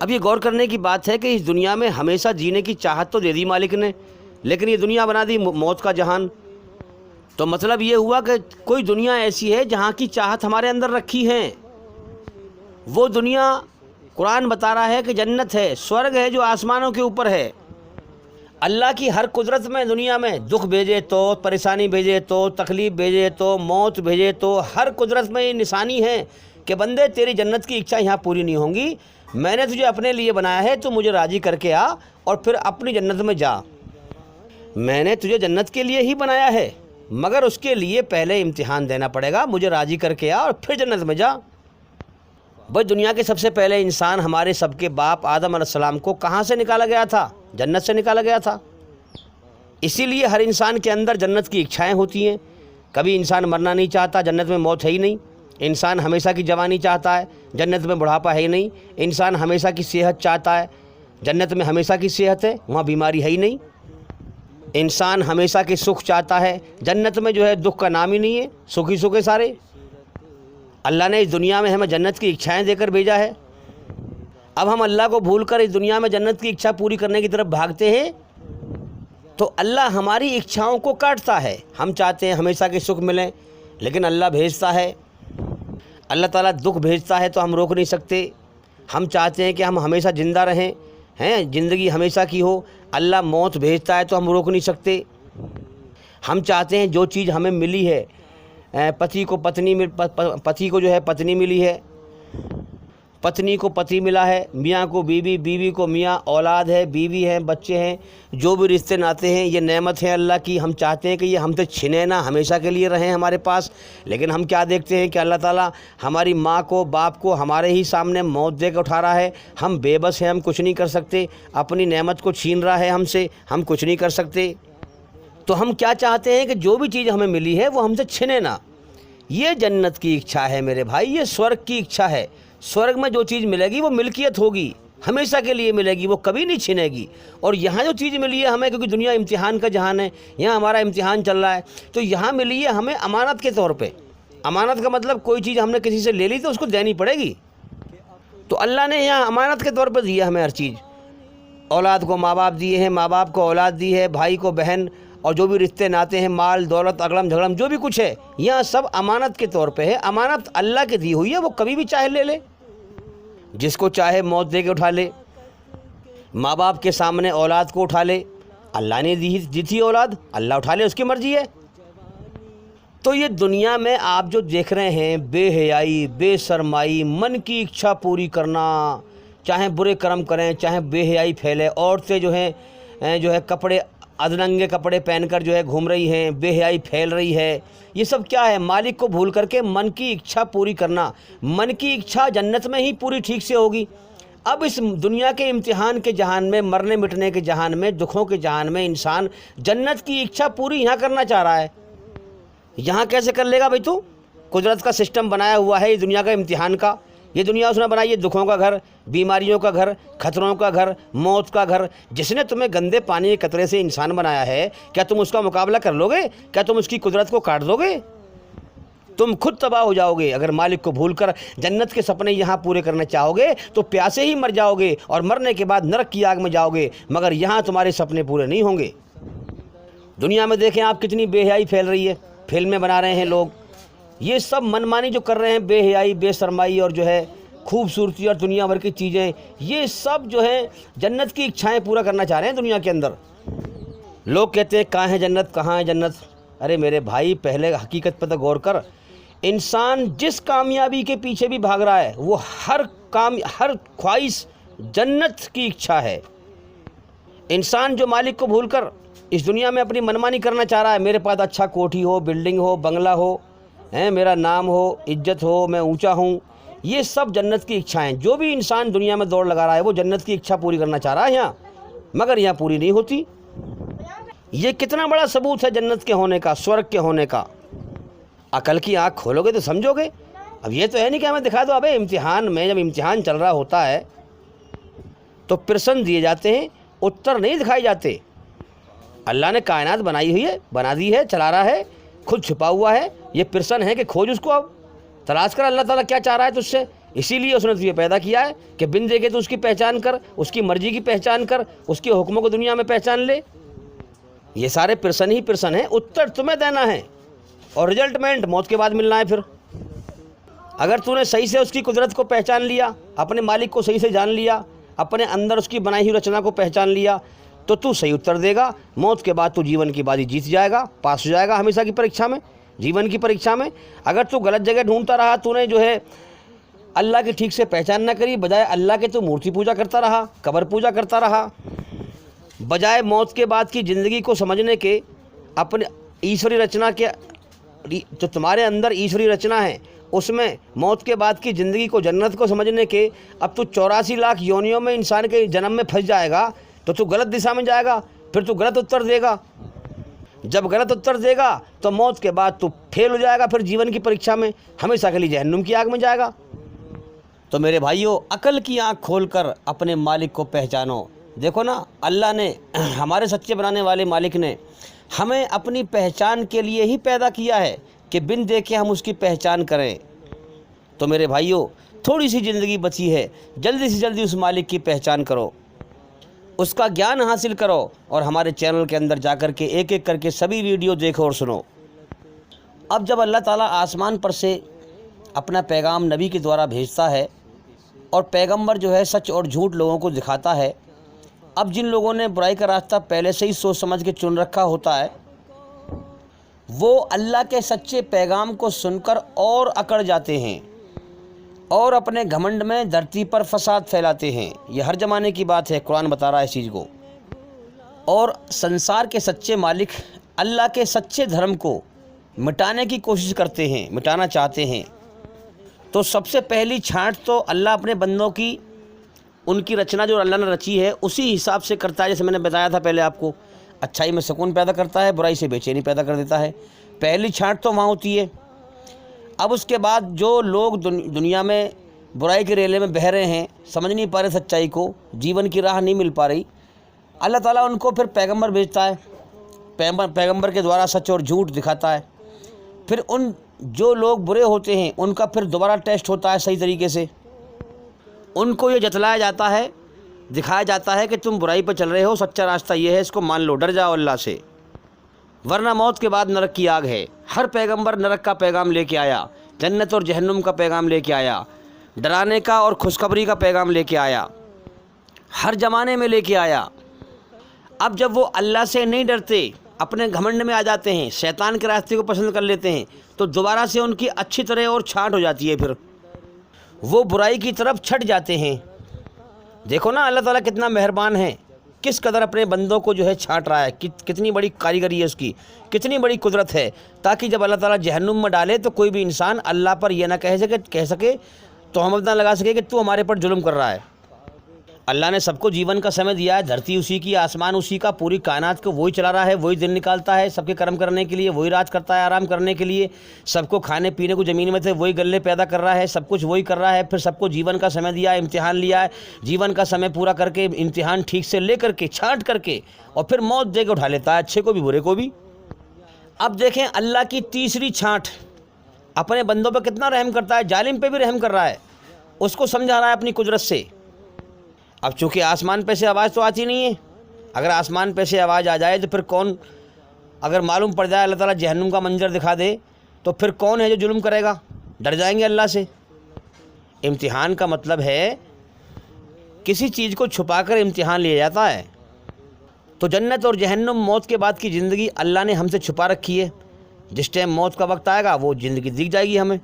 اب یہ غور کرنے کی بات ہے کہ اس دنیا میں ہمیشہ جینے کی چاہت تو دے دی مالک نے، لیکن یہ دنیا بنا دی موت کا جہان۔ تو مطلب یہ ہوا کہ کوئی دنیا ایسی ہے جہاں کی چاہت ہمارے اندر رکھی ہے، وہ دنیا قرآن بتا رہا ہے کہ جنت ہے، سورگ ہے جو آسمانوں کے اوپر ہے۔ اللہ کی ہر قدرت میں دنیا میں دکھ بھیجے تو، پریشانی بھیجے تو، تکلیف بھیجے تو، موت بھیجے تو، ہر قدرت میں یہ نشانی ہے کہ بندے تیری جنت کی اچھا یہاں پوری نہیں ہوں گی، میں نے تجھے اپنے لیے بنایا ہے، تو مجھے راضی کر کے آ اور پھر اپنی جنت میں جا۔ میں نے تجھے جنت کے لیے ہی بنایا ہے، مگر اس کے لیے پہلے امتحان دینا پڑے گا، مجھے راضی کر کے آ اور پھر جنت میں جا۔ بھائی دنیا کے سب سے پہلے انسان ہمارے سب کے باپ آدم علیہ السلام کو کہاں سے نکالا گیا تھا؟ جنت سے نکالا گیا تھا۔ اسی لیے ہر انسان کے اندر جنت کی اچھائیں ہوتی ہیں۔ کبھی انسان مرنا نہیں چاہتا، جنت میں موت ہے ہی نہیں۔ انسان ہمیشہ کی جوانی چاہتا ہے، جنت میں بڑھاپا ہے ہی نہیں۔ انسان ہمیشہ کی صحت چاہتا ہے، جنت میں ہمیشہ کی صحت ہے، وہاں بیماری ہے ہی نہیں۔ انسان ہمیشہ کے سکھ چاہتا ہے، جنت میں جو ہے دکھ کا نام ہی نہیں ہے، سکھ ہی سکھ ہے سارے۔ اللہ نے اس دنیا میں ہمیں جنت کی اچھائیں دے کر بھیجا ہے۔ اب ہم اللہ کو بھول کر اس دنیا میں جنت کی اچھا پوری کرنے کی طرف بھاگتے ہیں تو اللہ ہماری اچھاؤں کو کاٹتا ہے۔ ہم چاہتے ہیں ہمیشہ کے سکھ ملیں، لیکن اللہ بھیجتا ہے، اللہ تعالیٰ دکھ بھیجتا ہے تو ہم روک نہیں سکتے۔ ہم چاہتے ہیں کہ ہم ہمیشہ زندہ رہیں، زندگی ہمیشہ کی ہو، اللہ موت بھیجتا ہے تو ہم روک نہیں سکتے۔ ہم چاہتے ہیں جو چیز ہمیں ملی ہے، پتی کو جو ہے پتنی ملی ہے، پتنی کو پتی ملا ہے، میاں کو بیوی، بیوی کو میاں، اولاد ہے، بیوی ہے، بچے ہیں، جو بھی رشتے ناتے ہیں، یہ نعمت ہے اللہ کی۔ ہم چاہتے ہیں کہ یہ ہم سے چھنے نہ، ہمیشہ کے لیے رہیں ہمارے پاس، لیکن ہم کیا دیکھتے ہیں کہ اللہ تعالیٰ ہماری ماں کو، باپ کو ہمارے ہی سامنے موت دے کے اٹھا رہا ہے۔ ہم بے بس ہیں، ہم کچھ نہیں کر سکتے، اپنی نعمت کو چھین رہا ہے ہم سے، ہم کچھ نہیں کر سکتے۔ تو ہم کیا چاہتے ہیں کہ جو بھی چیز ہمیں ملی ہے وہ ہم سے چھنے نہ۔ یہ جنت کی اچھا ہے میرے بھائی، یہ سورگ کی اچھا ہے۔ سورگ میں جو چیز ملے گی وہ ملکیت ہوگی، ہمیشہ کے لیے ملے گی، وہ کبھی نہیں چھنے گی۔ اور یہاں جو چیز ملی ہے ہمیں، کیونکہ دنیا امتحان کا جہان ہے، یہاں ہمارا امتحان چل رہا ہے، تو یہاں ملی ہے ہمیں امانت کے طور پہ۔ امانت کا مطلب کوئی چیز ہم نے کسی سے لے لی تو اس کو دینی پڑے گی۔ تو اللہ نے یہاں امانت کے طور پہ دی ہے ہمیں ہر چیز۔ اولاد کو ماں باپ دیے ہیں، ماں باپ کو اولاد دی ہے، بھائی کو بہن، اور جو بھی رشتے ناتے ہیں، مال دولت اگڑم جھگڑم جو بھی کچھ ہے، یہاں سب امانت کے طور پہ ہے۔ امانت اللہ کی دی ہوئی ہے، وہ کبھی بھی چاہے لے لے، جس کو چاہے موت دے کے اٹھا لے۔ ماں باپ کے سامنے اولاد کو اٹھا لے، اللہ نے دی تھی اولاد، اللہ اٹھا لے، اس کی مرضی ہے۔ تو یہ دنیا میں آپ جو دیکھ رہے ہیں، بے حیائی، بے شرمائی، من کی اچھا پوری کرنا، چاہے برے کرم کریں، چاہے بے حیائی پھیلے، عورتیں جو ہے کپڑے، ادننگے کپڑے پہن کر جو ہے گھوم رہی ہیں، بے حیائی پھیل رہی ہے، یہ سب کیا ہے؟ مالک کو بھول کر کے من کی اچھا پوری کرنا۔ من کی اچھا جنت میں ہی پوری ٹھیک سے ہوگی۔ اب اس دنیا کے امتحان کے جہان میں، مرنے مٹنے کے جہان میں، دکھوں کے جہان میں انسان جنت کی اچھا پوری یہاں کرنا چاہ رہا ہے۔ یہاں کیسے کر لے گا بھائی؟ تو قدرت کا سسٹم بنایا ہوا ہے اس دنیا کا امتحان کا۔ یہ دنیا اس نے بنائی ہے دکھوں کا گھر، بیماریوں کا گھر، خطروں کا گھر، موت کا گھر۔ جس نے تمہیں گندے پانی کے قطرے سے انسان بنایا ہے، کیا تم اس کا مقابلہ کر لو گے؟ کیا تم اس کی قدرت کو کاٹ دو گے؟ تم خود تباہ ہو جاؤ گے۔ اگر مالک کو بھول کر جنت کے سپنے یہاں پورے کرنا چاہو گے تو پیاسے ہی مر جاؤ گے، اور مرنے کے بعد نرک کی آگ میں جاؤ گے، مگر یہاں تمہارے سپنے پورے نہیں ہوں گے۔ دنیا میں دیکھیں آپ، کتنی بے حیائی پھیل رہی ہے، فلمیں بنا رہے ہیں لوگ، یہ سب منمانی جو کر رہے ہیں، بے حیائی، بے شرمائی، اور جو ہے خوبصورتی اور دنیا بھر کی چیزیں، یہ سب جو ہے جنت کی اچھائیں پورا کرنا چاہ رہے ہیں دنیا کے اندر۔ لوگ کہتے ہیں کہاں ہے جنت، کہاں ہے جنت؟ ارے میرے بھائی، پہلے حقیقت پہ تو غور کر۔ انسان جس کامیابی کے پیچھے بھی بھاگ رہا ہے، وہ ہر خواہش جنت کی اچھا ہے۔ انسان جو مالک کو بھول کر اس دنیا میں اپنی منمانی کرنا چاہ رہا ہے، میرے پاس اچھا کوٹھی ہو، بلڈنگ ہو، بنگلہ ہو، میرا نام ہو، عزت ہو، میں اونچا ہوں، یہ سب جنت کی اچھائیں۔ جو بھی انسان دنیا میں دوڑ لگا رہا ہے وہ جنت کی اچھا پوری کرنا چاہ رہا ہے یہاں، مگر یہاں پوری نہیں ہوتی۔ یہ کتنا بڑا ثبوت ہے جنت کے ہونے کا، سورگ کے ہونے کا۔ عقل کی آنکھ کھولو گے تو سمجھو گے۔ اب یہ تو ہے نہیں کہ ہمیں دکھا دو۔ ابے امتحان میں جب امتحان چل رہا ہوتا ہے تو پرشن دیے جاتے ہیں، اتر نہیں دکھائے جاتے۔ اللہ نے کائنات بنائی ہوئی ہے، بنا دی ہے، چلا رہا ہے، خود چھپا ہوا ہے، یہ پرشن ہے کہ کھوج اس کو، اب تلاش کر اللہ تعالیٰ کیا چاہ رہا ہے تجھ سے۔ اسی لیے اس نے تجھے پیدا کیا ہے کہ بن دیکھے تو اس کی پہچان کر، اس کی مرضی کی پہچان کر، اس کے حکموں کو دنیا میں پہچان لے۔ یہ سارے پرسن ہی پرسن ہیں، اتر تمہیں دینا ہے اور رزلٹمنٹ موت کے بعد ملنا ہے۔ پھر اگر تو نے صحیح سے اس کی قدرت کو پہچان لیا، اپنے مالک کو صحیح سے جان لیا، اپنے اندر اس کی بنائی ہوئی رچنا کو پہچان لیا، تو تو صحیح اتر دے گا۔ موت کے بعد تو جیون کی بازی جیت جائے گا، پاس ہو جائے گا ہمیشہ کی پریکشا میں، جیون کی پریکشا میں۔ اگر تو غلط جگہ ڈھونڈتا رہا، تو نے جو ہے اللہ کی ٹھیک سے پہچان نہ کری، بجائے اللہ کے تو مورتی پوجا کرتا رہا، قبر پوجا کرتا رہا، بجائے موت کے بعد کی زندگی کو سمجھنے کے، اپنے ایشوری رچنا کے، جو تمہارے اندر ایشوری رچنا ہے اس میں موت کے بعد کی زندگی کو، جنت کو سمجھنے کے، اب تو 84 لاکھ یونیوں میں انسان کے جنم میں پھنس جائے گا، تو غلط دشا میں جائے گا، پھر تو غلط اتر دے گا۔ جب غلط اتر دے گا تو موت کے بعد تو فیل ہو جائے گا، پھر جیون کی پریکشا میں ہمیشہ کے لیے جہنم کی آگ میں جائے گا۔ تو میرے بھائیوں، عقل کی آنکھ کھول کر اپنے مالک کو پہچانو۔ دیکھو نا، اللہ نے، ہمارے سچے بنانے والے مالک نے ہمیں اپنی پہچان کے لیے ہی پیدا کیا ہے کہ بن دیکھے ہم اس کی پہچان کریں۔ تو میرے بھائیوں، تھوڑی سی زندگی بچی ہے، جلدی سے جلدی اس مالک کی پہچان کرو، اس کا گیان حاصل کرو، اور ہمارے چینل کے اندر جا کر کے ایک ایک کر کے سبھی ویڈیو دیکھو اور سنو۔ اب جب اللہ تعالیٰ آسمان پر سے اپنا پیغام نبی کے دوارا بھیجتا ہے، اور پیغمبر جو ہے سچ اور جھوٹ لوگوں کو دکھاتا ہے، اب جن لوگوں نے برائی کا راستہ پہلے سے ہی سوچ سمجھ کے چن رکھا ہوتا ہے، وہ اللہ کے سچے پیغام کو سن کر اور اکڑ جاتے ہیں اور اپنے گھمنڈ میں دھرتی پر فساد پھیلاتے ہیں۔ یہ ہر زمانے کی بات ہے، قرآن بتا رہا ہے اس چیز کو۔ اور سنسار کے سچے مالک اللہ کے سچے دھرم کو مٹانے کی کوشش کرتے ہیں، مٹانا چاہتے ہیں۔ تو سب سے پہلی چھانٹ تو اللہ اپنے بندوں کی، ان کی رچنا جو اللہ نے رچی ہے اسی حساب سے کرتا ہے، جیسے میں نے بتایا تھا پہلے آپ کو، اچھائی میں سکون پیدا کرتا ہے، برائی سے بے چینی پیدا کر دیتا ہے۔ پہلی چھانٹ تو وہاں ہوتی ہے۔ اب اس کے بعد جو لوگ دنیا میں برائی کے ریلے میں بہہ رہے ہیں، سمجھ نہیں پا رہے سچائی کو، جیون کی راہ نہیں مل پا رہی، اللہ تعالیٰ ان کو پھر پیغمبر بھیجتا ہے، پیغمبر کے دوارا سچ اور جھوٹ دکھاتا ہے۔ پھر ان جو لوگ برے ہوتے ہیں ان کا پھر دوبارہ ٹیسٹ ہوتا ہے صحیح طریقے سے، ان کو یہ جتلایا جاتا ہے، دکھایا جاتا ہے کہ تم برائی پہ چل رہے ہو، سچا راستہ یہ ہے، اس کو مان لو، ڈر جاؤ اللہ سے، ورنہ موت کے بعد نرک کی آگ ہے۔ ہر پیغمبر نرک کا پیغام لے کے آیا، جنت اور جہنم کا پیغام لے کے آیا، ڈرانے کا اور خوشخبری کا پیغام لے کے آیا، ہر زمانے میں لے کے آیا۔ اب جب وہ اللہ سے نہیں ڈرتے، اپنے گھمنڈ میں آ جاتے ہیں، شیطان کے راستے کو پسند کر لیتے ہیں، تو دوبارہ سے ان کی اچھی طرح اور چھانٹ ہو جاتی ہے، پھر وہ برائی کی طرف چھٹ جاتے ہیں۔ دیکھو نا اللہ تعالیٰ کتنا مہربان ہے، کس قدر اپنے بندوں کو جو ہے چھانٹ رہا ہے، کتنی بڑی کاریگری ہے اس کی، کتنی بڑی قدرت ہے، تاکہ جب اللہ تعالیٰ جہنم میں ڈالے تو کوئی بھی انسان اللہ پر یہ نہ کہہ سکے، تہمت نہ لگا سکے کہ تو ہمارے پر ظلم کر رہا ہے۔ اللہ نے سب کو جیون کا سمے دیا ہے، دھرتی اسی کی، آسمان اسی کا، پوری کائنات کو وہی چلا رہا ہے، وہی دن نکالتا ہے سب کے کرم کرنے کے لیے، وہی رات کرتا ہے آرام کرنے کے لیے، سب کو کھانے پینے کو زمین میں سے وہی گلے پیدا کر رہا ہے، سب کچھ وہی کر رہا ہے، پھر سب کو جیون کا سمے دیا ہے، امتحان لیا ہے، جیون کا سمے پورا کر کے امتحان ٹھیک سے لے کر کے، چھانٹ کر کے، اور پھر موت دے کے اٹھا لیتا ہے، اچھے کو بھی برے کو بھی۔ اب دیکھیں اللہ کی تیسری چھانٹ، اپنے بندوں پہ کتنا رحم کرتا ہے، ظالم پہ بھی رحم کر رہا ہے، اس کو سمجھا رہا ہے اپنی قدرت سے۔ اب چونکہ آسمان پہ سے آواز تو آتی نہیں ہے، اگر آسمان پہ سے آواز آ جائے تو پھر کون، اگر معلوم پڑ جائے اللہ تعالیٰ جہنم کا منظر دکھا دے تو پھر کون ہے جو ظلم کرے گا، ڈر جائیں گے اللہ سے۔ امتحان کا مطلب ہے کسی چیز کو چھپا کر امتحان لیا جاتا ہے، تو جنت اور جہنم، موت کے بعد کی زندگی اللہ نے ہم سے چھپا رکھی ہے، جس ٹائم موت کا وقت آئے گا وہ زندگی دکھ جائے گی ہمیں۔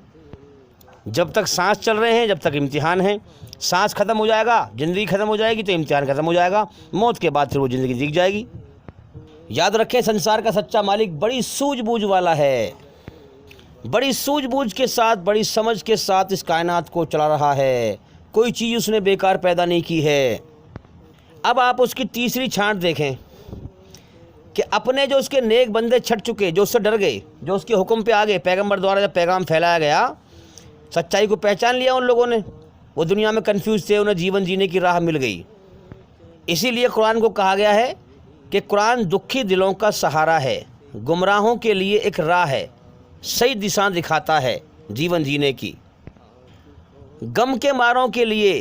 جب تک سانس چل رہے ہیں جب تک امتحان ہے، سانس ختم ہو جائے گا، زندگی ختم ہو جائے گی تو امتحان ختم ہو جائے گا، موت کے بعد پھر وہ زندگی دکھ جائے گی۔ یاد رکھیں، سنسار کا سچا مالک بڑی سوجھ بوجھ والا ہے، بڑی سوجھ بوجھ کے ساتھ، بڑی سمجھ کے ساتھ اس کائنات کو چلا رہا ہے، کوئی چیز اس نے بیکار پیدا نہیں کی ہے۔ اب آپ اس کی تیسری چھانٹ دیکھیں کہ اپنے جو اس کے نیک بندے چھٹ چکے، جو اس سے ڈر گئے، جو اس کے حکم پہ آ گئے، پیغمبر دوارا جب پیغام پھیلایا گیا، سچائی کو پہچان لیا ان لوگوں نے، وہ دنیا میں کنفیوز تھے، انہیں جیون جینے کی راہ مل گئی۔ اسی لیے قرآن کو کہا گیا ہے کہ قرآن دکھی دلوں کا سہارا ہے، گمراہوں کے لیے ایک راہ ہے، صحیح دشا دکھاتا ہے جیون جینے کی۔ غم کے ماروں کے لیے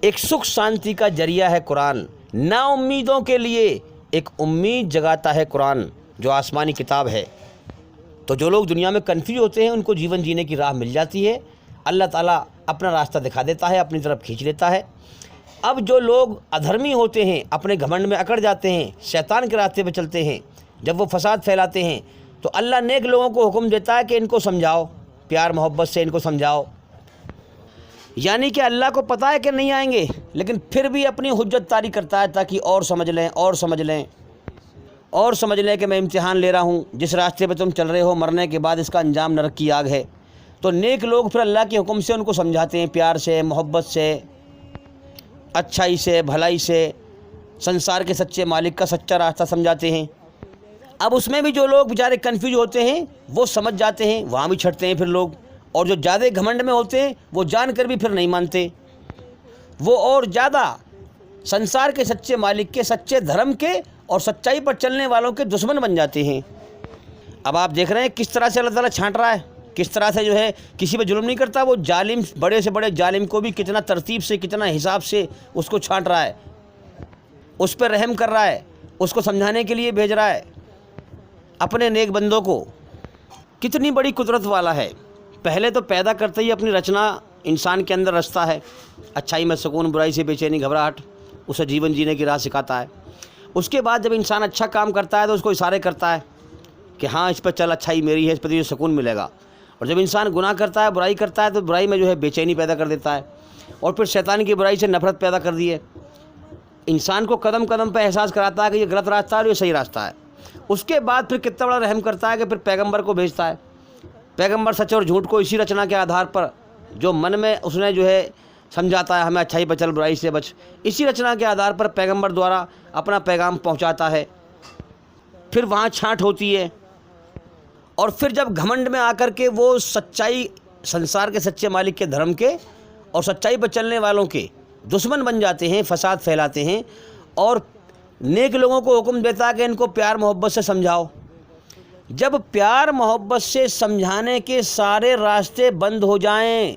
ایک سکھ شانتی کا ذریعہ ہے قرآن، نا امیدوں کے لیے ایک امید جگاتا ہے قرآن جو آسمانی کتاب ہے۔ تو جو لوگ دنیا میں کنفیوز ہوتے ہیں ان کو جیون جینے کی راہ مل جاتی ہے، اللہ تعالیٰ اپنا راستہ دکھا دیتا ہے، اپنی طرف کھینچ لیتا ہے۔ اب جو لوگ ادھرمی ہوتے ہیں، اپنے گھمنڈ میں اکڑ جاتے ہیں، شیطان کے راستے پہ چلتے ہیں، جب وہ فساد پھیلاتے ہیں تو اللہ نیک لوگوں کو حکم دیتا ہے کہ ان کو سمجھاؤ، پیار محبت سے ان کو سمجھاؤ۔ یعنی کہ اللہ کو پتہ ہے کہ نہیں آئیں گے، لیکن پھر بھی اپنی حجت طاری کرتا ہے تاکہ اور سمجھ لیں اور سمجھ لیں اور سمجھ لیں کہ میں امتحان لے رہا ہوں، جس راستے پہ تم چل رہے ہو مرنے کے بعد اس کا انجام نرک کی آگ ہے۔ تو نیک لوگ پھر اللہ کے حکم سے ان کو سمجھاتے ہیں، پیار سے، محبت سے، اچھائی سے، بھلائی سے، سنسار کے سچے مالک کا سچا راستہ سمجھاتے ہیں۔ اب اس میں بھی جو لوگ بیچارے کنفیوز ہوتے ہیں وہ سمجھ جاتے ہیں، وہاں بھی چھٹتے ہیں پھر لوگ، اور جو زیادہ گھمنڈ میں ہوتے ہیں وہ جان کر بھی پھر نہیں مانتے، وہ اور زیادہ سنسار کے سچے مالک کے، سچے دھرم کے اور سچائی پر چلنے والوں کے دشمن بن جاتے ہیں۔ اب آپ دیکھ رہے ہیں کس طرح سے اللہ تعالیٰ چھانٹ رہا ہے، کس طرح سے جو ہے کسی پہ ظلم نہیں کرتا، وہ ظالم، بڑے سے بڑے ظالم کو بھی کتنا ترتیب سے، کتنا حساب سے اس کو چھانٹ رہا ہے، اس پہ رحم کر رہا ہے، اس کو سمجھانے کے لیے بھیج رہا ہے اپنے نیک بندوں کو۔ کتنی بڑی قدرت والا ہے، پہلے تو پیدا کرتے ہی اپنی رچنا انسان کے اندر رچتا ہے، اچھائی میں سکون، برائی سے بے چینی، گھبراہٹ، اسے جیون جینے کی راہ سکھاتا ہے۔ اس کے بعد جب انسان اچھا کام کرتا ہے تو اس کو اشارے کرتا ہے کہ ہاں اس پہ چل، اچھائی میری ہے، اس پہ تجھے سکون ملے گا۔ اور جب انسان گناہ کرتا ہے، برائی کرتا ہے، تو برائی میں جو ہے بے چینی پیدا کر دیتا ہے، اور پھر شیطان کی برائی سے نفرت پیدا کر دی ہے۔ انسان کو قدم قدم پہ احساس کراتا ہے کہ یہ غلط راستہ ہے اور یہ صحیح راستہ ہے۔ اس کے بعد پھر کتنا بڑا رحم کرتا ہے کہ پھر پیغمبر کو بھیجتا ہے۔ پیغمبر سچ اور جھوٹ کو اسی رچنا کے آدھار پر جو من میں اس نے جو ہے سمجھاتا ہے، ہمیں اچھائی پہ چل، برائی سے بچ، اسی رچنا کے آدھار پر پیغمبر دوارا اپنا پیغام پہنچاتا ہے۔ پھر وہاں چھانٹ ہوتی ہے، اور پھر جب گھمنڈ میں آ کر کے وہ سچائی، سنسار کے سچے مالک کے دھرم کے اور سچائی پر چلنے والوں کے دشمن بن جاتے ہیں، فساد پھیلاتے ہیں، اور نیک لوگوں کو حکم دیتا ہے کہ ان کو پیار محبت سے سمجھاؤ۔ جب پیار محبت سے سمجھانے کے سارے راستے بند ہو جائیں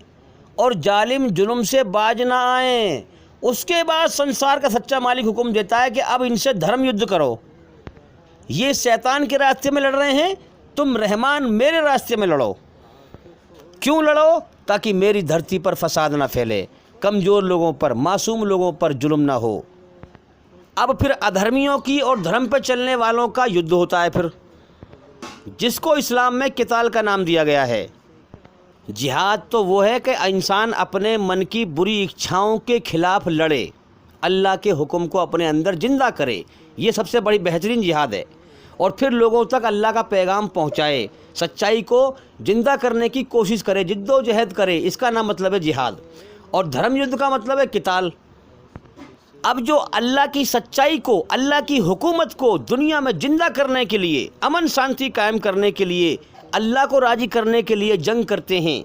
اور ظالم ظلم سے باز نہ آئیں، اس کے بعد سنسار کا سچا مالک حکم دیتا ہے کہ اب ان سے دھرم یدھ کرو، یہ شیطان کے راستے میں لڑ رہے ہیں، تم رحمان میرے راستے میں لڑو۔ کیوں لڑو؟ تاکہ میری دھرتی پر فساد نہ پھیلے، کمزور لوگوں پر، معصوم لوگوں پر ظلم نہ ہو۔ اب پھر ادھرمیوں کی اور دھرم پہ چلنے والوں کا یدھ ہوتا ہے، پھر جس کو اسلام میں قتال کا نام دیا گیا ہے۔ جہاد تو وہ ہے کہ انسان اپنے من کی بری اچھاؤں کے خلاف لڑے، اللہ کے حکم کو اپنے اندر زندہ کرے، یہ سب سے بڑی بہترین جہاد ہے، اور پھر لوگوں تک اللہ کا پیغام پہنچائے، سچائی کو زندہ کرنے کی کوشش کرے، جد و جہد کرے، اس کا نام مطلب ہے جہاد۔ اور دھرم یدھ کا مطلب ہے قتال۔ اب جو اللہ کی سچائی کو، اللہ کی حکومت کو دنیا میں زندہ کرنے کے لیے، امن شانتی قائم کرنے کے لیے، اللہ کو راضی کرنے کے لیے جنگ کرتے ہیں،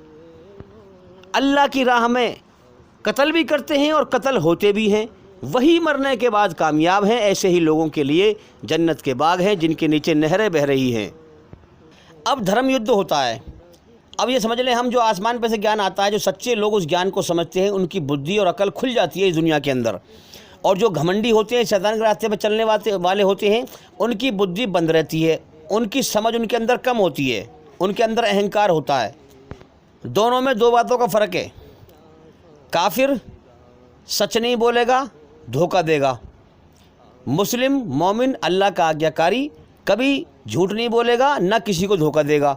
اللہ کی راہ میں قتل بھی کرتے ہیں اور قتل ہوتے بھی ہیں، وہی مرنے کے بعد کامیاب ہیں۔ ایسے ہی لوگوں کے لیے جنت کے باغ ہیں جن کے نیچے نہریں بہہ رہی ہیں۔ اب دھرم یدھ ہوتا ہے۔ اب یہ سمجھ لیں، ہم جو آسمان پہ سے گیان آتا ہے، جو سچے لوگ اس گیان کو سمجھتے ہیں، ان کی بدھی اور عقل کھل جاتی ہے اس دنیا کے اندر، اور جو گھمنڈی ہوتے ہیں، شیطان کے راستے پہ چلنے والے ہوتے ہیں، ان کی بدھی بند رہتی ہے، ان کی سمجھ ان کے اندر کم ہوتی ہے، ان کے اندر اہنکار ہوتا ہے۔ دونوں میں دو باتوں کا فرق ہے، کافر سچ نہیں بولے گا، دھوکہ دے گا، مسلم مومن اللہ کا آگیاکاری کبھی جھوٹ نہیں بولے گا، نہ کسی کو دھوکہ دے گا،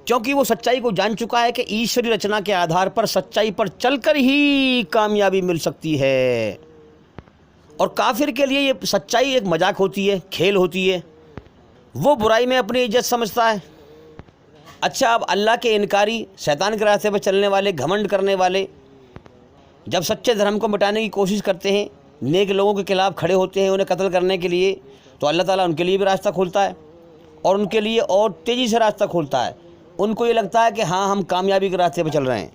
کیونکہ وہ سچائی کو جان چکا ہے کہ ایشوری رچنا کے آدھار پر سچائی پر چل کر ہی کامیابی مل سکتی ہے۔ اور کافر کے لیے یہ سچائی ایک مذاق ہوتی ہے، کھیل ہوتی ہے، وہ برائی میں اپنی عزت سمجھتا ہے۔ اچھا، اب اللہ کے انکاری، شیطان کے راستے پہ چلنے والے، گھمنڈ کرنے والے جب سچے دھرم کو مٹانے کی کوشش کرتے ہیں، نیک لوگوں کے خلاف کھڑے ہوتے ہیں انہیں قتل کرنے کے لیے، تو اللہ تعالیٰ ان کے لیے بھی راستہ کھولتا ہے، اور ان کے لیے اور تیزی سے راستہ کھولتا ہے۔ ان کو یہ لگتا ہے کہ ہاں ہم کامیابی کے راستے پہ چل رہے ہیں،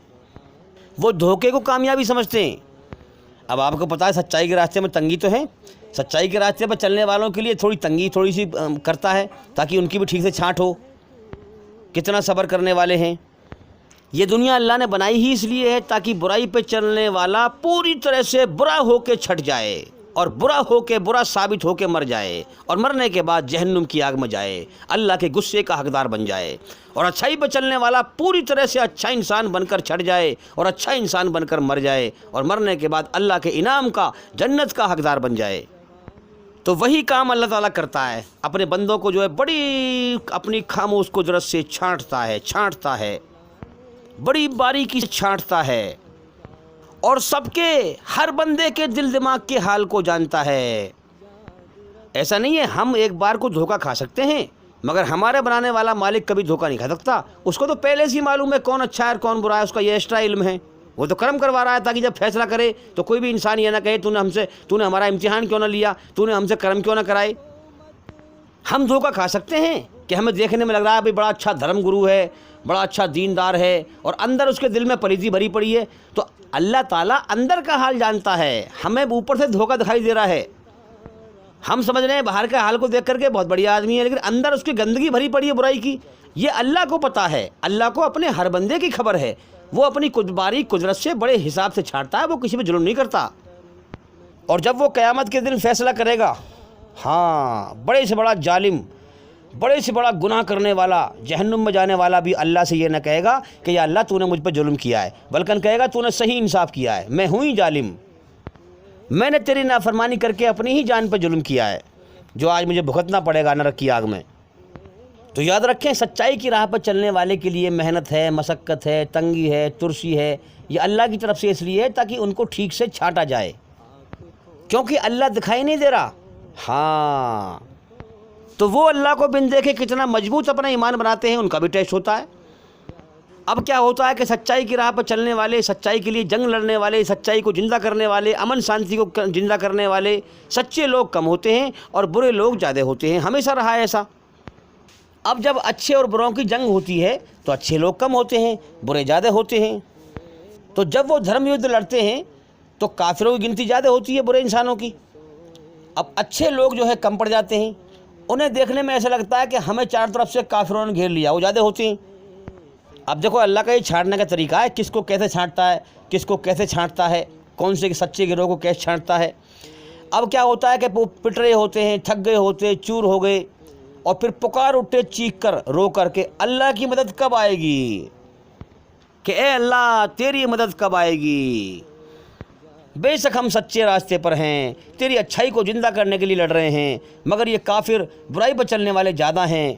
وہ دھوکے کو کامیابی سمجھتے ہیں۔ اب آپ کو پتہ ہے سچائی کے راستے میں تنگی تو ہے، سچائی کے راستے پر چلنے والوں کے لیے تھوڑی تنگی تھوڑی سی کرتا ہے تاکہ ان کی بھی ٹھیک سے چھانٹ ہو، کتنا صبر کرنے والے ہیں، یہ دنیا اللہ نے بنائی ہی اس لیے ہے تاکہ برائی پہ چلنے والا پوری طرح سے برا ہو کے چھٹ جائے اور برا ہو کے برا ثابت ہو کے مر جائے اور مرنے کے بعد جہنم کی آگ میں جائے، اللہ کے غصے کا حقدار بن جائے، اور اچھائی پہ چلنے والا پوری طرح سے اچھا انسان بن کر چھٹ جائے اور اچھا انسان بن کر مر جائے اور مرنے کے بعد اللہ کے انعام کا، جنت کا حقدار بن جائے۔ تو وہی کام اللہ تعالیٰ کرتا ہے، اپنے بندوں کو جو ہے بڑی اپنی خاموش قدرت سے چھانٹتا ہے، بڑی باریکی سے چھانٹتا ہے، اور سب کے، ہر بندے کے دل دماغ کے حال کو جانتا ہے۔ ایسا نہیں ہے ہم ایک بار کو دھوکہ کھا سکتے ہیں، مگر ہمارے بنانے والا مالک کبھی دھوکہ نہیں کھا سکتا۔ اس کو تو پہلے سے ہی معلوم ہے کون اچھا ہے اور کون برا ہے، اس کا یہ ایکسٹرا علم ہے۔ وہ تو کرم کروا رہا ہے تاکہ جب فیصلہ کرے تو کوئی بھی انسان یہ نہ کہے تو نے ہمارا امتحان کیوں نہ لیا، تو نے ہم سے کرم کیوں نہ کرائے۔ ہم دھوکہ کھا سکتے ہیں کہ ہمیں دیکھنے میں لگ رہا ہے بھائی بڑا اچھا دھرم گرو ہے، بڑا اچھا دیندار ہے، اور اندر اس کے دل میں پلیتی بھری پڑی ہے، تو اللہ تعالیٰ اندر کا حال جانتا ہے، ہمیں اوپر سے دھوکہ دکھائی دے رہا ہے۔ ہم سمجھ رہے ہیں باہر کے حال کو دیکھ کر کے بہت بڑھیا آدمی ہے، لیکن اندر اس کی گندگی بھری پڑی ہے برائی کی، یہ اللہ کو پتہ ہے، اللہ کو اپنے ہر بندے کی خبر ہے۔ وہ اپنی باریک قدرت سے بڑے حساب سے چھاڑتا ہے، وہ کسی پہ ظلم نہیں کرتا۔ اور جب وہ قیامت کے دن فیصلہ کرے گا، ہاں، بڑے سے بڑا ظالم، بڑے سے بڑا گناہ کرنے والا، جہنم میں جانے والا بھی اللہ سے یہ نہ کہے گا کہ یا اللہ تو نے مجھ پہ ظلم کیا ہے، بلکہ کہے گا تو نے صحیح انصاف کیا ہے، میں ہوں ہی ظالم، میں نے تیری نافرمانی کر کے اپنی ہی جان پہ ظلم کیا ہے، جو آج مجھے بھگتنا پڑے گا نرک کی آگ میں۔ تو یاد رکھیں، سچائی کی راہ پر چلنے والے کے لیے محنت ہے، مشقت ہے، تنگی ہے، ترسی ہے، یہ اللہ کی طرف سے اس لیے ہے تاکہ ان کو ٹھیک سے چھانٹا جائے، کیونکہ اللہ دکھائی نہیں دے رہا۔ ہاں، تو وہ اللہ کو بن دیکھے کتنا مضبوط اپنا ایمان بناتے ہیں، ان کا بھی ٹیسٹ ہوتا ہے۔ اب کیا ہوتا ہے کہ سچائی کی راہ پر چلنے والے، سچائی کے لیے جنگ لڑنے والے، سچائی کو زندہ کرنے والے، امن شانتی کو زندہ کرنے والے سچے لوگ کم ہوتے ہیں اور برے لوگ زیادہ ہوتے ہیں، ہمیشہ رہا ہے ایسا۔ اب جب اچھے اور بروں کی جنگ ہوتی ہے تو اچھے لوگ کم ہوتے ہیں، برے زیادہ ہوتے ہیں۔ تو جب وہ دھرم یدھ لڑتے ہیں تو کافروں کی گنتی زیادہ ہوتی ہے برے انسانوں کی۔ اب اچھے لوگ جو ہے کم پڑ جاتے ہیں، انہیں دیکھنے میں ایسا لگتا ہے کہ ہمیں چار طرف سے کافروں نے گھیر لیا، وہ زیادہ ہوتے ہیں۔ اب دیکھو اللہ کا یہ چھانٹنے کا طریقہ ہے، کس کو کیسے چھانٹتا ہے، کس کو کیسے چھانٹتا ہے، کون سے سچے گروہ کو کیسے چھانٹتا ہے۔ اب کیا ہوتا ہے کہ وہ پٹ رہے ہوتے ہیں، تھک گئے ہوتے، چور ہو گئے، اور پھر پکار اٹھے چیخ کر، رو کر کے، اللہ کی مدد کب آئے گی، کہ اے اللہ تیری مدد کب آئے گی، بے شک ہم سچے راستے پر ہیں، تیری اچھائی کو زندہ کرنے کے لیے لڑ رہے ہیں، مگر یہ کافر برائی پر چلنے والے زیادہ ہیں،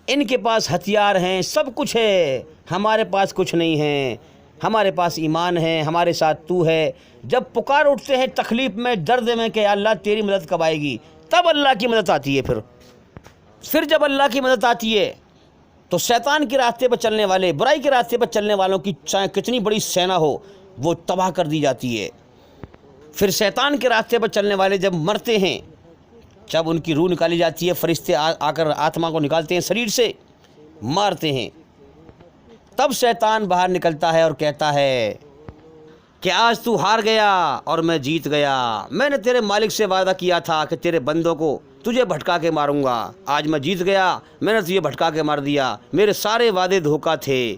ان کے پاس ہتھیار ہیں، سب کچھ ہے، ہمارے پاس کچھ نہیں ہے، ہمارے پاس ایمان ہے، ہمارے ساتھ تو ہے۔ جب پکار اٹھتے ہیں تکلیف میں، درد میں کہ اللہ تیری مدد کب آئے گی، تب اللہ کی مدد آتی ہے۔ پھر جب اللہ کی مدد آتی ہے تو شیطان کے راستے پر چلنے والے، برائی کے راستے پر چلنے والوں کی چاہے کتنی بڑی سینا ہو، وہ تباہ کر دی جاتی ہے۔ پھر شیطان کے راستے پر چلنے والے جب مرتے ہیں، جب ان کی روح نکالی جاتی ہے، فرشتے آ کر آتما کو نکالتے ہیں شریر سے، مارتے ہیں، تب شیطان باہر نکلتا ہے اور کہتا ہے کہ آج تو ہار گیا اور میں جیت گیا، میں نے تیرے مالک سے وعدہ کیا تھا کہ تیرے بندوں کو تجھے بھٹکا کے ماروں گا، آج میں جیت گیا، میں نے تجھے بھٹکا کے مار دیا، میرے سارے وعدے دھوکہ تھے،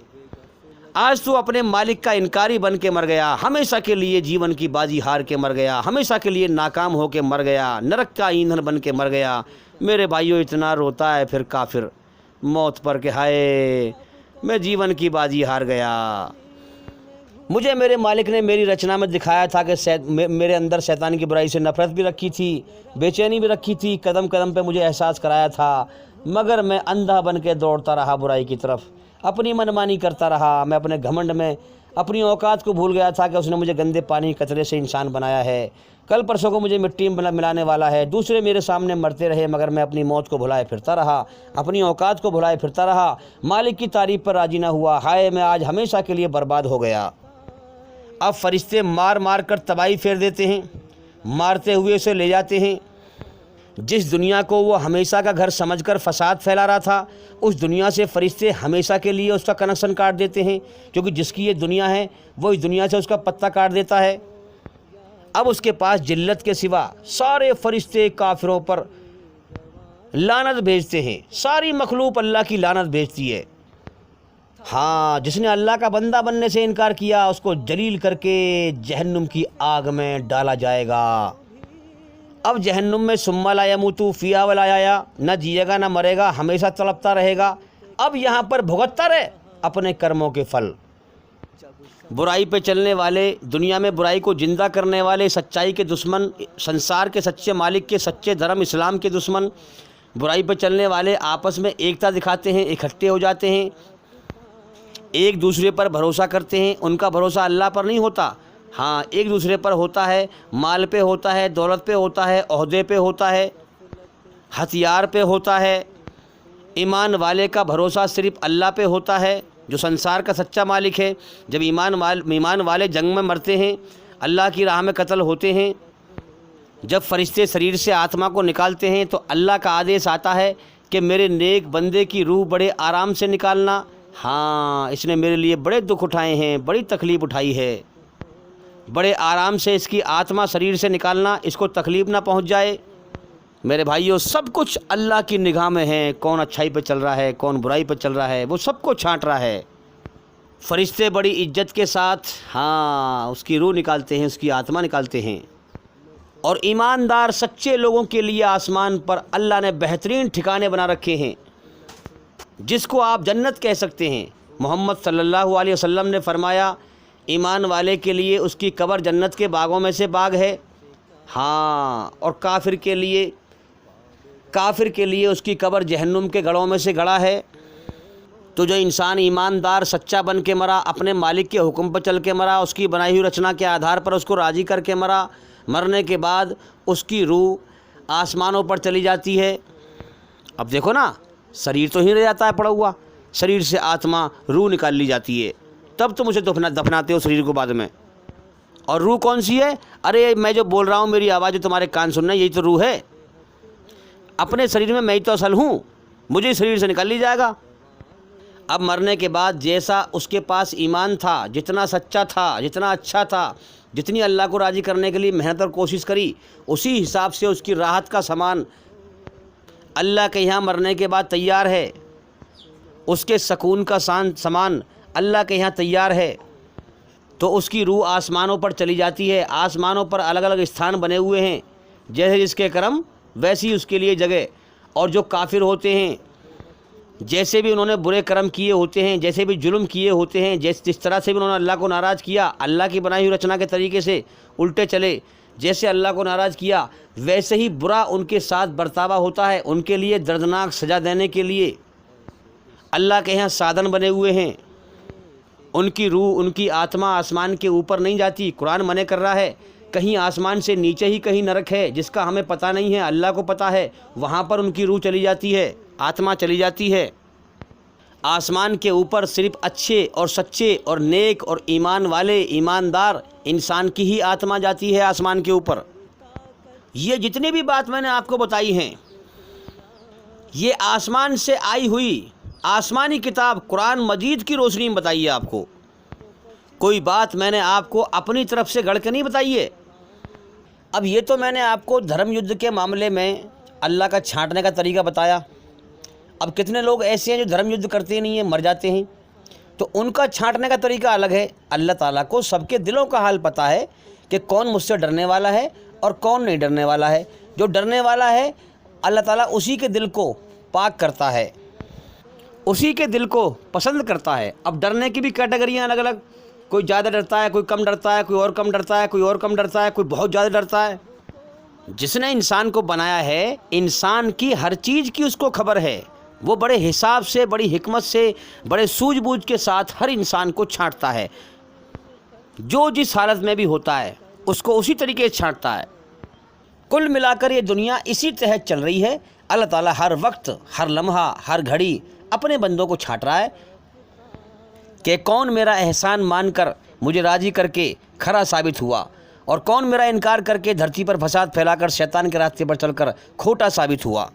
آج تو اپنے مالک کا انکاری بن کے مر گیا، ہمیشہ کے لیے جیون کی بازی ہار کے مر گیا، ہمیشہ کے لیے ناکام ہو کے مر گیا، نرک کا ایندھن بن کے مر گیا۔ میرے بھائیوں، اتنا روتا ہے پھر کافر موت پر کہ ہائے میں جیون کی بازی ہار گیا، مجھے میرے مالک نے میری رچنا میں دکھایا تھا کہ میرے اندر شیطان کی برائی سے نفرت بھی رکھی تھی، بے چینی بھی رکھی تھی، قدم قدم پہ مجھے احساس کرایا تھا، مگر میں اندھا بن کے دوڑتا رہا برائی کی طرف، اپنی منمانی کرتا رہا، میں اپنے گھمنڈ میں اپنی اوقات کو بھول گیا تھا کہ اس نے مجھے گندے پانی قطرے سے انسان بنایا ہے، کل پرسوں کو مجھے مٹی میں ملانے والا ہے، دوسرے میرے سامنے مرتے رہے مگر میں اپنی موت کو بھلائے پھرتا رہا، اپنی اوقات کو بھلائے پھرتا رہا، مالک کی تعریف پر راضی نہ ہوا، ہائے میں آج ہمیشہ کے لیے برباد ہو گیا۔ اب فرشتے مار مار کر تباہی پھیر دیتے ہیں، مارتے ہوئے اسے لے جاتے ہیں، جس دنیا کو وہ ہمیشہ کا گھر سمجھ کر فساد پھیلا رہا تھا، اس دنیا سے فرشتے ہمیشہ کے لیے اس کا کنیکشن کاٹ دیتے ہیں، کیونکہ جس کی یہ دنیا ہے وہ اس دنیا سے اس کا پتہ کاٹ دیتا ہے۔ اب اس کے پاس جلت کے سوا سارے فرشتے کافروں پر لعنت بھیجتے ہیں، ساری مخلوق اللہ کی لعنت بھیجتی ہے۔ ہاں، جس نے اللہ کا بندہ بننے سے انکار کیا اس کو جلیل کر کے جہنم کی آگ میں ڈالا جائے گا۔ اب جہنم میں ثم لا یموت فیہا ولا یحیا، نہ جیے گا نہ مرے گا، ہمیشہ تڑپتا رہے گا۔ اب یہاں پر بھگتتا رہے اپنے کرموں کے پھل۔ برائی پہ چلنے والے، دنیا میں برائی کو زندہ کرنے والے، سچائی کے دشمن، سنسار کے سچے مالک کے سچے دھرم اسلام کے دشمن، برائی پہ چلنے والے آپس میں ایکتا دکھاتے ہیں، اکٹھے ہو جاتے ہیں، ایک دوسرے پر بھروسہ کرتے ہیں۔ ان کا بھروسہ اللہ پر نہیں ہوتا، ہاں ایک دوسرے پر ہوتا ہے، مال پہ ہوتا ہے، دولت پہ ہوتا ہے، عہدے پہ ہوتا ہے، ہتھیار پہ ہوتا ہے۔ ایمان والے کا بھروسہ صرف اللہ پہ ہوتا ہے جو سنسار کا سچا مالک ہے۔ جب ایمان والے جنگ میں مرتے ہیں، اللہ کی راہ میں قتل ہوتے ہیں، جب فرشتے شریر سے آتما کو نکالتے ہیں تو اللہ کا آدیش آتا ہے کہ میرے نیک بندے کی روح بڑے آرام سے نکالنا۔ ہاں، اس نے میرے لیے بڑے دکھ اٹھائے ہیں، بڑی تکلیف اٹھائی ہے، بڑے آرام سے اس کی آتما شریر سے نکالنا، اس کو تکلیف نہ پہنچ جائے۔ میرے بھائیوں، سب کچھ اللہ کی نگاہ میں ہے، کون اچھائی پہ چل رہا ہے، کون برائی پہ چل رہا ہے، وہ سب کو چھانٹ رہا ہے۔ فرشتے بڑی عزت کے ساتھ ہاں اس کی روح نکالتے ہیں، اس کی آتما نکالتے ہیں۔ اور ایماندار سچے لوگوں کے لیے آسمان پر اللہ نے بہترین ٹھکانے بنا رکھے ہیں، جس کو آپ جنت کہہ سکتے ہیں۔ محمد صلی اللہ علیہ وسلم نے فرمایا، ایمان والے کے لیے اس کی قبر جنت کے باغوں میں سے باغ ہے، ہاں، اور کافر کے لیے اس کی قبر جہنم کے گڑھوں میں سے گڑھا ہے۔ تو جو انسان ایماندار سچا بن کے مرا، اپنے مالک کے حکم پر چل کے مرا، اس کی بنائی ہوئی رچنا کے آدھار پر اس کو راضی کر کے مرا، مرنے کے بعد اس کی روح آسمانوں پر چلی جاتی ہے۔ اب دیکھو نا، شریر تو ہی رہ جاتا ہے پڑا ہوا، شریر سے آتما روح نکال لی جاتی ہے، تب تم اسے دفناتے ہو شریر کو بعد میں۔ اور روح کون سی ہے؟ ارے میں جو بول رہا ہوں، میری آواز جو تمہارے کان سن رہے ہیں، یہی تو روح ہے۔ اپنے شریر میں ہی تو اصل ہوں، مجھے شریر سے نکال لی جائے گا۔ اب مرنے کے بعد جیسا اس کے پاس ایمان تھا، جتنا سچا تھا، جتنا اچھا تھا، جتنی اللہ کو راضی کرنے کے لیے محنت اور کوشش کری، اسی حساب سے اس کی راحت کا سامان اللہ کے یہاں مرنے کے بعد تیار ہے، اس کے سکون کا سامان اللہ کے یہاں تیار ہے۔ تو اس کی روح آسمانوں پر چلی جاتی ہے۔ آسمانوں پر الگ الگ استھان بنے ہوئے ہیں، جیسے جس کے کرم ویسی اس کے لیے جگہ۔ اور جو کافر ہوتے ہیں، جیسے بھی انہوں نے برے کرم کیے ہوتے ہیں، جیسے بھی ظلم کیے ہوتے ہیں، جس طرح سے بھی انہوں نے اللہ کو ناراض کیا، اللہ کی بنائی ہوئی رچنا کے طریقے سے الٹے چلے، جیسے اللہ کو ناراض کیا، ویسے ہی برا ان کے ساتھ برتاوا ہوتا ہے۔ ان کے لیے دردناک سزا دینے کے لیے اللہ کے یہاں سادن بنے ہوئے ہیں۔ ان کی روح، ان کی آتما آسمان کے اوپر نہیں جاتی۔ قرآن منع کر رہا ہے، کہیں آسمان سے نیچے ہی کہیں نرک ہے جس کا ہمیں پتہ نہیں ہے، اللہ کو پتہ ہے، وہاں پر ان کی روح چلی جاتی ہے، آتما چلی جاتی ہے۔ آسمان کے اوپر صرف اچھے اور سچے اور نیک اور ایمان والے ایماندار انسان کی ہی آتما جاتی ہے آسمان کے اوپر۔ یہ جتنی بھی بات میں نے آپ کو بتائی ہیں، یہ آسمان سے آئی ہوئی آسمانی کتاب قرآن مجید کی روشنی میں بتائی ہے آپ کو۔ کوئی بات میں نے آپ کو اپنی طرف سے گڑھ کے نہیں بتائی ہے۔ اب یہ تو میں نے آپ کو دھرم یدھ کے معاملے میں اللہ کا چھانٹنے کا طریقہ بتایا۔ اب کتنے لوگ ایسے ہیں جو دھرم یدھ کرتے نہیں ہیں، مر جاتے ہیں، تو ان کا چھانٹنے کا طریقہ الگ ہے۔ اللہ تعالیٰ کو سب کے دلوں کا حال پتہ ہے کہ کون مجھ سے ڈرنے والا ہے اور کون نہیں ڈرنے والا ہے۔ جو ڈرنے والا ہے، اللہ تعالیٰ اسی کے دل کو پاک کرتا ہے، اسی کے دل کو پسند کرتا ہے۔ اب ڈرنے کی بھی کیٹیگریاں الگ الگ، کوئی زیادہ ڈرتا ہے، کوئی کم ڈرتا ہے، کوئی اور کم ڈرتا ہے، کوئی اور کم ڈرتا ہے، کوئی بہت زیادہ ڈرتا ہے۔ جس نے انسان کو بنایا ہے، انسان کی ہر چیز کی اس کو خبر ہے۔ وہ بڑے حساب سے، بڑی حکمت سے، بڑے سوجھ بوجھ کے ساتھ ہر انسان کو چھانٹتا ہے۔ جو جس حالت میں بھی ہوتا ہے اس کو اسی طریقے سے چھانٹتا ہے۔ کل ملا کر یہ دنیا اسی تحت چل رہی ہے۔ اللہ تعالیٰ ہر وقت، ہر لمحہ، ہر گھڑی اپنے بندوں کو چھانٹ رہا ہے کہ کون میرا احسان مان کر مجھے راضی کر کے کھرا ثابت ہوا، اور کون میرا انکار کر کے دھرتی پر فساد پھیلا کر شیطان کے راستے پر چل کر کھوٹا ثابت ہوا۔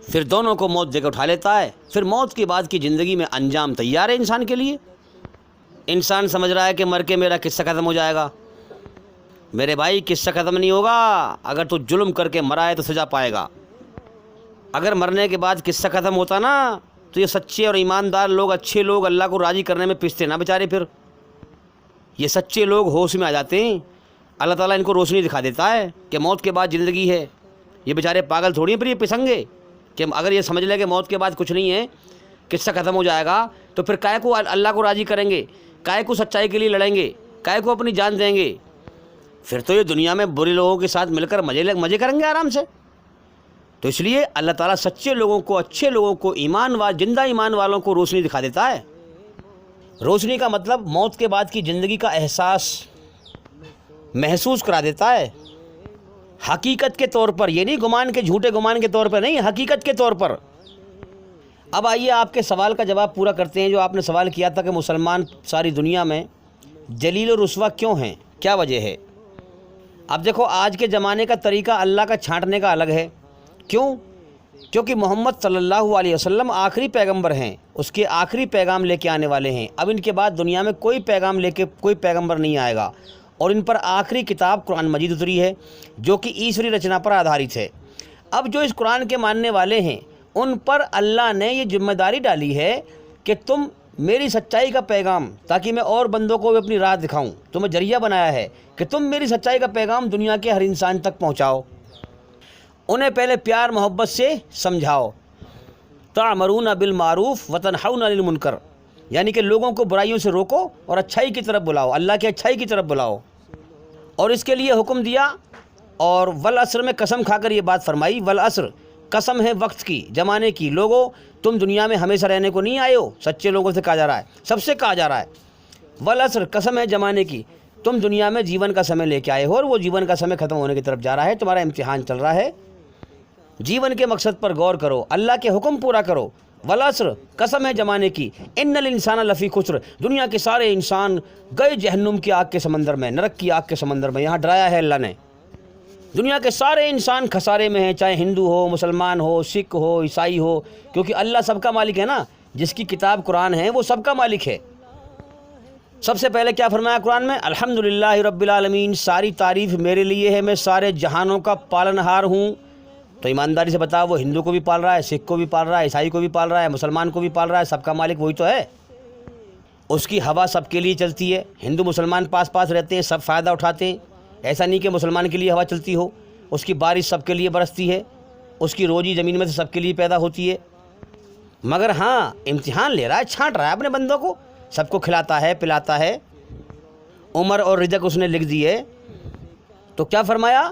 پھر دونوں کو موت دے کے اٹھا لیتا ہے۔ پھر موت کے بعد کی زندگی میں انجام تیار ہے انسان کے لیے۔ انسان سمجھ رہا ہے کہ مر کے میرا قصہ ختم ہو جائے گا۔ میرے بھائی، قصہ ختم نہیں ہوگا۔ اگر تو ظلم کر کے مرا ہے تو سزا پائے گا۔ اگر مرنے کے بعد قصہ ختم ہوتا نا تو یہ سچے اور ایماندار لوگ، اچھے لوگ اللہ کو راضی کرنے میں پستے نا بیچارے، پھر یہ سچے لوگ ہوش میں آ جاتے ہیں، اللہ تعالیٰ ان کو روشنی دکھا دیتا ہے کہ موت کے بعد زندگی ہے۔ یہ بیچارے پاگل تھوڑی ہیں پھر یہ پسنگے کہ اگر یہ سمجھ لیں کہ موت کے بعد کچھ نہیں ہے، قصہ ختم ہو جائے گا، تو پھر کائے کو اللہ کو راضی کریں گے، کائے کو سچائی کے لیے لڑیں گے، کائے کو اپنی جان دیں گے؟ پھر تو یہ دنیا میں برے لوگوں کے ساتھ مل کر مزے کریں گے آرام سے۔ تو اس لیے اللہ تعالیٰ سچے لوگوں کو، اچھے لوگوں کو، زندہ ایمان والوں کو روشنی دکھا دیتا ہے۔ روشنی کا مطلب موت کے بعد کی زندگی کا احساس محسوس کرا دیتا ہے، حقیقت کے طور پر، یہ نہیں گمان کے، جھوٹے گمان کے طور پر نہیں، حقیقت کے طور پر۔ اب آئیے آپ کے سوال کا جواب پورا کرتے ہیں، جو آپ نے سوال کیا تھا کہ مسلمان ساری دنیا میں جلیل و رسوا کیوں ہیں، کیا وجہ ہے؟ اب دیکھو، آج کے زمانے کا طریقہ اللہ کا چھانٹنے کا الگ ہے۔ کیوں؟ کیونکہ محمد صلی اللہ علیہ وسلم آخری پیغمبر ہیں، اس کے آخری پیغام لے کے آنے والے ہیں۔ اب ان کے بعد دنیا میں کوئی پیغام لے کے کوئی پیغمبر نہیں آئے گا، اور ان پر آخری کتاب قرآن مجید اتری ہے، جو کہ ایسوری رچنا پر آدھارت ہے۔ اب جو اس قرآن کے ماننے والے ہیں، ان پر اللہ نے یہ ذمہ داری ڈالی ہے کہ تم میری سچائی کا پیغام، تاکہ میں اور بندوں کو بھی اپنی راہ دکھاؤں، تمہیں ذریعہ بنایا ہے کہ تم میری سچائی کا پیغام دنیا کے ہر انسان تک پہنچاؤ۔ انہیں پہلے پیار محبت سے سمجھاؤ، تعمرون بالمعروف وتنہون عن المنکر، یعنی کہ لوگوں کو برائیوں سے روکو اور اچھائی کی طرف بلاؤ، اللہ کی اچھائی کی طرف بلاؤ۔ اور اس کے لیے حکم دیا، اور والعصر میں قسم کھا کر یہ بات فرمائی، والعصر قسم ہے وقت کی، زمانے کی۔ لوگوں، تم دنیا میں ہمیشہ رہنے کو نہیں آئے ہو، سچے لوگوں سے کہا جا رہا ہے، سب سے کہا جا رہا ہے، والعصر قسم ہے زمانے کی، تم دنیا میں جیون کا سمے لے کے آئے ہو، اور وہ جیون کا سمے ختم ہونے کی طرف جا رہا ہے، تمہارا امتحان چل رہا ہے۔ جیون کے مقصد پر غور کرو، اللہ کے حکم پورا کرو۔ والعصر قسم ہے زمانے کی، ان الانسان لفی خسر، دنیا کے سارے انسان گئے جہنم کی آگ کے سمندر میں، نرک کی آگ کے سمندر میں۔ یہاں ڈرایا ہے اللہ نے، دنیا کے سارے انسان خسارے میں ہیں، چاہے ہندو ہو، مسلمان ہو، سکھ ہو، عیسائی ہو، کیونکہ اللہ سب کا مالک ہے نا، جس کی کتاب قرآن ہے وہ سب کا مالک ہے۔ سب سے پہلے کیا فرمایا قرآن میں؟ الحمدللہ رب العالمین، ساری تعریف میرے لیے ہے، میں سارے جہانوں کا پالنہار ہوں۔ تو ایمانداری سے بتا، وہ ہندو کو بھی پال رہا ہے، سکھ کو بھی پال رہا ہے، عیسائی کو بھی پال رہا ہے، مسلمان کو بھی پال رہا ہے، سب کا مالک وہی تو ہے۔ اس کی ہوا سب کے لیے چلتی ہے، ہندو مسلمان پاس پاس رہتے ہیں، سب فائدہ اٹھاتے ہیں، ایسا نہیں کہ مسلمان کے لیے ہوا چلتی ہو۔ اس کی بارش سب کے لیے برستی ہے، اس کی روزی زمین میں سے سب کے لیے پیدا ہوتی ہے، مگر ہاں امتحان لے رہا ہے، چھانٹ رہا ہے اپنے بندوں کو، سب کو کھلاتا ہے، پلاتا ہے۔ عمر اور رزق اس نے لکھ دی ہے۔ تو کیا فرمایا؟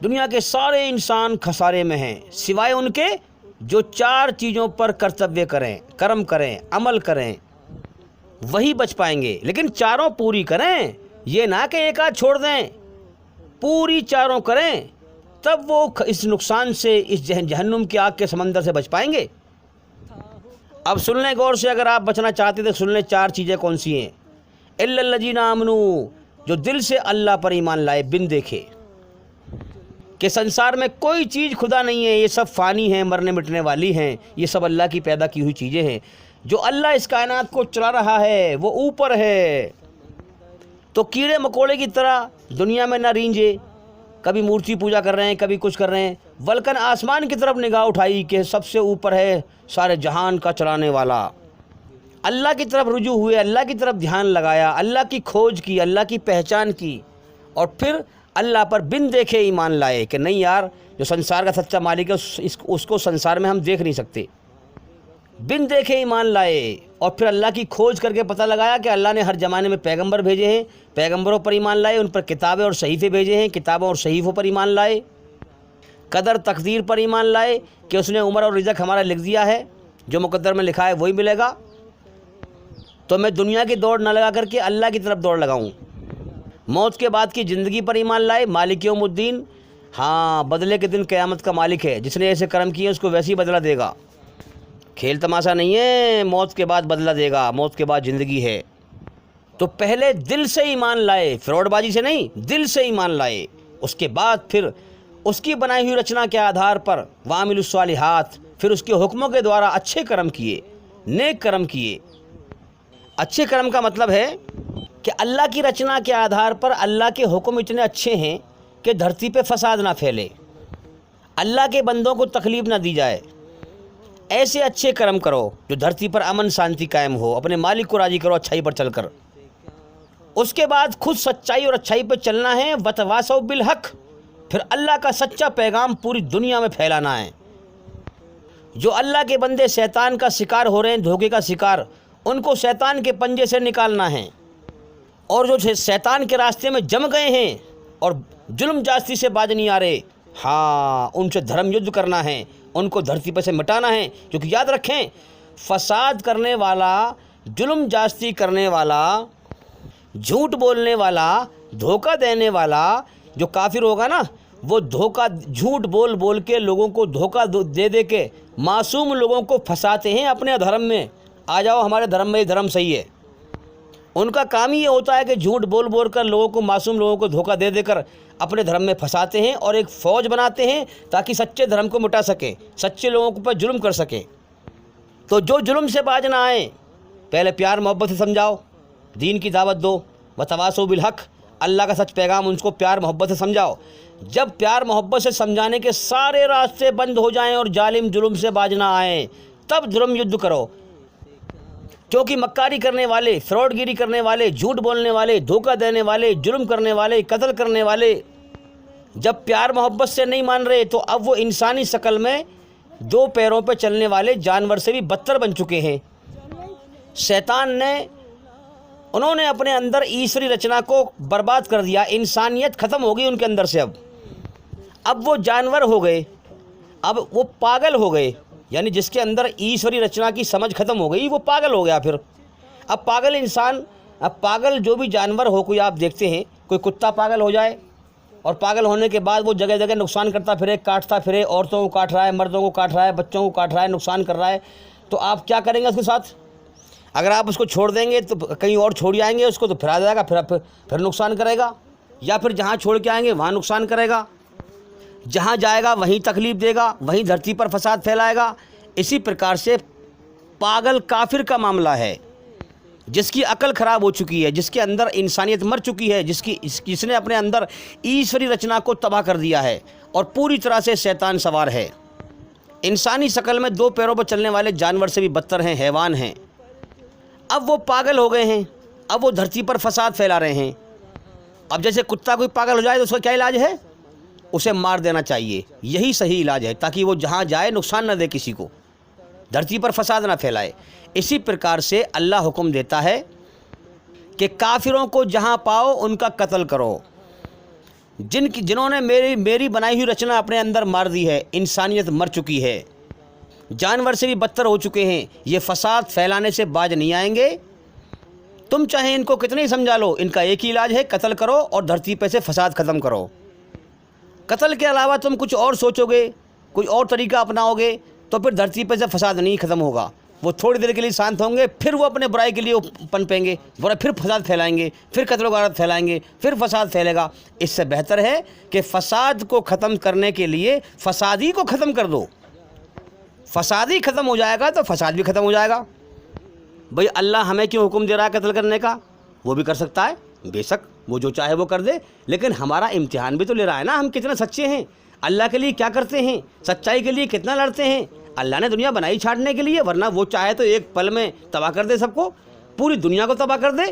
دنیا کے سارے انسان خسارے میں ہیں، سوائے ان کے جو 4 چیزوں پر کرتویہ کریں، کرم کریں، عمل کریں، وہی بچ پائیں گے۔ لیکن 4 پوری کریں، یہ نہ کہ ایک آدھ چھوڑ دیں، پوری 4 کریں، تب وہ اس نقصان سے، اس جہنم کی آگ کے سمندر سے بچ پائیں گے۔ اب سن لیں غور سے، اگر آپ بچنا چاہتے تو سن لیں 4 چیزیں کون سی ہیں۔ الا الذین آمنوا، جو دل سے اللہ پر ایمان لائے بن دیکھے کہ سنسار میں کوئی چیز خدا نہیں ہے، یہ سب فانی ہیں، مرنے مٹنے والی ہیں، یہ سب اللہ کی پیدا کی ہوئی چیزیں ہیں۔ جو اللہ اس کائنات کو چلا رہا ہے وہ اوپر ہے، تو کیڑے مکوڑے کی طرح دنیا میں نہ رینجے، کبھی مورتی پوجا کر رہے ہیں، کبھی کچھ کر رہے ہیں، بلکہ آسمان کی طرف نگاہ اٹھائی کہ سب سے اوپر ہے، سارے جہان کا چلانے والا۔ اللہ کی طرف رجوع ہوئے، اللہ کی طرف دھیان لگایا، اللہ کی کھوج کی، اللہ کی پہچان کی، اور پھر اللہ پر بن دیکھے ایمان لائے کہ نہیں یار، جو سنسار کا سچا مالک ہے اس کو سنسار میں ہم دیکھ نہیں سکتے۔ بن دیکھے ایمان لائے، اور پھر اللہ کی کھوج کر کے پتہ لگایا کہ اللہ نے ہر زمانے میں پیغمبر بھیجے ہیں، پیغمبروں پر ایمان لائے، ان پر کتابیں اور صحیفے بھیجے ہیں، کتابوں اور صحیفوں پر ایمان لائے، قدر تقدیر پر ایمان لائے کہ اس نے عمر اور رزق ہمارا لکھ دیا ہے، جو مقدر میں لکھا ہے وہی ملے گا، تو میں دنیا کی دوڑ نہ لگا کر کے اللہ کی طرف دوڑ لگاؤں۔ موت کے بعد کی زندگی پر ایمان لائے، مالک یوم الدین، ہاں بدلے کے دن قیامت کا مالک ہے، جس نے ایسے کرم کیے اس کو ویسے ہی بدلہ دے گا، کھیل تماشا نہیں ہے، موت کے بعد بدلہ دے گا، موت کے بعد زندگی ہے۔ تو پہلے دل سے ایمان لائے، فراڈ بازی سے نہیں، دل سے ایمان لائے، اس کے بعد پھر اس کی بنائی ہوئی رچنا کے آدھار پر وعاملوا الصالحات، پھر اس کے حکموں کے دوارا اچھے کرم کیے، نیک کرم کیے۔ اچھے کرم کا مطلب ہے کہ اللہ کی رچنا کے آدھار پر اللہ کے حکم اتنے اچھے ہیں کہ دھرتی پہ فساد نہ پھیلے، اللہ کے بندوں کو تکلیف نہ دی جائے، ایسے اچھے کرم کرو جو دھرتی پر امن شانتی قائم ہو، اپنے مالک کو راضی کرو اچھائی پر چل کر۔ اس کے بعد خود سچائی اور اچھائی پر چلنا ہے، وتواصوا بالحق، پھر اللہ کا سچا پیغام پوری دنیا میں پھیلانا ہے۔ جو اللہ کے بندے شیطان کا شکار ہو رہے ہیں، دھوکے کا شکار، ان کو شیطان کے پنجے سے نکالنا ہے، اور جو شیطان کے راستے میں جم گئے ہیں اور ظلم جاستی سے باز نہیں آ رہے، ہاں ان سے دھرم یدھ کرنا ہے، ان کو دھرتی پر سے مٹانا ہے۔ کیونکہ یاد رکھیں، فساد کرنے والا، ظلم جاستی کرنے والا، جھوٹ بولنے والا، دھوکہ دینے والا جو کافر ہوگا نا، وہ جھوٹ بول کے لوگوں کو دھوکہ دے کے معصوم لوگوں کو پھنساتے ہیں اپنے دھرم میں۔ آ جاؤ ہمارے دھرم میں، یہ دھرم صحیح ہے۔ ان کا کام ہی یہ ہوتا ہے کہ جھوٹ بول کر لوگوں کو، معصوم لوگوں کو دھوکہ دے کر اپنے دھرم میں پھنساتے ہیں، اور ایک فوج بناتے ہیں تاکہ سچے دھرم کو مٹا سکیں، سچے لوگوں کے اوپر ظلم کر سکیں۔ تو جو ظلم سے باز نہ آئیں، پہلے پیار محبت سے سمجھاؤ، دین کی دعوت دو، وتواصوا بالحق، اللہ کا سچ پیغام ان کو پیار محبت سے سمجھاؤ۔ جب پیار محبت سے سمجھانے کے سارے راستے بند ہو جائیں اور ظالم ظلم سے باز نہ آئیں، تب دھرم یدھ کرو۔ کیونکہ مکاری کرنے والے، فراڈ گیری کرنے والے، جھوٹ بولنے والے، دھوکہ دینے والے، جرم کرنے والے، قتل کرنے والے جب پیار محبت سے نہیں مان رہے، تو اب وہ انسانی شکل میں دو پیروں پہ چلنے والے جانور سے بھی بدتر بن چکے ہیں۔ شیطان نے، انہوں نے اپنے اندر ایشوری رچنا کو برباد کر دیا، انسانیت ختم ہو گئی ان کے اندر سے۔ اب وہ جانور ہو گئے، اب وہ پاگل ہو گئے، یعنی جس کے اندر ایشوری رچنا کی سمجھ ختم ہو گئی وہ پاگل ہو گیا۔ پھر اب پاگل انسان، اب پاگل جو بھی جانور ہو، کوئی آپ دیکھتے ہیں کوئی کتا پاگل ہو جائے، اور پاگل ہونے کے بعد وہ جگہ جگہ نقصان کرتا پھرے، کاٹتا پھرے، عورتوں کو کاٹ رہا ہے، مردوں کو کاٹ رہا ہے، بچوں کو کاٹ رہا ہے، نقصان کر رہا ہے، تو آپ کیا کریں گے اس کے ساتھ؟ اگر آپ اس کو چھوڑ دیں گے تو کہیں اور چھوڑ آئیں گے اس کو، تو پھر آ جائے گا، پھر نقصان کرے گا، یا پھر جہاں چھوڑ کے آئیں گے وہاں نقصان کرے گا، جہاں جائے گا وہیں تکلیف دے گا، وہیں دھرتی پر فساد پھیلائے گا۔ اسی پرکار سے پاگل کافر کا معاملہ ہے، جس کی عقل خراب ہو چکی ہے، جس کے اندر انسانیت مر چکی ہے، جس نے اپنے اندر ایشوری رچنا کو تباہ کر دیا ہے، اور پوری طرح سے شیطان سوار ہے۔ انسانی شکل میں دو پیروں پر چلنے والے جانور سے بھی بدتر ہیں، حیوان ہیں۔ اب وہ پاگل ہو گئے ہیں، اب وہ دھرتی پر فساد پھیلا رہے ہیں۔ اب جیسے کتا کوئی پاگل ہو جائے تو اس کا کیا علاج ہے؟ اسے مار دینا چاہیے، یہی صحیح علاج ہے، تاکہ وہ جہاں جائے نقصان نہ دے کسی کو، دھرتی پر فساد نہ پھیلائے۔ اسی پرکار سے اللہ حکم دیتا ہے کہ کافروں کو جہاں پاؤ ان کا قتل کرو، جنہوں نے میری بنائی ہوئی رچنا اپنے اندر مار دی ہے، انسانیت مر چکی ہے، جانور سے بھی بدتر ہو چکے ہیں، یہ فساد پھیلانے سے باز نہیں آئیں گے۔ تم چاہے ان کو کتنے ہی سمجھا لو، ان کا ایک ہی علاج ہے، قتل کرو اور دھرتی پہ سے فساد ختم کرو۔ قتل کے علاوہ تم کچھ اور سوچو گے، کوئی اور طریقہ اپناؤ گے، تو پھر دھرتی پہ سے فساد نہیں ختم ہوگا۔ وہ تھوڑی دیر کے لیے شانت ہوں گے، پھر وہ اپنے برائی کے لیے پنپیں گے، پھر فساد پھیلائیں گے، پھر قتل و غارت پھیلائیں گے، پھر فساد پھیلے گا۔ اس سے بہتر ہے کہ فساد کو ختم کرنے کے لیے فسادی کو ختم کر دو۔ فسادی ختم ہو جائے گا تو فساد بھی ختم ہو جائے گا۔ بھئی اللہ ہمیں کیوں حکم دے رہا ہے قتل کرنے کا؟ وہ بھی کر سکتا ہے، بے شک وہ جو چاہے وہ کر دے، لیکن ہمارا امتحان بھی تو لے رہا ہے نا، ہم کتنے سچے ہیں، اللہ کے لیے کیا کرتے ہیں، سچائی کے لیے کتنا لڑتے ہیں۔ اللہ نے دنیا بنائی چھاڑنے کے لیے، ورنہ وہ چاہے تو ایک پل میں تباہ کر دے سب کو، پوری دنیا کو تباہ کر دے۔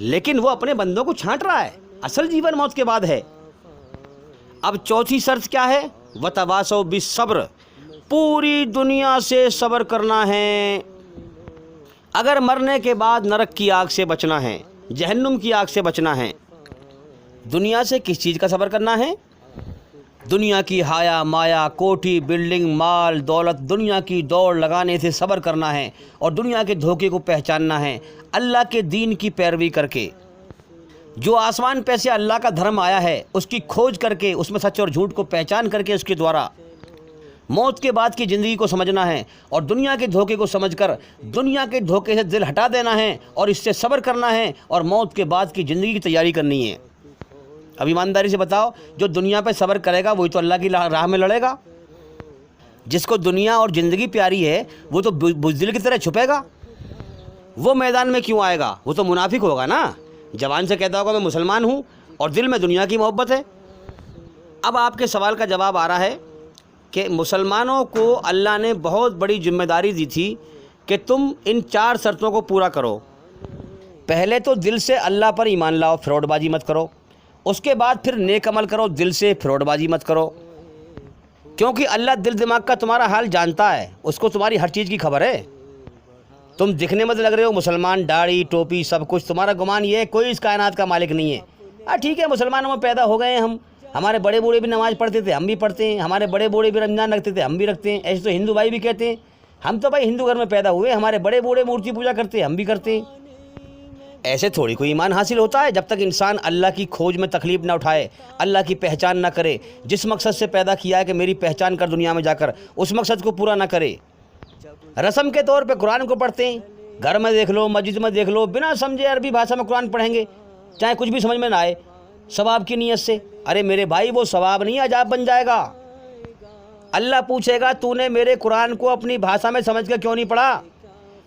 لیکن وہ اپنے بندوں کو چھانٹ رہا ہے۔ اصل جیون موت کے بعد ہے۔ اب چوتھی شرط کیا ہے؟ وتواصوا بالصبر، پوری دنیا سے صبر کرنا ہے۔ اگر مرنے کے بعد نرک کی آگ سے بچنا ہے، جہنم کی آگ سے بچنا ہے، دنیا سے کس چیز کا صبر کرنا ہے؟ دنیا کی ہایا مایا، کوٹھی، بلڈنگ، مال، دولت، دنیا کی دوڑ لگانے سے صبر کرنا ہے، اور دنیا کے دھوکے کو پہچاننا ہے، اللہ کے دین کی پیروی کر کے۔ جو آسمان پہ سے اللہ کا دھرم آیا ہے اس کی کھوج کر کے، اس میں سچ اور جھوٹ کو پہچان کر کے، اس کے دوارا موت کے بعد کی زندگی کو سمجھنا ہے، اور دنیا کے دھوکے کو سمجھ کر دنیا کے دھوکے سے دل ہٹا دینا ہے، اور اس سے صبر کرنا ہے، اور موت کے بعد کی زندگی کی تیاری کرنی ہے۔ اب ایمانداری سے بتاؤ، جو دنیا پہ صبر کرے گا وہی تو اللہ کی راہ میں لڑے گا۔ جس کو دنیا اور زندگی پیاری ہے وہ تو بزدل کی طرح چھپے گا، وہ میدان میں کیوں آئے گا؟ وہ تو منافق ہوگا نا، زبان سے کہتا ہوگا میں مسلمان ہوں اور دل میں دنیا کی محبت ہے۔ اب آپ کے سوال کا جواب آ رہا ہے کہ مسلمانوں کو اللہ نے بہت بڑی ذمہ داری دی تھی کہ تم ان 4 شرطوں کو پورا کرو۔ پہلے تو دل سے اللہ پر ایمان لاؤ، فراڈ بازی مت کرو۔ اس کے بعد پھر نیک عمل کرو، دل سے فراڈ بازی مت کرو، کیونکہ اللہ دل دماغ کا تمہارا حال جانتا ہے، اس کو تمہاری ہر چیز کی خبر ہے۔ تم دکھنے میں لگ رہے ہو مسلمان، داڑھی ٹوپی سب کچھ، تمہارا گمان یہ ہے کوئی اس کائنات کا مالک نہیں ہے۔ ٹھیک ہے، مسلمانوں میں پیدا ہو گئے ہیں ہمارے بڑے بوڑھے بھی نماز پڑھتے تھے، ہم بھی پڑھتے ہیں، ہمارے بڑے بوڑھے بھی رمضان رکھتے تھے، ہم بھی رکھتے ہیں۔ ایسے تو ہندو بھائی بھی کہتے ہیں ہم تو بھائی ہندو گھر میں پیدا ہوئے، ہمارے بڑے بوڑھے مورتی پوجا کرتے ہیں، ہم بھی کرتے ہیں۔ ایسے تھوڑی کوئی ایمان حاصل ہوتا ہے جب تک انسان اللہ کی کھوج میں تکلیف نہ اٹھائے، اللہ کی پہچان نہ کرے، جس مقصد سے پیدا کیا ہے کہ میری پہچان کر دنیا میں جا کر، اس مقصد کو پورا نہ کرے۔ رسم کے طور پہ قرآن کو پڑھتے ہیں، گھر میں دیکھ لو، مسجد میں دیکھ لو، بنا سمجھے عربی بھاشا میں قرآن پڑھیں گے، چاہے کچھ بھی سمجھ میں نہ آئے، ثواب کی نیت سے۔ ارے میرے بھائی، وہ ثواب نہیں عذاب بن جائے گا۔ اللہ پوچھے گا تو نے میرے قرآن کو اپنی بھاشا میں سمجھ کر کیوں نہیں پڑھا؟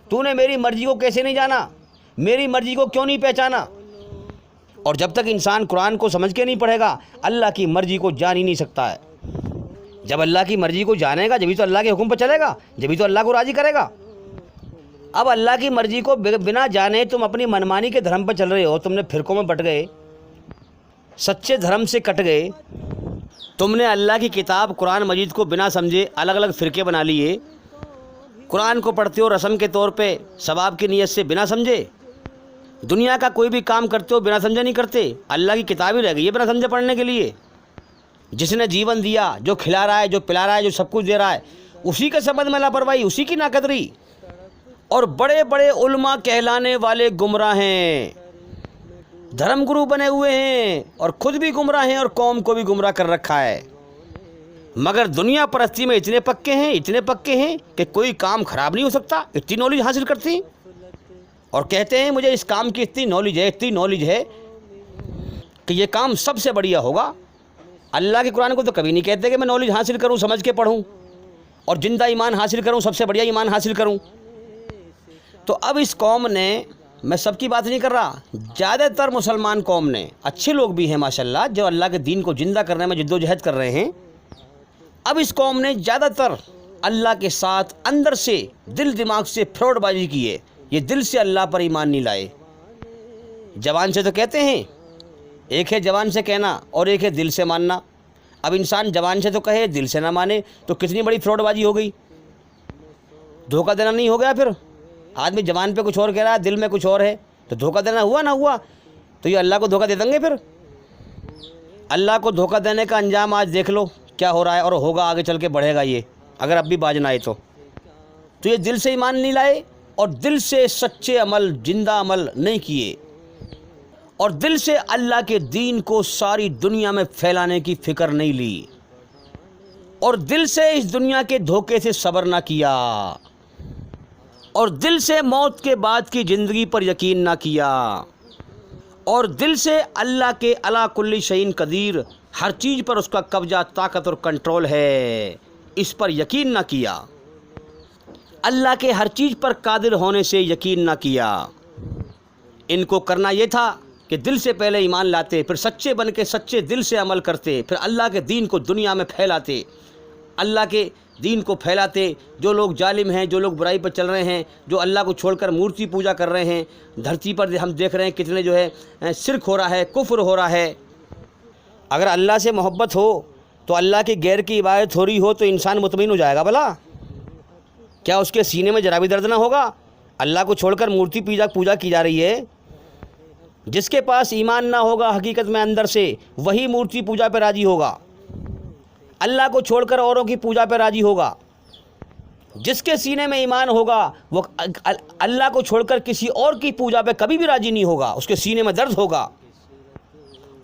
تو نے میری مرضی کو کیسے نہیں جانا؟ میری مرضی کو کیوں نہیں پہچانا؟ اور جب تک انسان قرآن کو سمجھ کے نہیں پڑھے گا، اللہ کی مرضی کو جان ہی نہیں سکتا ہے۔ جب اللہ کی مرضی کو جانے گا جبھی تو اللہ کے حکم پہ چلے گا، جبھی تو اللہ کو راضی کرے گا۔ اب اللہ کی مرضی کو بنا جانے تم اپنی منمانی کے دھرم پہ چل رہے ہو، تم نے فرقوں میں بٹ گئے، سچے دھرم سے کٹ گئے، تم نے اللہ کی کتاب قرآن مجید کو بنا سمجھے الگ الگ فرقے بنا لیے، قرآن کو پڑھتے ہو رسم کے طور پہ ثواب کی نیت سے بنا سمجھے، دنیا کا کوئی بھی کام کرتے ہو بنا سمجھے نہیں کرتے، اللہ کی کتاب ہی رہ گئی ہے بنا سمجھے پڑھنے کے لیے۔ جس نے جیون دیا، جو کھلا رہا ہے، جو پلا رہا ہے، جو سب کچھ دے رہا ہے، اسی کے سبب میں لاپرواہی، اسی کی ناقدری۔ اور بڑے بڑے علماء کہلانے والے گمراہ ہیں، دھرم گرو بنے ہوئے ہیں، اور خود بھی گمراہ ہیں اور قوم کو بھی گمراہ کر رکھا ہے، مگر دنیا پرستی میں اتنے پکے ہیں کہ کوئی کام خراب نہیں ہو سکتا، اتنی نالج حاصل کرتے ہیں، اور کہتے ہیں مجھے اس کام کی اتنی نالج ہے کہ یہ کام سب سے بڑھیا ہوگا۔ اللہ کے قرآن کو تو کبھی نہیں کہتے کہ میں نالج حاصل کروں، سمجھ کے پڑھوں اور زندہ ایمان حاصل کروں، سب سے بڑھیا ایمان حاصل کروں۔ تو اب اس قوم نے، میں سب کی بات نہیں کر رہا، زیادہ تر مسلمان قوم نے، اچھے لوگ بھی ہیں ماشاءاللہ جو اللہ کے دین کو زندہ کرنے میں جد و جہد کر رہے ہیں، اب اس قوم نے زیادہ تر اللہ کے ساتھ اندر سے دل دماغ سے فراڈ بازی کی ہے، یہ دل سے اللہ پر ایمان نہیں لائے۔ زبان سے تو کہتے ہیں، ایک ہے زبان سے کہنا اور ایک ہے دل سے ماننا۔ اب انسان زبان سے تو کہے، دل سے نہ مانے، تو کتنی بڑی فراڈ بازی ہو گئی، دھوکہ دینا نہیں ہو گیا؟ پھر آدمی زبان پہ کچھ اور کہہ رہا ہے، دل میں کچھ اور ہے، تو دھوکہ دینا ہوا نہ ہوا؟ تو یہ اللہ کو دھوکہ دے دیں گے؟ پھر اللہ کو دھوکہ دینے کا انجام آج دیکھ لو کیا ہو رہا ہے، اور ہوگا آگے چل کے، بڑھے گا یہ، اگر اب بھی باز نہ آئے تو یہ دل سے ایمان نہیں لائے اور دل سے سچے عمل، زندہ عمل نہیں کیے، اور دل سے اللہ کے دین کو ساری دنیا میں پھیلانے کی فکر نہیں لی، اور دل سے اس دنیا کے دھوکے سے صبر نہ کیا، اور دل سے موت کے بعد کی زندگی پر یقین نہ کیا، اور دل سے اللہ کے علی کل شیء قدیر، ہر چیز پر اس کا قبضہ، طاقت اور کنٹرول ہے، اس پر یقین نہ کیا، اللہ کے ہر چیز پر قادر ہونے سے یقین نہ کیا۔ ان کو کرنا یہ تھا کہ دل سے پہلے ایمان لاتے، پھر سچے بن کے سچے دل سے عمل کرتے، پھر اللہ کے دین کو دنیا میں پھیلاتے، اللہ کے دین کو پھیلاتے۔ جو لوگ ظالم ہیں، جو لوگ برائی پر چل رہے ہیں، جو اللہ کو چھوڑ کر مورتی پوجا کر رہے ہیں، دھرتی پر ہم دیکھ رہے ہیں کتنے جو ہے شرک ہو رہا ہے، کفر ہو رہا ہے۔ اگر اللہ سے محبت ہو تو اللہ کے غیر کی عبادت ہو رہی ہو تو انسان مطمئن ہو جائے گا بھلا؟ کیا اس کے سینے میں ذرا بھی درد نہ ہوگا؟ اللہ کو چھوڑ کر مورتی پوجا کی جا رہی ہے۔ جس کے پاس ایمان نہ ہوگا حقیقت میں اندر سے، وہی مورتی پوجا پہ راضی ہوگا، اللہ کو چھوڑ کر اوروں کی پوجا پہ راضی ہوگا۔ جس کے سینے میں ایمان ہوگا وہ اللہ کو چھوڑ کر کسی اور کی پوجا پہ کبھی بھی راضی نہیں ہوگا، اس کے سینے میں درد ہوگا،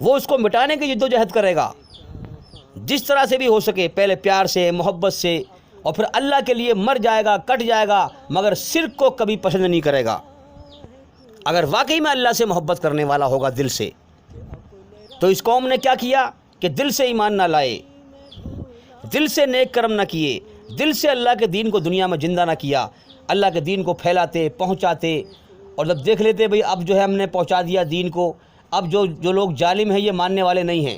وہ اس کو مٹانے کی جد و جہد کرے گا جس طرح سے بھی ہو سکے، پہلے پیار سے، محبت سے، اور پھر اللہ کے لیے مر جائے گا، کٹ جائے گا، مگر شرک کو کبھی پسند نہیں کرے گا۔ اگر واقعی میں اللہ سے محبت کرنے والا ہوگا دل سے، تو اس قوم نے کیا کیا کہ دل سے ایمان نہ لائے، دل سے نیک کرم نہ کیے، دل سے اللہ کے دین کو دنیا میں زندہ نہ کیا، اللہ کے دین کو پھیلاتے، پہنچاتے، اور جب دیکھ لیتے بھئی اب جو ہے ہم نے پہنچا دیا دین کو، اب جو لوگ ظالم ہیں یہ ماننے والے نہیں ہیں،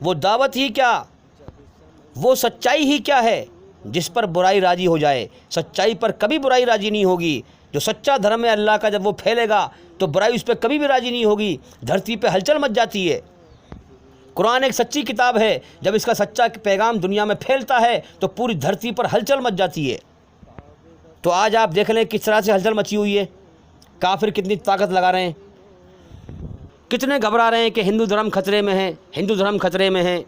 وہ دعوت ہی کیا، وہ سچائی ہی کیا ہے جس پر برائی راضی ہو جائے؟ سچائی پر کبھی برائی راضی نہیں ہوگی۔ جو سچا دھرم ہے اللہ کا، جب وہ پھیلے گا تو برائی اس پہ کبھی بھی راضی نہیں ہوگی، دھرتی پہ ہلچل مچ جاتی ہے۔ قرآن ایک سچی کتاب ہے، جب اس کا سچا پیغام دنیا میں پھیلتا ہے تو پوری دھرتی پر ہلچل مچ جاتی ہے۔ تو آج آپ دیکھ لیں کس طرح سے ہلچل مچی ہوئی ہے، کافر کتنی طاقت لگا رہے ہیں، کتنے گھبرا رہے ہیں کہ ہندو دھرم خطرے میں ہے، ہندو دھرم خطرے میں ہے،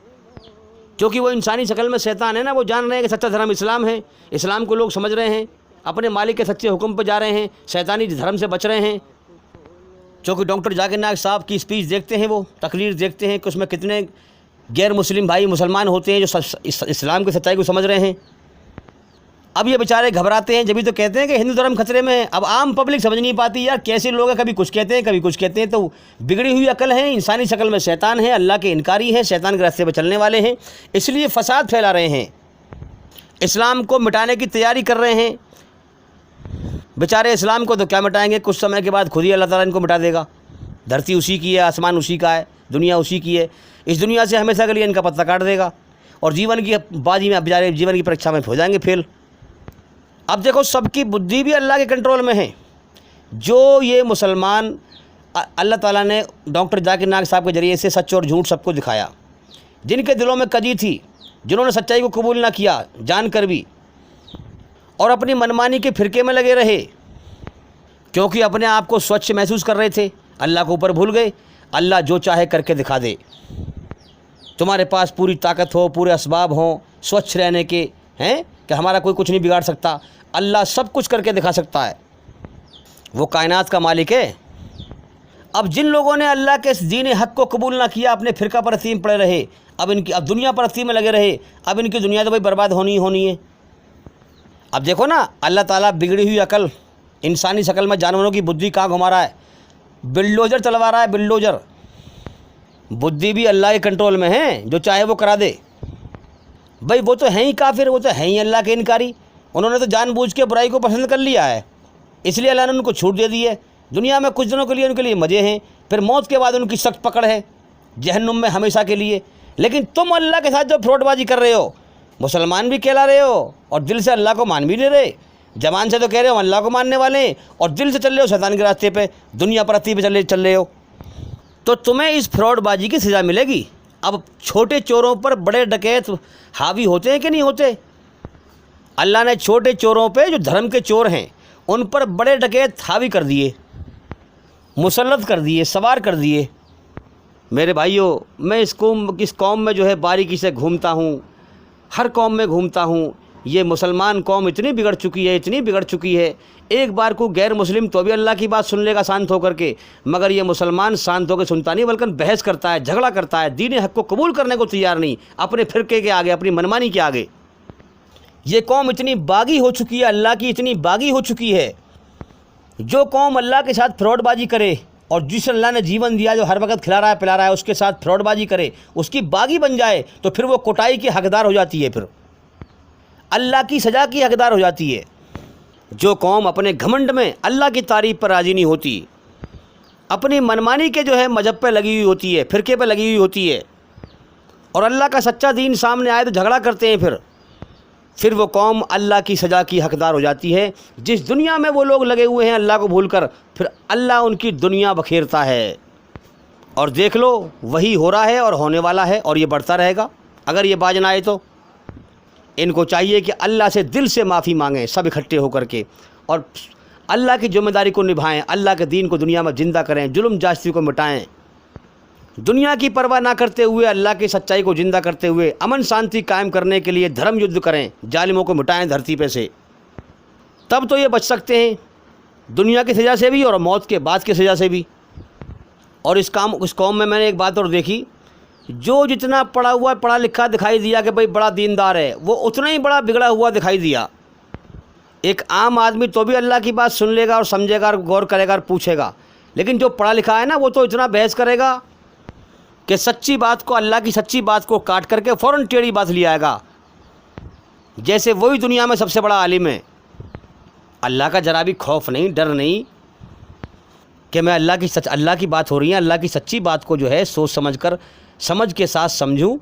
کیونکہ وہ انسانی شکل میں شیطان ہے نا، وہ جان رہے ہیں کہ سچا دھرم اسلام ہے، اسلام کو لوگ سمجھ رہے ہیں، اپنے مالک کے سچے حکم پہ جا رہے ہیں، شیطانی دھرم سے بچ رہے ہیں۔ چونکہ ڈاکٹر ذاکر نائک صاحب کی اسپیچ دیکھتے ہیں، وہ تقریر دیکھتے ہیں کہ اس میں کتنے غیر مسلم بھائی مسلمان ہوتے ہیں جو اسلام کی سچائی کو سمجھ رہے ہیں۔ اب یہ بیچارے گھبراتے ہیں، جبھی تو کہتے ہیں کہ ہندو دھرم خطرے میں ہے۔ اب عام پبلک سمجھ نہیں پاتی یار کیسے لوگ ہیں، کبھی کچھ کہتے ہیں کبھی کچھ کہتے ہیں، تو بگڑی ہوئی عقل ہے، انسانی شکل میں شیطان ہے، اللہ کے انکاری ہے، شیطان کے راستے پہ چلنے والے ہیں، اس لیے فساد پھیلا رہے ہیں، اسلام کو مٹانے کی تیاری کر رہے ہیں۔ بیچارے اسلام کو تو کیا مٹائیں گے، کچھ سمے کے بعد خود ہی اللہ تعالیٰ ان کو مٹا دے گا۔ دھرتی اسی کی ہے، آسمان اسی کا ہے، دنیا اسی کی ہے، اس دنیا سے ہمیشہ کے لیے ان کا پتہ کاٹ دے گا، اور جیون کی بازی میں بیچارے جیون کی پریکشا میں ہو جائیں گے فیل۔ اب دیکھو سب کی بدھی بھی اللہ کے کنٹرول میں ہے۔ جو یہ مسلمان اللہ تعالیٰ نے ڈاکٹر ذاکر نائک صاحب کے ذریعے سے سچ اور جھوٹ سب کو دکھایا، جن کے دلوں میں کجی تھی، جنہوں نے سچائی کو قبول نہ کیا جان کر بھی، اور اپنی منمانی کے فرقے میں لگے رہے، کیونکہ اپنے آپ کو سوچھ محسوس کر رہے تھے، اللہ کو اوپر بھول گئے۔ اللہ جو چاہے کر کے دکھا دے، تمہارے پاس پوری طاقت ہو، پورے اسباب ہوں سوچھ رہنے کے ہیں کہ ہمارا کوئی کچھ نہیں بگاڑ سکتا، اللہ سب کچھ کر کے دکھا سکتا ہے، وہ کائنات کا مالک ہے۔ اب جن لوگوں نے اللہ کے اس دین حق کو قبول نہ کیا، اپنے فرقہ پرستی میں پڑے رہے، اب دنیا پرستی میں لگے رہے، اب ان کی دنیا تو بھائی برباد ہونی ہی ہونی ہے۔ اب دیکھو نا اللہ تعالیٰ بگڑی ہوئی عقل، انسانی شکل میں جانوروں کی بدھی کہاں گھما رہا ہے، بلڈوزر چلوا رہا ہے، بلڈوزر۔ بدھی بھی اللہ کے کنٹرول میں ہے، جو چاہے وہ کرا دے۔ بھائی وہ تو ہیں ہی کافر، وہ تو ہیں ہی اللہ کے انکاری، انہوں نے تو جان بوجھ کے برائی کو پسند کر لیا ہے، اس لیے اللہ نے ان کو چھوٹ دے دی ہے۔ دنیا میں کچھ دنوں کے لیے ان کے لیے مزے ہیں، پھر موت کے بعد ان کی سخت پکڑ ہے جہنم میں ہمیشہ کے لیے۔ لیکن تم اللہ کے ساتھ جو فراڈ بازی کر رہے ہو، مسلمان بھی کہلا رہے ہو اور دل سے اللہ کو مان بھی لے رہے، زبان سے تو کہہ رہے ہو اللہ کو ماننے والے ہیں، اور دل سے چل رہے ہو شیطان کے راستے پہ، دنیا پرستی پہ چل رہے ہو، تو تمہیں اس فراڈ بازی کی سزا ملے گی۔ اب چھوٹے چوروں پر بڑے ڈکیت حاوی ہوتے ہیں کہ نہیں ہوتے؟ اللہ نے چھوٹے چوروں پہ جو دھرم کے چور ہیں ان پر بڑے ڈکیت حاوی کر دیے، مسلط کر دیے، سوار کر دیے۔ میرے بھائیوں، میں اس قوم میں جو ہے باریکی سے گھومتا ہوں، ہر قوم میں گھومتا ہوں، یہ مسلمان قوم اتنی بگڑ چکی ہے، اتنی بگڑ چکی ہے، ایک بار کو غیر مسلم تو بھی اللہ کی بات سن لے گا شانت ہو کر کے، مگر یہ مسلمان شانت ہو کے سنتا نہیں، بلکہ بحث کرتا ہے، جھگڑا کرتا ہے، دین حق کو قبول کرنے کو تیار نہیں، اپنے فرقے کے آگے، اپنی منمانی کے آگے۔ یہ قوم اتنی باغی ہو چکی ہے، اللہ کی اتنی باغی ہو چکی ہے، جو قوم اللہ کے ساتھ فراڈ بازی کرے، اور جس اللہ نے جیون دیا، جو ہر وقت کھلا رہا ہے پلا رہا ہے، اس کے ساتھ فراڈ بازی کرے، اس کی باغی بن جائے، تو پھر وہ کوٹائی کی حقدار ہو جاتی ہے، پھر اللہ کی سزا کی حقدار ہو جاتی ہے۔ جو قوم اپنے گھمنڈ میں اللہ کی تعریف پر راضی نہیں ہوتی، اپنی منمانی کے جو ہے مذہب پہ لگی ہوئی ہوتی ہے، فرقے پہ لگی ہوئی ہوتی ہے، اور اللہ کا سچا دین سامنے آئے تو جھگڑا کرتے ہیں، پھر وہ قوم اللہ کی سزا کی حقدار ہو جاتی ہے۔ جس دنیا میں وہ لوگ لگے ہوئے ہیں اللہ کو بھول کر، پھر اللہ ان کی دنیا بکھیرتا ہے، اور دیکھ لو وہی ہو رہا ہے اور ہونے والا ہے، اور یہ بڑھتا رہے گا اگر یہ باز نہ آئے تو۔ ان کو چاہیے کہ اللہ سے دل سے معافی مانگیں سب اکٹھے ہو کر کے، اور اللہ کی ذمہ داری کو نبھائیں، اللہ کے دین کو دنیا میں زندہ کریں، ظلم جاستی کو مٹائیں، دنیا کی پرواہ نہ کرتے ہوئے اللہ کی سچائی کو زندہ کرتے ہوئے امن شانتی قائم کرنے کے لیے دھرم یدھ کریں، ظالموں کو مٹائیں دھرتی پہ سے، تب تو یہ بچ سکتے ہیں دنیا کی سزا سے بھی اور موت کے بعد کی سزا سے بھی۔ اور اس قوم میں نے ایک بات اور دیکھی، جو جتنا پڑھا لکھا دکھائی دیا کہ بھائی بڑا دیندار ہے، وہ اتنا ہی بڑا بگڑا ہوا دکھائی دیا۔ ایک عام آدمی تو بھی اللہ کی بات سن لے گا اور سمجھے گا اور غور کرے گا اور پوچھے گا، لیکن جو پڑھا لکھا ہے نا، وہ تو اتنا بحث کرے گا کہ سچی بات کو، اللہ کی سچی بات کو کاٹ کر کے فوراً ٹیڑھی بات لے آئے گا، جیسے وہی دنیا میں سب سے بڑا عالم ہے۔ اللہ کا ذرا بھی خوف نہیں، ڈر نہیں، کہ میں اللہ کی بات ہو رہی ہے، اللہ کی سچی بات کو جو ہے سوچ سمجھ کے ساتھ سمجھوں،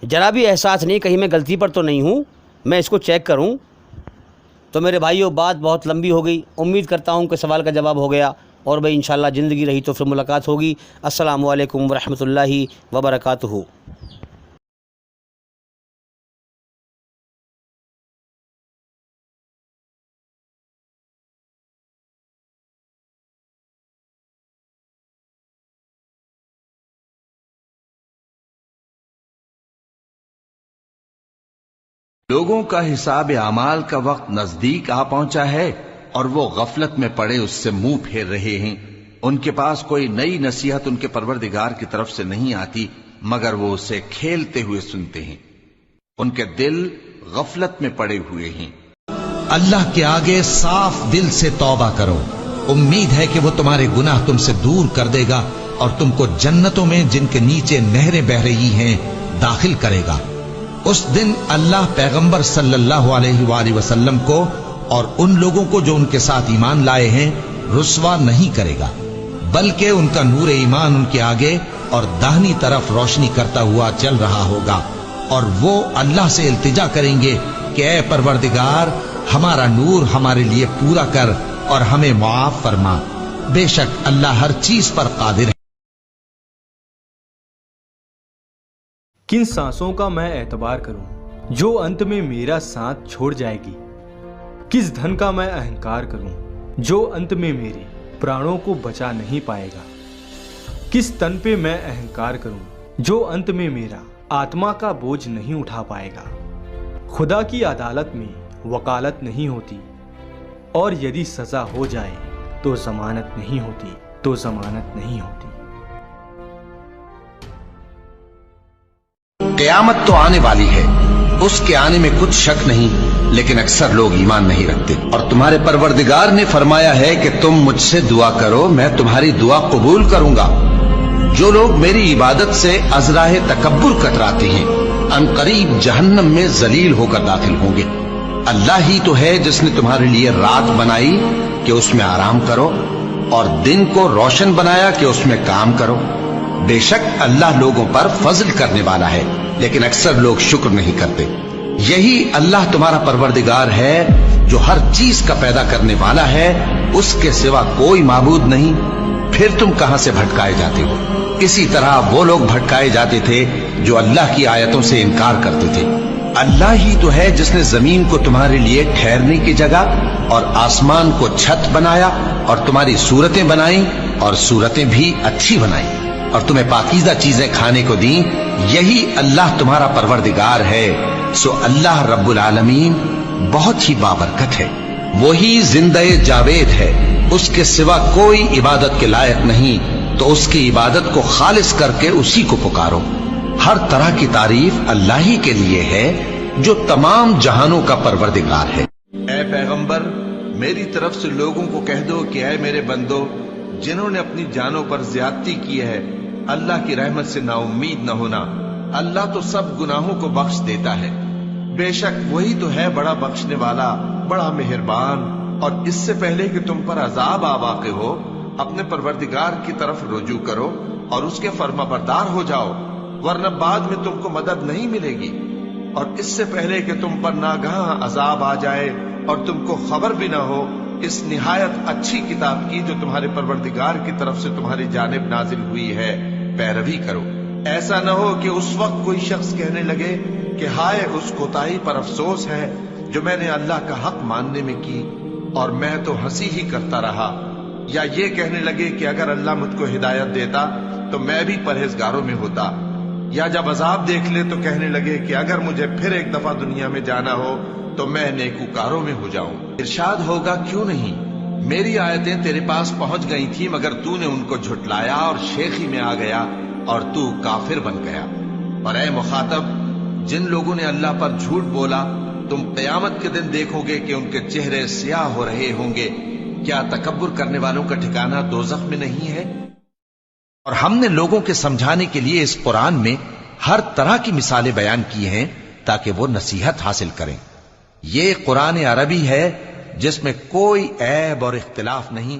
ذرا بھی احساس نہیں کہیں میں غلطی پر تو نہیں ہوں، میں اس کو چیک کروں۔ تو میرے بھائیوں، بات بہت لمبی ہو گئی، امید کرتا ہوں کہ سوال کا جواب ہو گیا، اور بھائی انشاءاللہ زندگی رہی تو پھر ملاقات ہوگی۔ السلام علیکم ورحمۃ اللہ وبرکاتہ۔ لوگوں کا حساب اعمال کا وقت نزدیک آ پہنچا ہے اور وہ غفلت میں پڑے اس سے منہ پھیر رہے ہیں۔ ان کے پاس کوئی نئی نصیحت ان کے پروردگار کی طرف سے نہیں آتی مگر وہ اسے کھیلتے ہوئے سنتے ہیں۔ ان کے دل غفلت میں پڑے ہوئے ہیں۔ اللہ کے آگے صاف دل سے توبہ کرو، امید ہے کہ وہ تمہارے گناہ تم سے دور کر دے گا اور تم کو جنتوں میں جن کے نیچے نہریں بہ رہی ہیں داخل کرے گا۔ اس دن اللہ پیغمبر صلی اللہ علیہ وآلہ وسلم کو اور ان لوگوں کو جو ان کے ساتھ ایمان لائے ہیں رسوا نہیں کرے گا، بلکہ ان کا نور ایمان ان کے آگے اور داہنی طرف روشنی کرتا ہوا چل رہا ہوگا، اور وہ اللہ سے التجا کریں گے کہ اے پروردگار ہمارا نور ہمارے لیے پورا کر اور ہمیں معاف فرما، بے شک اللہ ہر چیز پر قادر ہے۔ کن سانسوں کا میں اعتبار کروں جو انت میں میرا ساتھ چھوڑ جائے گی؟ کس دھن کا میں اہنکار کروں جو انت میں میرے پرانوں کو بچا نہیں پائے گا؟ کس تن پہ میں اہنکار کروں جو انت میں میرا آتما کا بوجھ نہیں اٹھا پائے گا؟ خدا کی عدالت میں وکالت نہیں ہوتی، اور یدی سزا ہو جائے تو ضمانت نہیں ہوتی۔ قیامت تو آنے والی ہے، اس کے آنے میں کچھ شک نہیں، لیکن اکثر لوگ ایمان نہیں رکھتے۔ اور تمہارے پروردگار نے فرمایا ہے کہ تم مجھ سے دعا کرو، میں تمہاری دعا قبول کروں گا۔ جو لوگ میری عبادت سے ازراہ تکبر کتراتے ہیں ان قریب جہنم میں ذلیل ہو کر داخل ہوں گے۔ اللہ ہی تو ہے جس نے تمہارے لیے رات بنائی کہ اس میں آرام کرو، اور دن کو روشن بنایا کہ اس میں کام کرو۔ بے شک اللہ لوگوں پر فضل کرنے والا ہے، لیکن اکثر لوگ شکر نہیں کرتے۔ یہی اللہ تمہارا پروردگار ہے جو ہر چیز کا پیدا کرنے والا ہے، اس کے سوا کوئی معبود نہیں، پھر تم کہاں سے بھٹکائے جاتے ہو؟ اسی طرح وہ لوگ بھٹکائے جاتے تھے جو اللہ کی آیتوں سے انکار کرتے تھے۔ اللہ ہی تو ہے جس نے زمین کو تمہارے لیے ٹھہرنے کی جگہ اور آسمان کو چھت بنایا، اور تمہاری صورتیں بنائیں اور صورتیں بھی اچھی بنائیں، اور تمہیں پاکیزہ چیزیں کھانے کو دیں۔ یہی اللہ تمہارا پروردگار ہے، سو اللہ رب العالمین بہت ہی بابرکت ہے۔ وہی زندہ جاوید ہے، اس کے سوا کوئی عبادت کے لائق نہیں، تو اس کی عبادت کو خالص کر کے اسی کو پکارو۔ ہر طرح کی تعریف اللہ ہی کے لیے ہے جو تمام جہانوں کا پروردگار ہے۔ اے پیغمبر، میری طرف سے لوگوں کو کہہ دو کہ اے میرے بندو، جنہوں نے اپنی جانوں پر زیادتی کی ہے، اللہ کی رحمت سے نا امید نہ ہونا۔ اللہ تو سب گناہوں کو بخش دیتا ہے، بے شک وہی تو ہے بڑا بخشنے والا، بڑا مہربان۔ اور اس سے پہلے کہ تم پر عذاب آ واقع ہو، اپنے پروردگار کی طرف رجوع کرو اور اس کے فرما بردار ہو جاؤ، ورنہ بعد میں تم کو مدد نہیں ملے گی۔ اور اس سے پہلے کہ تم پر ناگہاں عذاب آ جائے اور تم کو خبر بھی نہ ہو، اس نہایت اچھی کتاب کی جو تمہارے پروردگار کی طرف سے تمہاری جانب نازل ہوئی ہے پیروی کرو۔ ایسا نہ ہو کہ اس وقت کوئی شخص کہنے لگے کہ ہائے اس کوتاہی پر افسوس ہے جو میں نے اللہ کا حق ماننے میں کی، اور میں تو ہنسی ہی کرتا رہا۔ یا یہ کہنے لگے کہ اگر اللہ مجھ کو ہدایت دیتا تو میں بھی پرہیزگاروں میں ہوتا۔ یا جب عذاب دیکھ لے تو کہنے لگے کہ اگر مجھے پھر ایک دفعہ دنیا میں جانا ہو تو میں نیکوکاروں میں ہو جاؤں۔ ارشاد ہوگا کیوں نہیں، میری آیتیں تیرے پاس پہنچ گئی تھی مگر تو نے ان کو جھٹلایا اور شیخی میں آ گیا اور تو کافر بن گیا۔ اور اے مخاطب، جن لوگوں نے اللہ پر جھوٹ بولا، تم قیامت کے دن دیکھو گے کہ ان کے چہرے سیاہ ہو رہے ہوں گے۔ کیا تکبر کرنے والوں کا ٹھکانہ دوزخ میں نہیں ہے؟ اور ہم نے لوگوں کے سمجھانے کے لیے اس قرآن میں ہر طرح کی مثالیں بیان کی ہیں تاکہ وہ نصیحت حاصل کریں۔ یہ قرآن عربی ہے جس میں کوئی عیب اور اختلاف نہیں،